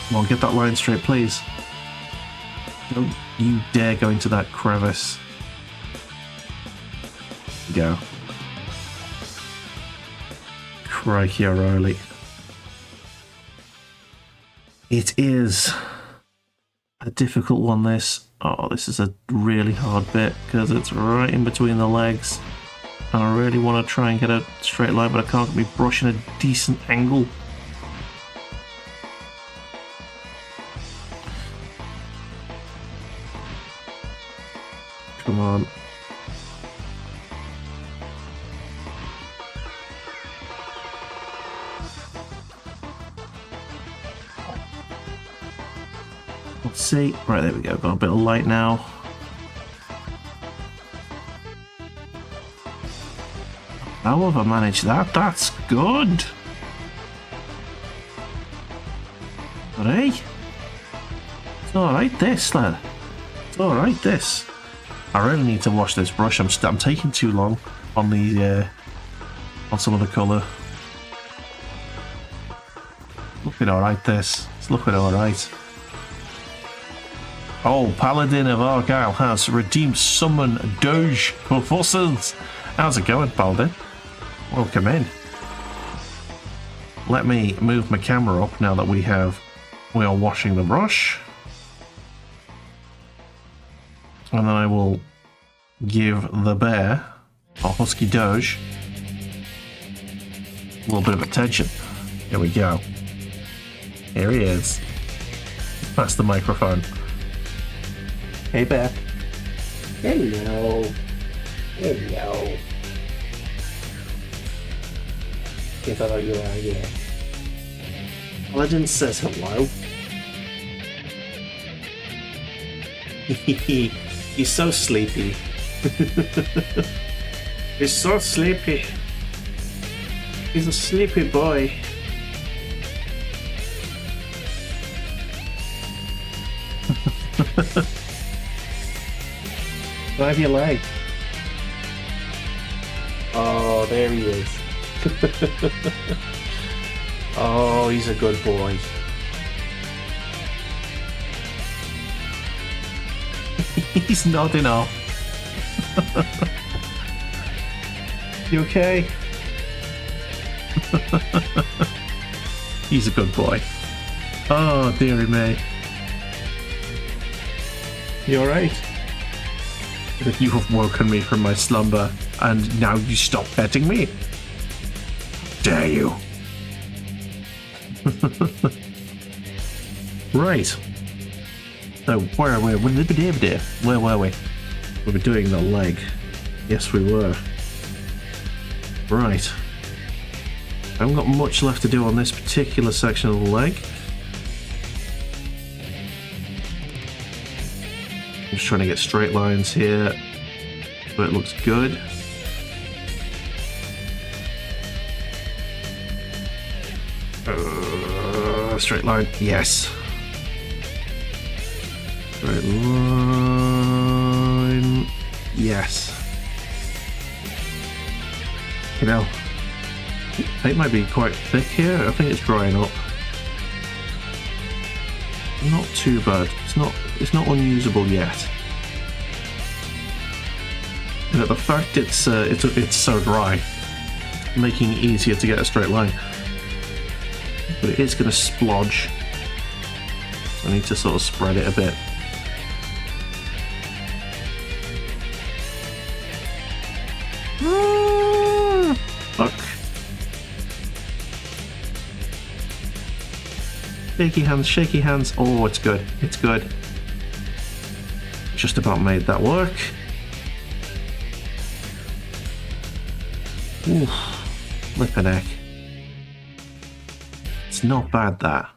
Come on, get that line straight, please. Don't you dare go into that crevice. Go. Crikey O'Reilly. It is a difficult one, this. Oh, this is a really hard bit because it's right in between the legs. And I really want to try and get a straight line, but I can't be brushing a decent angle. Come on. Let's see. Right, there we go. Got a bit of light now. How have I managed that? That's good. But hey, it's alright this, lad. It's alright this. I really need to wash this brush. I'm taking too long on the on some of the colour. Looking alright this. It's looking alright. Oh, Paladin of Argyle has redeemed summon Doge for forces. How's it going, Paladin? Welcome in. Let me move my camera up now that we are washing the brush. And then I will give the bear, or Husky Doge, a little bit of attention. Here we go. Here he is. Pass the microphone. Hey, bear. Hello. Hello. If I thought you were here. Legend says hello. He's so sleepy. He's so sleepy. He's a sleepy boy. Drive your leg. Oh, there he is. Oh, he's a good boy. He's nodding off. You okay? He's a good boy. Oh, dearie me. You alright? You have woken me from my slumber, and now you stop petting me? Dare you? Right. So where were we? Where were we? We were doing the leg. Yes, we were. Right. I haven't got much left to do on this particular section of the leg. I'm just trying to get straight lines here, but it looks good. Straight line, yes. Straight line, yes. You know, paint might be quite thick here. I think it's drying up. Not too bad. It's not unusable yet. And the fact it's so dry, making it easier to get a straight line. But it is going to splodge. I need to sort of spread it a bit. Fuck. Shaky hands, shaky hands. Oh, it's good. It's good. Just about made that work. Ooh, lip and neck. It's not bad, that.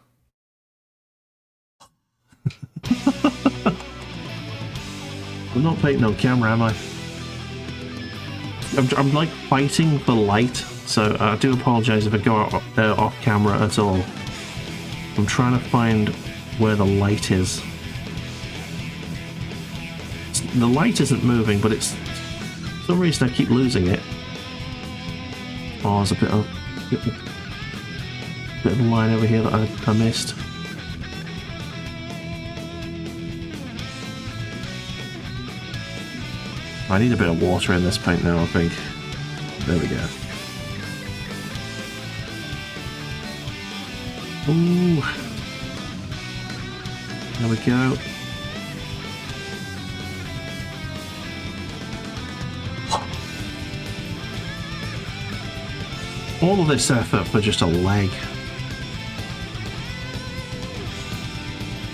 I'm not painting on camera, am I? I'm like fighting for light, so I do apologise if I go off camera at all. I'm trying to find where the light is. The light isn't moving, but it's for some reason I keep losing it. Oh, there's a bit of a line over here that I missed. I need a bit of water in this paint now, I think. There we go. Ooh. There we go. All of this effort for just a leg.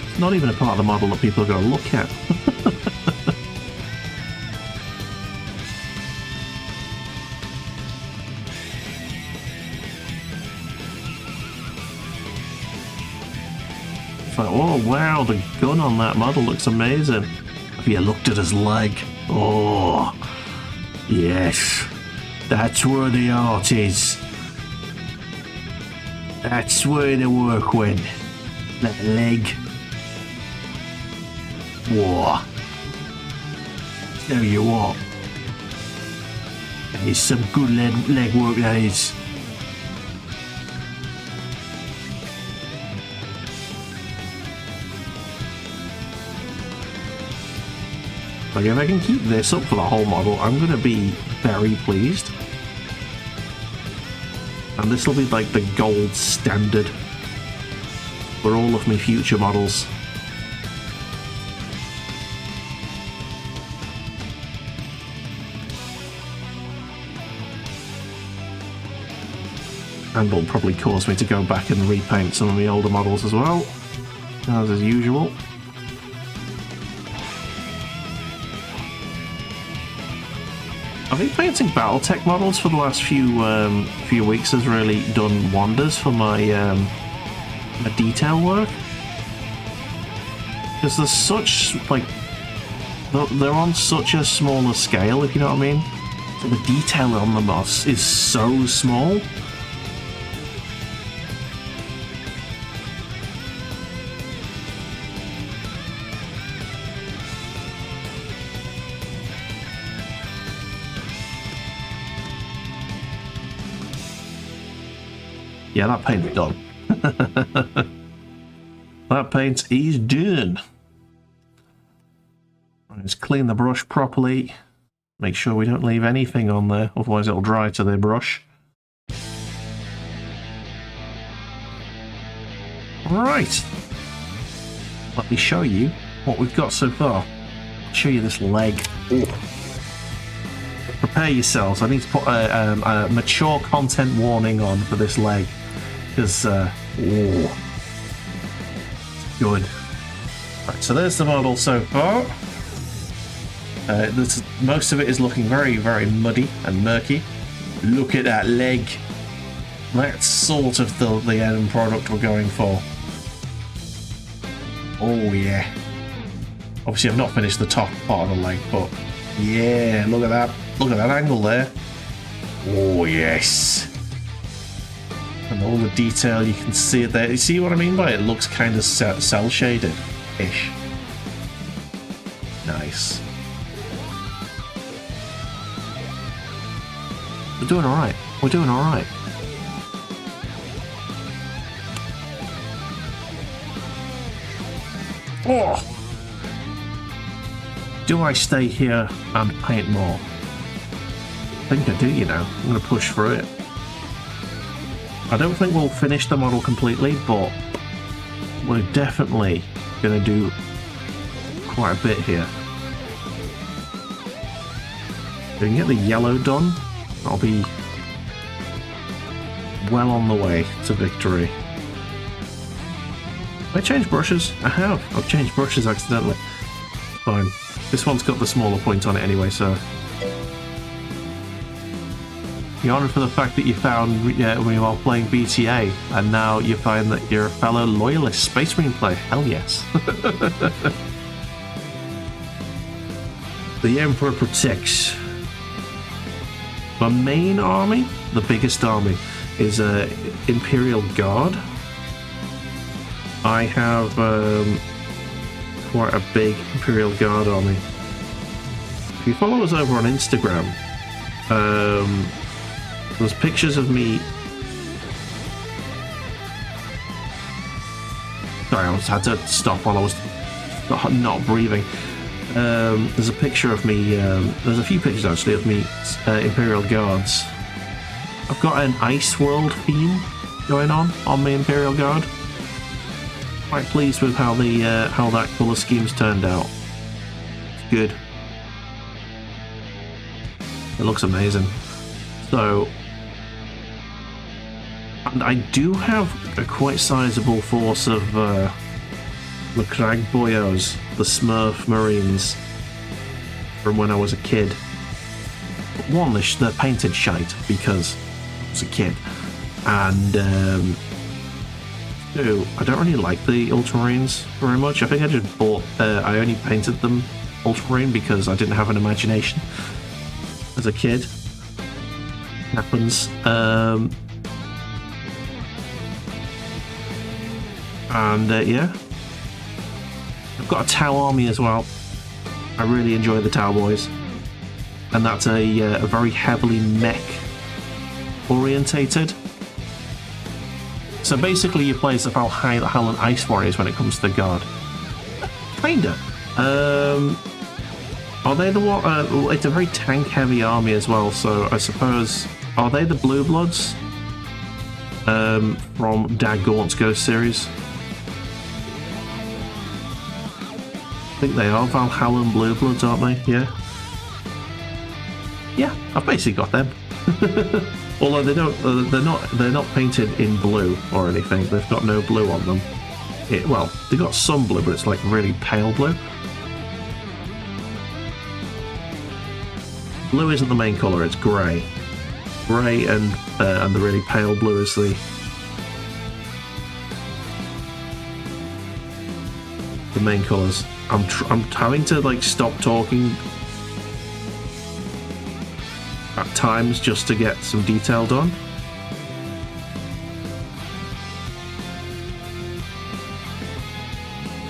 It's not even a part of the model that people are going to look at. It's like, oh wow, the gun on that model looks amazing. Have you looked at his leg? Oh, yes. That's where the art is. That's where the work went. That leg. Whoa. Tell you what. That is some good leg work, that is. Like, if I can keep this up for the whole model, I'm going to be very pleased. And this will be like the gold standard for all of my future models. And will probably cause me to go back and repaint some of my older models as well, as usual. I think painting Battletech models for the last few weeks has really done wonders for my my detail work, because there's such, like, they're on such a smaller scale, if you know what I mean. So the detail on them is so small. Yeah, that paint's done. That paint is done. Let's clean the brush properly. Make sure we don't leave anything on there, otherwise it'll dry to the brush. Right. Let me show you what we've got so far. I'll show you this leg. Ooh. Prepare yourselves. I need to put a mature content warning on for this leg, because good. Right, so there's the model so far. Most of it is looking very, very muddy and murky. Look at that leg. That's sort of the end product we're going for. Oh yeah. Obviously I've not finished the top part of the leg, but yeah, look at that. Look at that angle there. Oh yes. And all the detail, you can see it there. You see what I mean by it? It looks kind of cell shaded-ish. Nice. We're doing alright. We're doing alright. Oh! Do I stay here and paint more? I think I do, you know. I'm going to push through it. I don't think we'll finish the model completely, but we're definitely going to do quite a bit here. If we can get the yellow done, I'll be well on the way to victory. Have I changed brushes? I have. I've changed brushes accidentally. Fine. This one's got the smaller point on it anyway, so... You're honoured for the fact that you found when you were playing BTA, and now you find that you're a fellow loyalist Space Marine player. Hell yes. The Emperor protects. My main army, the biggest army, is Imperial Guard. I have quite a big Imperial Guard army. If you follow us over on Instagram, there's pictures of me. Sorry, I had to stop while I was not breathing. There's a picture of me. There's a few pictures actually of me, Imperial Guards. I've got an Ice World theme going on my Imperial Guard. Quite pleased with how that colour scheme's turned out. It's good. It looks amazing. So And I do have a quite sizable force of the Crag Boyos, the Smurf Marines, from when I was a kid. But one, they're painted shite because I was a kid. And two, I don't really like the Ultramarines very much. I think I just bought, I only painted them Ultramarine because I didn't have an imagination as a kid. Happens. Yeah, I've got a Tau army as well. I really enjoy the Tau boys, and that's a very heavily mech orientated. So basically, you play as the Valhallan Ice Warriors when it comes to the guard. Kinda. Are they the one? It's a very tank heavy army as well. So I suppose, are they the Blue Bloods from Dag Gaunt's Ghost series? I think they are Valhallan Blue Bloods, aren't they? Yeah. Yeah, I've basically got them. Although they're not painted in blue or anything. They've got no blue on them. Well, they've got some blue, but it's like really pale blue. Blue isn't the main colour; it's grey. Grey and the really pale blue is the main colours. I'm having to like stop talking at times just to get some detail done.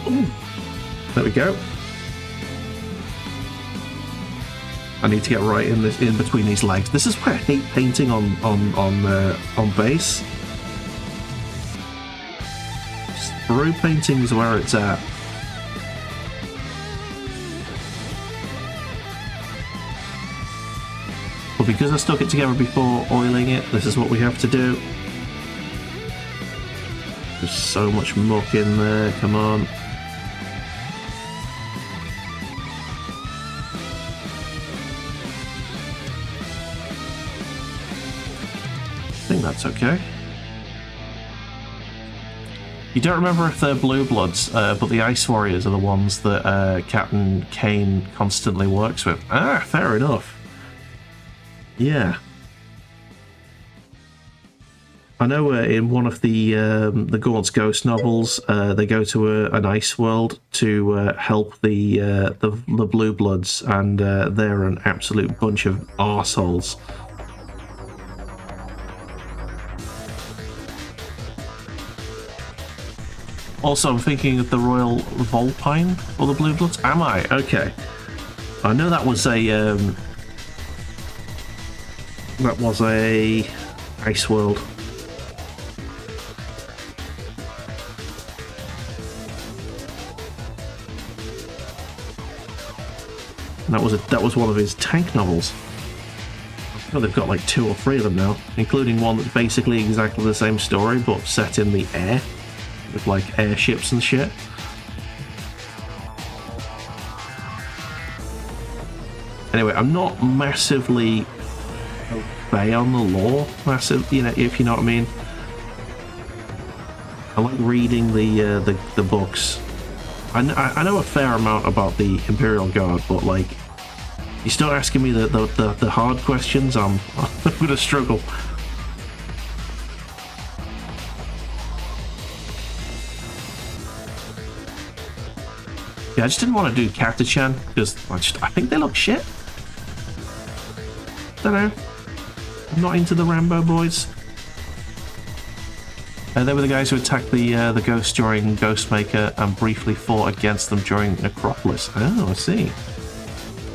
Ooh, there we go. I need to get right in between these legs. This is why I hate painting on base. Sprue painting is where it's at. But because I stuck it together before oiling it, this is what we have to do. There's so much muck in there, come on. I think that's okay. You don't remember if they're Blue Bloods, but the Ice Warriors are the ones that Captain Kane constantly works with. Ah, fair enough. Yeah, I know in one of the Gaunt's Ghost novels, they go to an ice world to help the Blue Bloods, and they're an absolute bunch of arseholes. Also, I'm thinking of the Royal Vulpine or the Blue Bloods. Am I? Okay. I know that was a ice world. That was one of his tank novels. Well, they've got like 2 or 3 of them now, including one that's basically exactly the same story but set in the air with like airships and shit. Anyway, I'm not massively obey on the law, massive, you know, if you know what I mean. I like reading the books. I know a fair amount about the Imperial Guard, but like, you start asking me the hard questions, I'm gonna struggle. Yeah, I just didn't want to do Catachan because I think they look shit. Don't know. I'm not into the Rambo boys. They were the guys who attacked the Ghost during Ghostmaker and briefly fought against them during Necropolis. Oh, I see.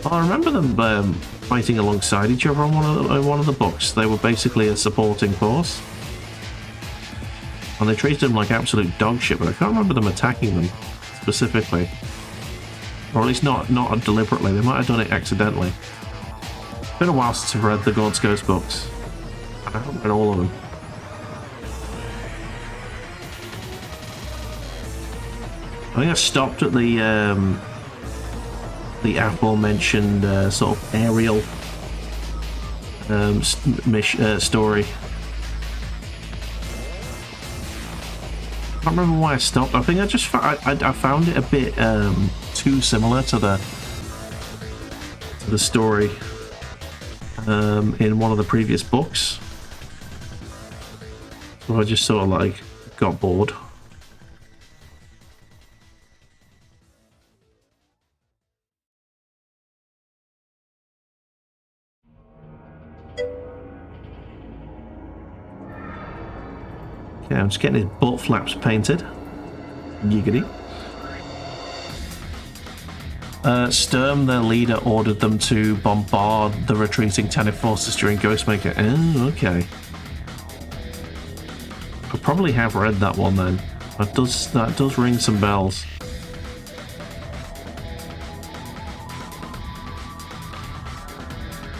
Well, I remember them fighting alongside each other on one of the books. They were basically a supporting force, and they treated them like absolute dog shit. But I can't remember them attacking them specifically, or at least not deliberately. They might have done it accidentally. It's been a while since I've read the Gaunt's Ghost books. I haven't read all of them. I think I stopped at the aforementioned sort of aerial story. can't remember why I stopped. I think I just I found it a bit too similar to the story in one of the previous books. So I just sort of like got bored. Okay, I'm just getting his butt flaps painted. Giggity. Sturm, their leader, ordered them to bombard the retreating Tanith forces during Ghostmaker. Oh, okay. I probably have read that one then. That does ring some bells.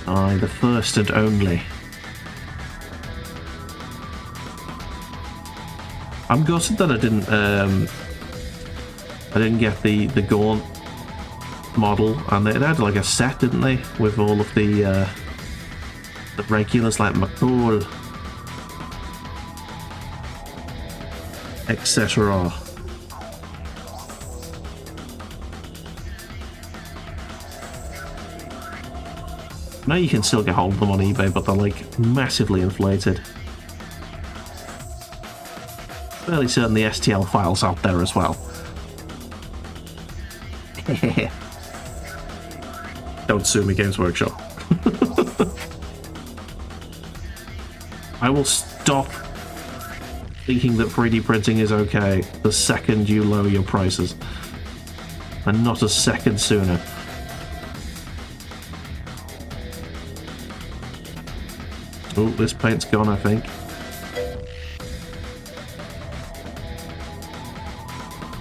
Aye, the first and only. I'm gutted that I didn't get the Gaunt model, and it had like a set, didn't they, with all of the regulars like McCall, etc. Now you can still get hold of them on eBay, but they're like massively inflated. Fairly certain the STL file's out there as well. Don't sue me, Games Workshop. I will stop thinking that 3D printing is okay the second you lower your prices. And not a second sooner. Oh, this paint's gone, I think.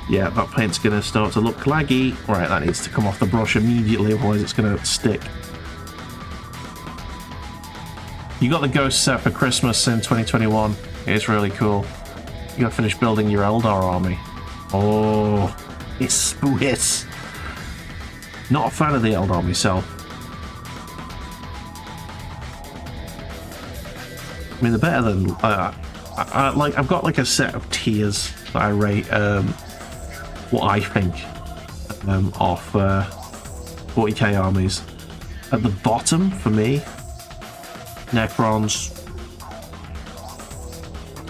Yeah, that paint's going to start to look claggy. Right, that needs to come off the brush immediately, otherwise it's going to stick. You got the Ghost set for Christmas in 2021. It's really cool. You got to finish building your Eldar army. Oh, it's sweet. Not a fan of the Eldar myself. I mean, they're better than... like, I've got like a set of tiers that I rate what I think of 40k armies. At the bottom, for me, Necrons.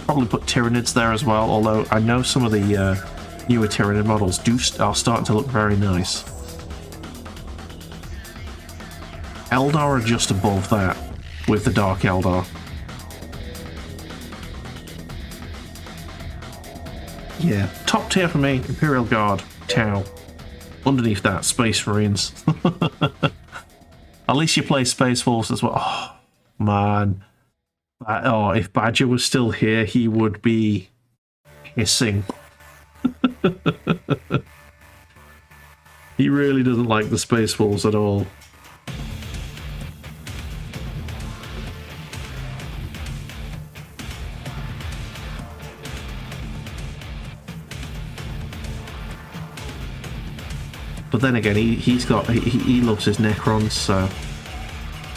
Probably put Tyranids there as well, although I know some of the newer Tyranid models are starting to look very nice. Eldar are just above that, with the Dark Eldar. Yeah, top tier for me, Imperial Guard, Tau. Underneath that, Space Marines. At least you play Space Force as well. Oh, man. Oh, if Badger was still here, he would be hissing. He really doesn't like the Space Wolves at all. But then again, he loves his Necrons, so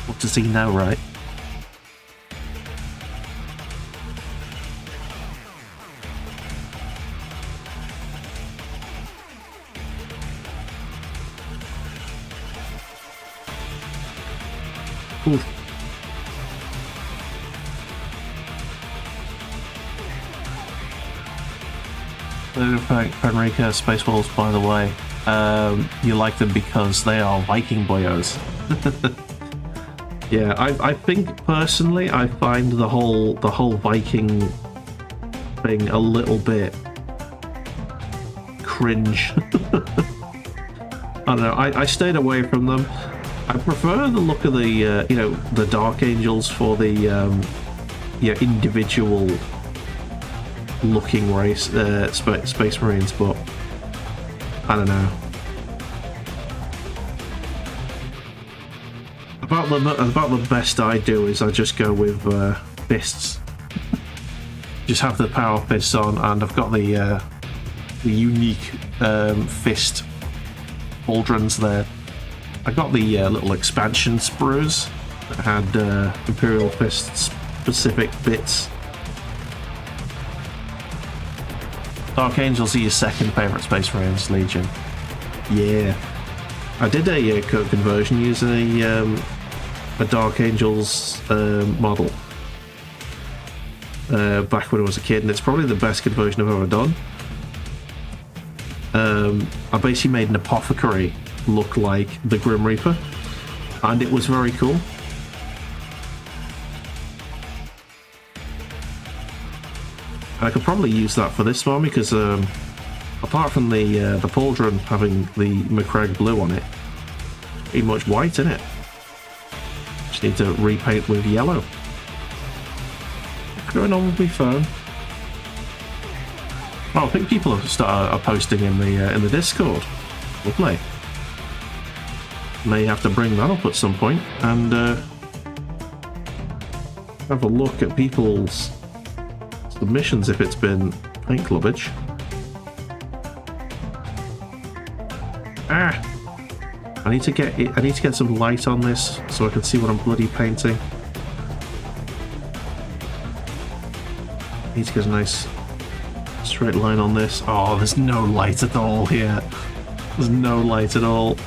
what does he know, right? Oof. Primaris Space Wolves, by the way. You like them because they are Viking boyos. Yeah, I think personally I find the whole Viking thing a little bit cringe. I don't know. I stayed away from them. I prefer the look of the the Dark Angels for the individual looking race Space Marines, but I don't know. About the best I do is I just go with fists. Just have the power fists on, and I've got the unique fist pauldrons there. I got the little expansion sprues that had Imperial Fist specific bits. Dark Angels are your second favourite Space Marines Legion. Yeah. I did a code conversion using a Dark Angels model back when I was a kid, and it's probably the best conversion I've ever done. I basically made an apothecary look like the Grim Reaper, and it was very cool. I could probably use that for this army because apart from the pauldron having the McCraig blue on it, ain't much white in it. Just need to repaint with yellow. What's going on with my phone? Oh, I think people are posting in the Discord. Lovely. May have to bring that up at some point and have a look at people's submissions if it's been paint clubbage. I need to get some light on this so I can see what I'm bloody painting. Need to get a nice straight line on this. Oh, there's no light at all here. There's no light at all.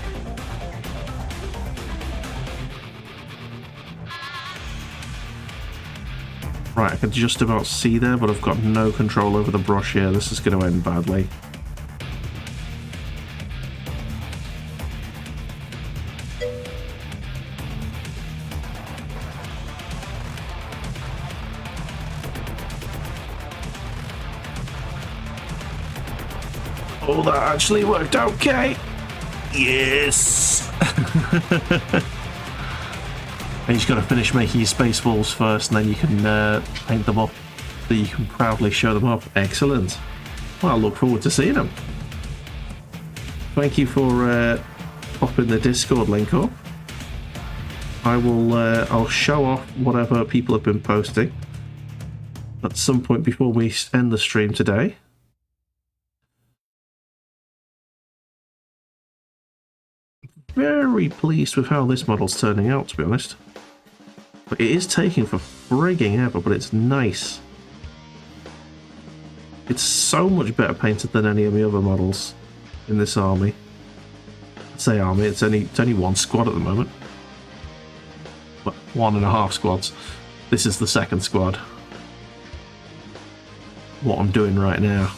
Right, I can just about see there, but I've got no control over the brush here. This is going to end badly. Oh, that actually worked okay. Yes. And you just got to finish making your space walls first, and then you can paint them up so you can proudly show them off. Excellent. Well, I look forward to seeing them. Thank you for popping the Discord link up. I will. I'll show off whatever people have been posting at some point before we end the stream today. Very pleased with how this model's turning out, to be honest. But it is taking for frigging ever, but it's nice. It's so much better painted than any of the other models in this army. I say army, it's only one squad at the moment. Well, 1.5 squads. This is the second squad. What I'm doing right now.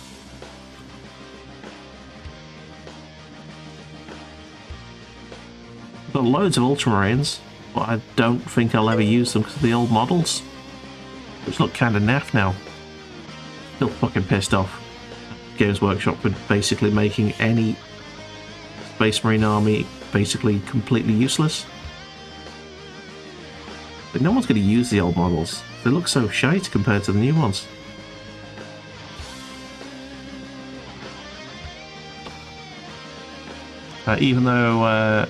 I've got loads of Ultramarines, but I don't think I'll ever use them because of the old models, which look kind of naff now. Still fucking pissed off. Games Workshop for basically making any Space Marine army basically completely useless. But no one's going to use the old models. They look so shite compared to the new ones. Even though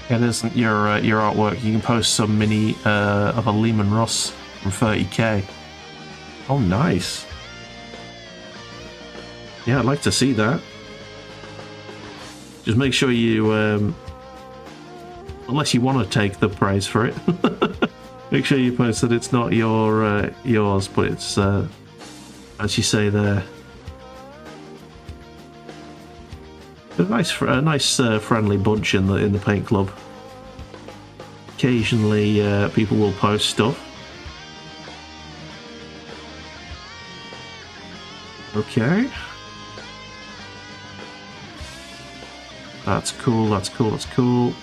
it isn't your artwork, you can post some mini of a Lehman Russ from 30k. Oh, nice. Yeah, I'd like to see that. Just make sure you, unless you want to take the praise for it, make sure you post that it's not yours, but it's as you say there. A nice friendly bunch in the paint club. Occasionally, people will post stuff. Okay. That's cool. That's cool. That's cool.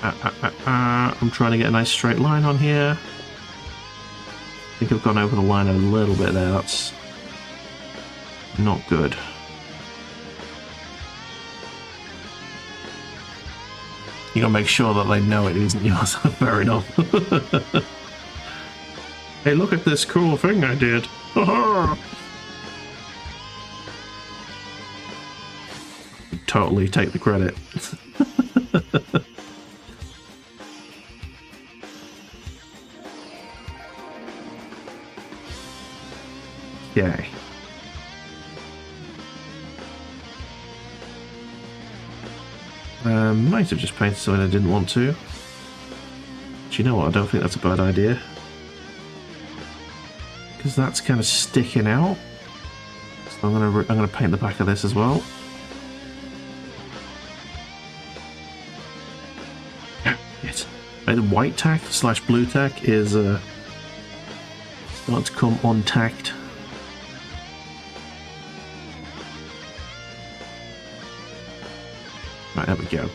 I'm trying to get a nice straight line on here. I think I've gone over the line a little bit there. That's not good. You gotta make sure that they know it isn't yours. Fair enough. Hey, look at this cool thing I did. Totally take the credit. Okay. Might have just painted something I didn't want to. Do you know what? I don't think that's a bad idea. Because that's kind of sticking out. It's I'm gonna paint the back of this as well. Yes. The white tack / blue tack is starting to come untacked. Right, there we go.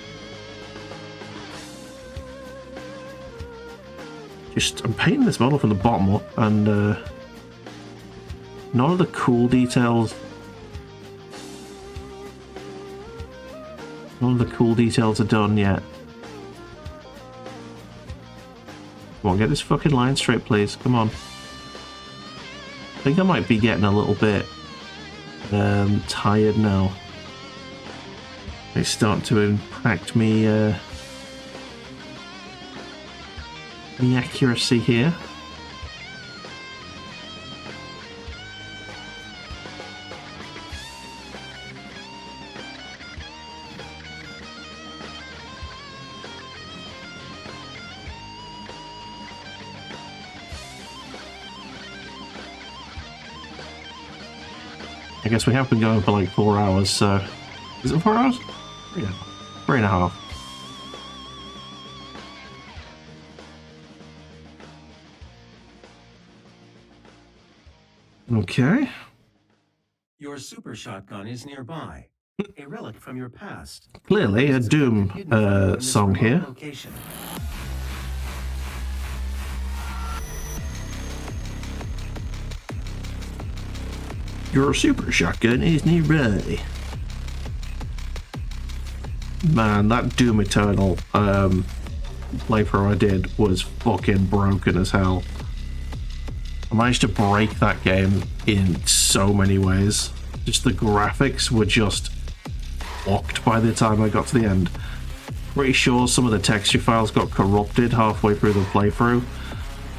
I'm painting this model from the bottom up, and none of the cool details. None of the cool details are done yet. Come on, get this fucking line straight, please. Come on. I think I might be getting a little bit tired now. It's starting to impact me. The accuracy here. I guess we have been going for like 4 hours, so... Is it 4 hours? Yeah. 3.5. Okay. Your super shotgun is nearby. A relic from your past. Clearly a Doom song here. Location. Your super shotgun is nearby. Man, that Doom Eternal playthrough I did was fucking broken as hell. I managed to break that game in so many ways. Just the graphics were just fucked by the time I got to the end. Pretty sure some of the texture files got corrupted halfway through the playthrough.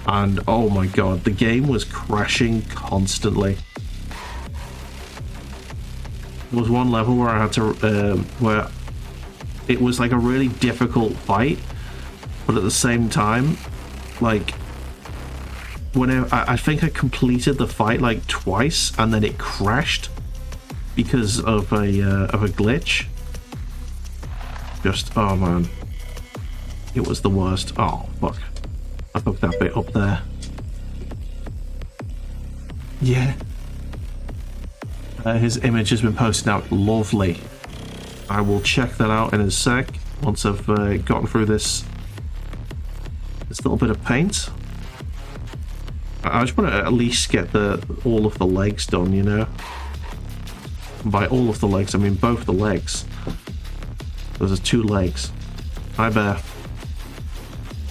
And oh my god, the game was crashing constantly. There was one level where I had to, where it was like a really difficult fight, but at the same time, like, whenever I think I completed the fight like twice, and then it crashed because of a glitch. Just oh man, it was the worst. Oh fuck, I fucked that bit up there. Yeah. His image has been posted out. Lovely. I will check that out in a sec once I've gotten through this little bit of paint. I just want to at least get all of the legs done, you know. And by all of the legs, I mean both the legs. Those are 2 legs. Hi, Bear.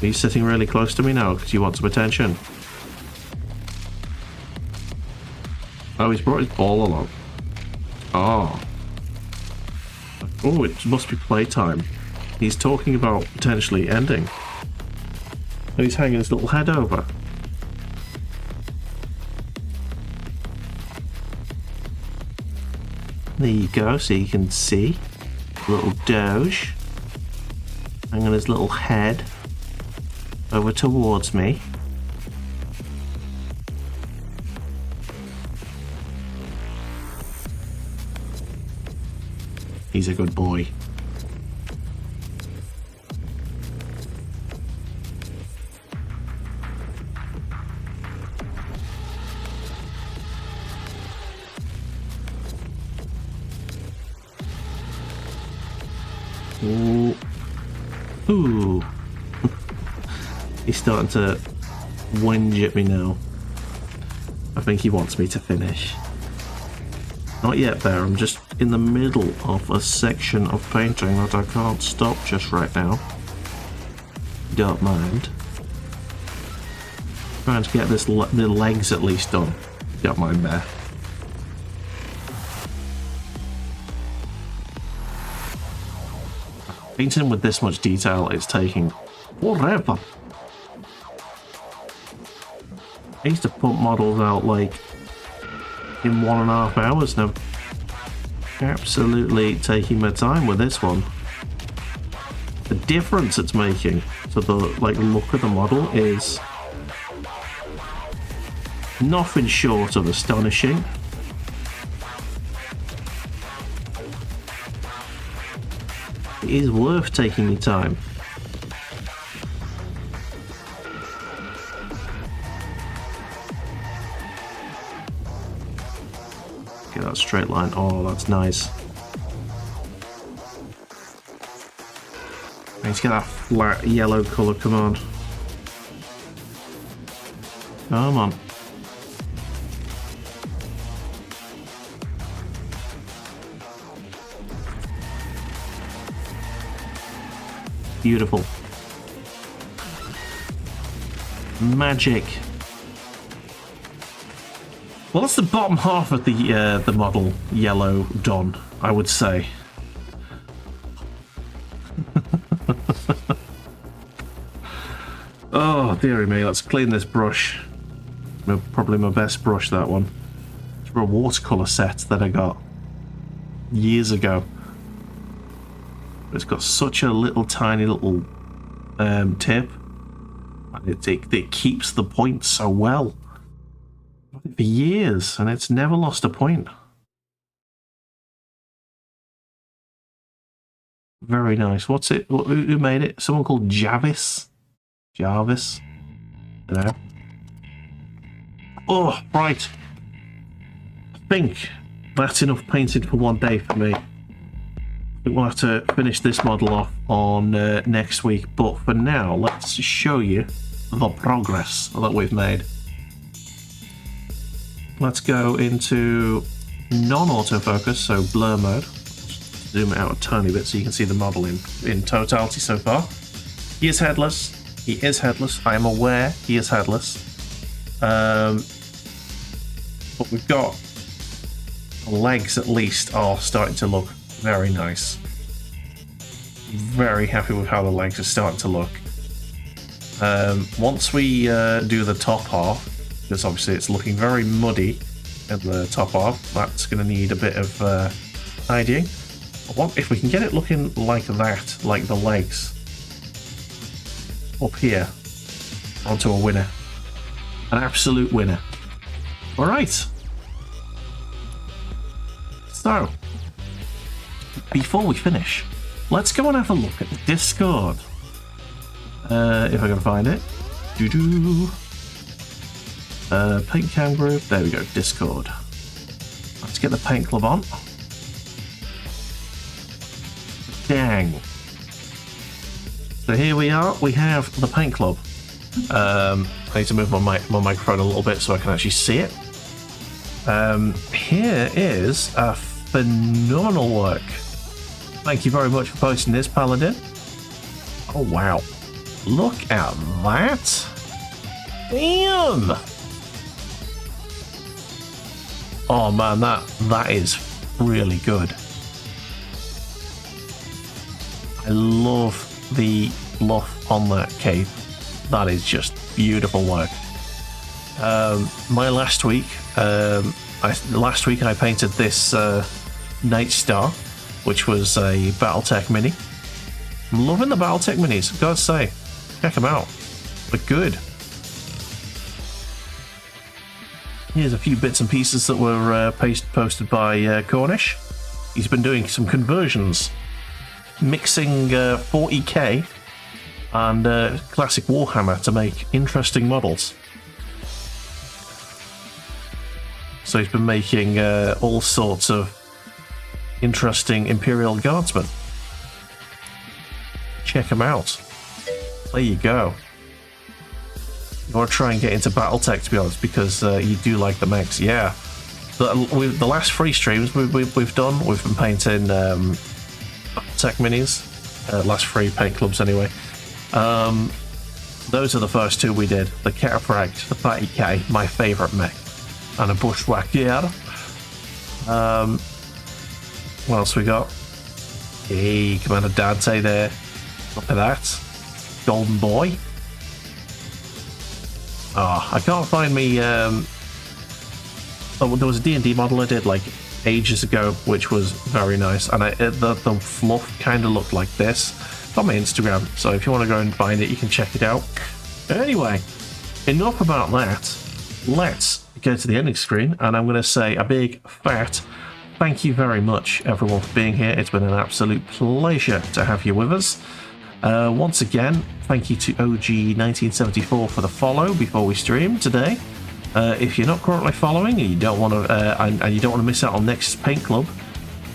Are you sitting really close to me now because you want some attention? Oh, he's brought his ball along. Oh. Oh, it must be playtime. He's talking about potentially ending. And he's hanging his little head over. There you go, so you can see little Doge hanging his little head over towards me. He's a good boy. Ooh. Ooh. He's starting to whinge at me now. I think he wants me to finish. Not yet, Bear. I'm just in the middle of a section of painting that I can't stop just right now. Don't mind. Trying to get the legs at least done. Don't mind, Bear. Painting with this much detail is taking forever. I used to pump models out like in 1.5 hours now. Absolutely taking my time with this one. The difference it's making to the look of the model is nothing short of astonishing. It is worth taking your time. Get that straight line. Oh, that's nice. I need to get that flat yellow colour. Come on. Come on. Beautiful. Magic. Well, that's the bottom half of the model yellow done, I would say. Oh, dearie me, let's clean this brush. Probably my best brush, that one. It's for a watercolour set that I got years ago. It's got such a little tiny little tip. And it keeps the point so well. For years, and it's never lost a point. Very nice. What's it? Who made it? Someone called Jarvis? Jarvis? I don't know. Oh, right. I think that's enough painted for one day for me. I think we'll have to finish this model off on next week, but for now, let's show you the progress that we've made. Let's go into non-autofocus, so blur mode. Zoom it out a tiny bit so you can see the model in totality so far. He is headless. He is headless. I am aware he is headless. But we've got the legs at least are starting to look very nice. Very happy with how the legs are starting to look. Once we do the top half, because obviously it's looking very muddy at the top half, that's going to need a bit of tidying. But what if we can get it looking like that, like the legs up here, onto a winner, an absolute winner. All right. So, before we finish, let's go and have a look at the Discord. If I can find it. Paint cam group. There we go. Discord. Let's get the paint club on. Dang. So here we are. We have the paint club. I need to move my microphone a little bit so I can actually see it. Here is a phenomenal work. Thank you very much for posting this, Paladin. Oh wow. Look at that. Damn. Oh man, that is really good. I love the fluff on that cape. That is just beautiful work. Last week I painted this Night Star, which was a Battletech mini. I'm loving the Battletech minis, I've got to say. Check them out. They're good. Here's a few bits and pieces that were posted by Cornish. He's been doing some conversions, mixing 40k and classic Warhammer to make interesting models. So he's been making all sorts of interesting Imperial Guardsmen. Check them out. There you go. You want to try and get into Battletech, to be honest, because you do like the mechs. Yeah. The last 3 streams we've done, we've been painting Battletech minis. Last 3 paint clubs, anyway. Those are the first 2 we did. The Cataphract, the Patty K, my favourite mech, and a Bushwhacker. What else we got? Hey, Commander Dante there. Look at that. Golden Boy. I can't find me. There was a D&D model I did like ages ago, which was very nice, and the fluff kind of looked like this. It's on my Instagram, so if you want to go and find it, you can check it out. Anyway, enough about that. Let's go to the ending screen, and I'm going to say a big fat thank you very much, everyone, for being here. It's been an absolute pleasure to have you with us. Once again, thank you to OG1974 for the follow before we stream today. If you're not currently following and you don't want to, and you don't want to miss out on next Paint Club,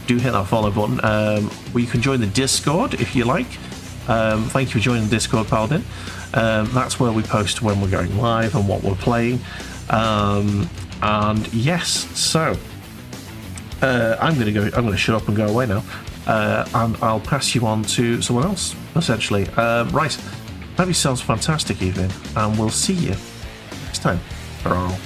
do hit that follow button. Or you can join the Discord if you like. Thank you for joining the Discord, Paladin. That's where we post when we're going live and what we're playing. And yes, so I'm gonna shut up and go away now, and I'll pass you on to someone else. Essentially, right. Have yourselves a fantastic evening, and we'll see you next time. Bye.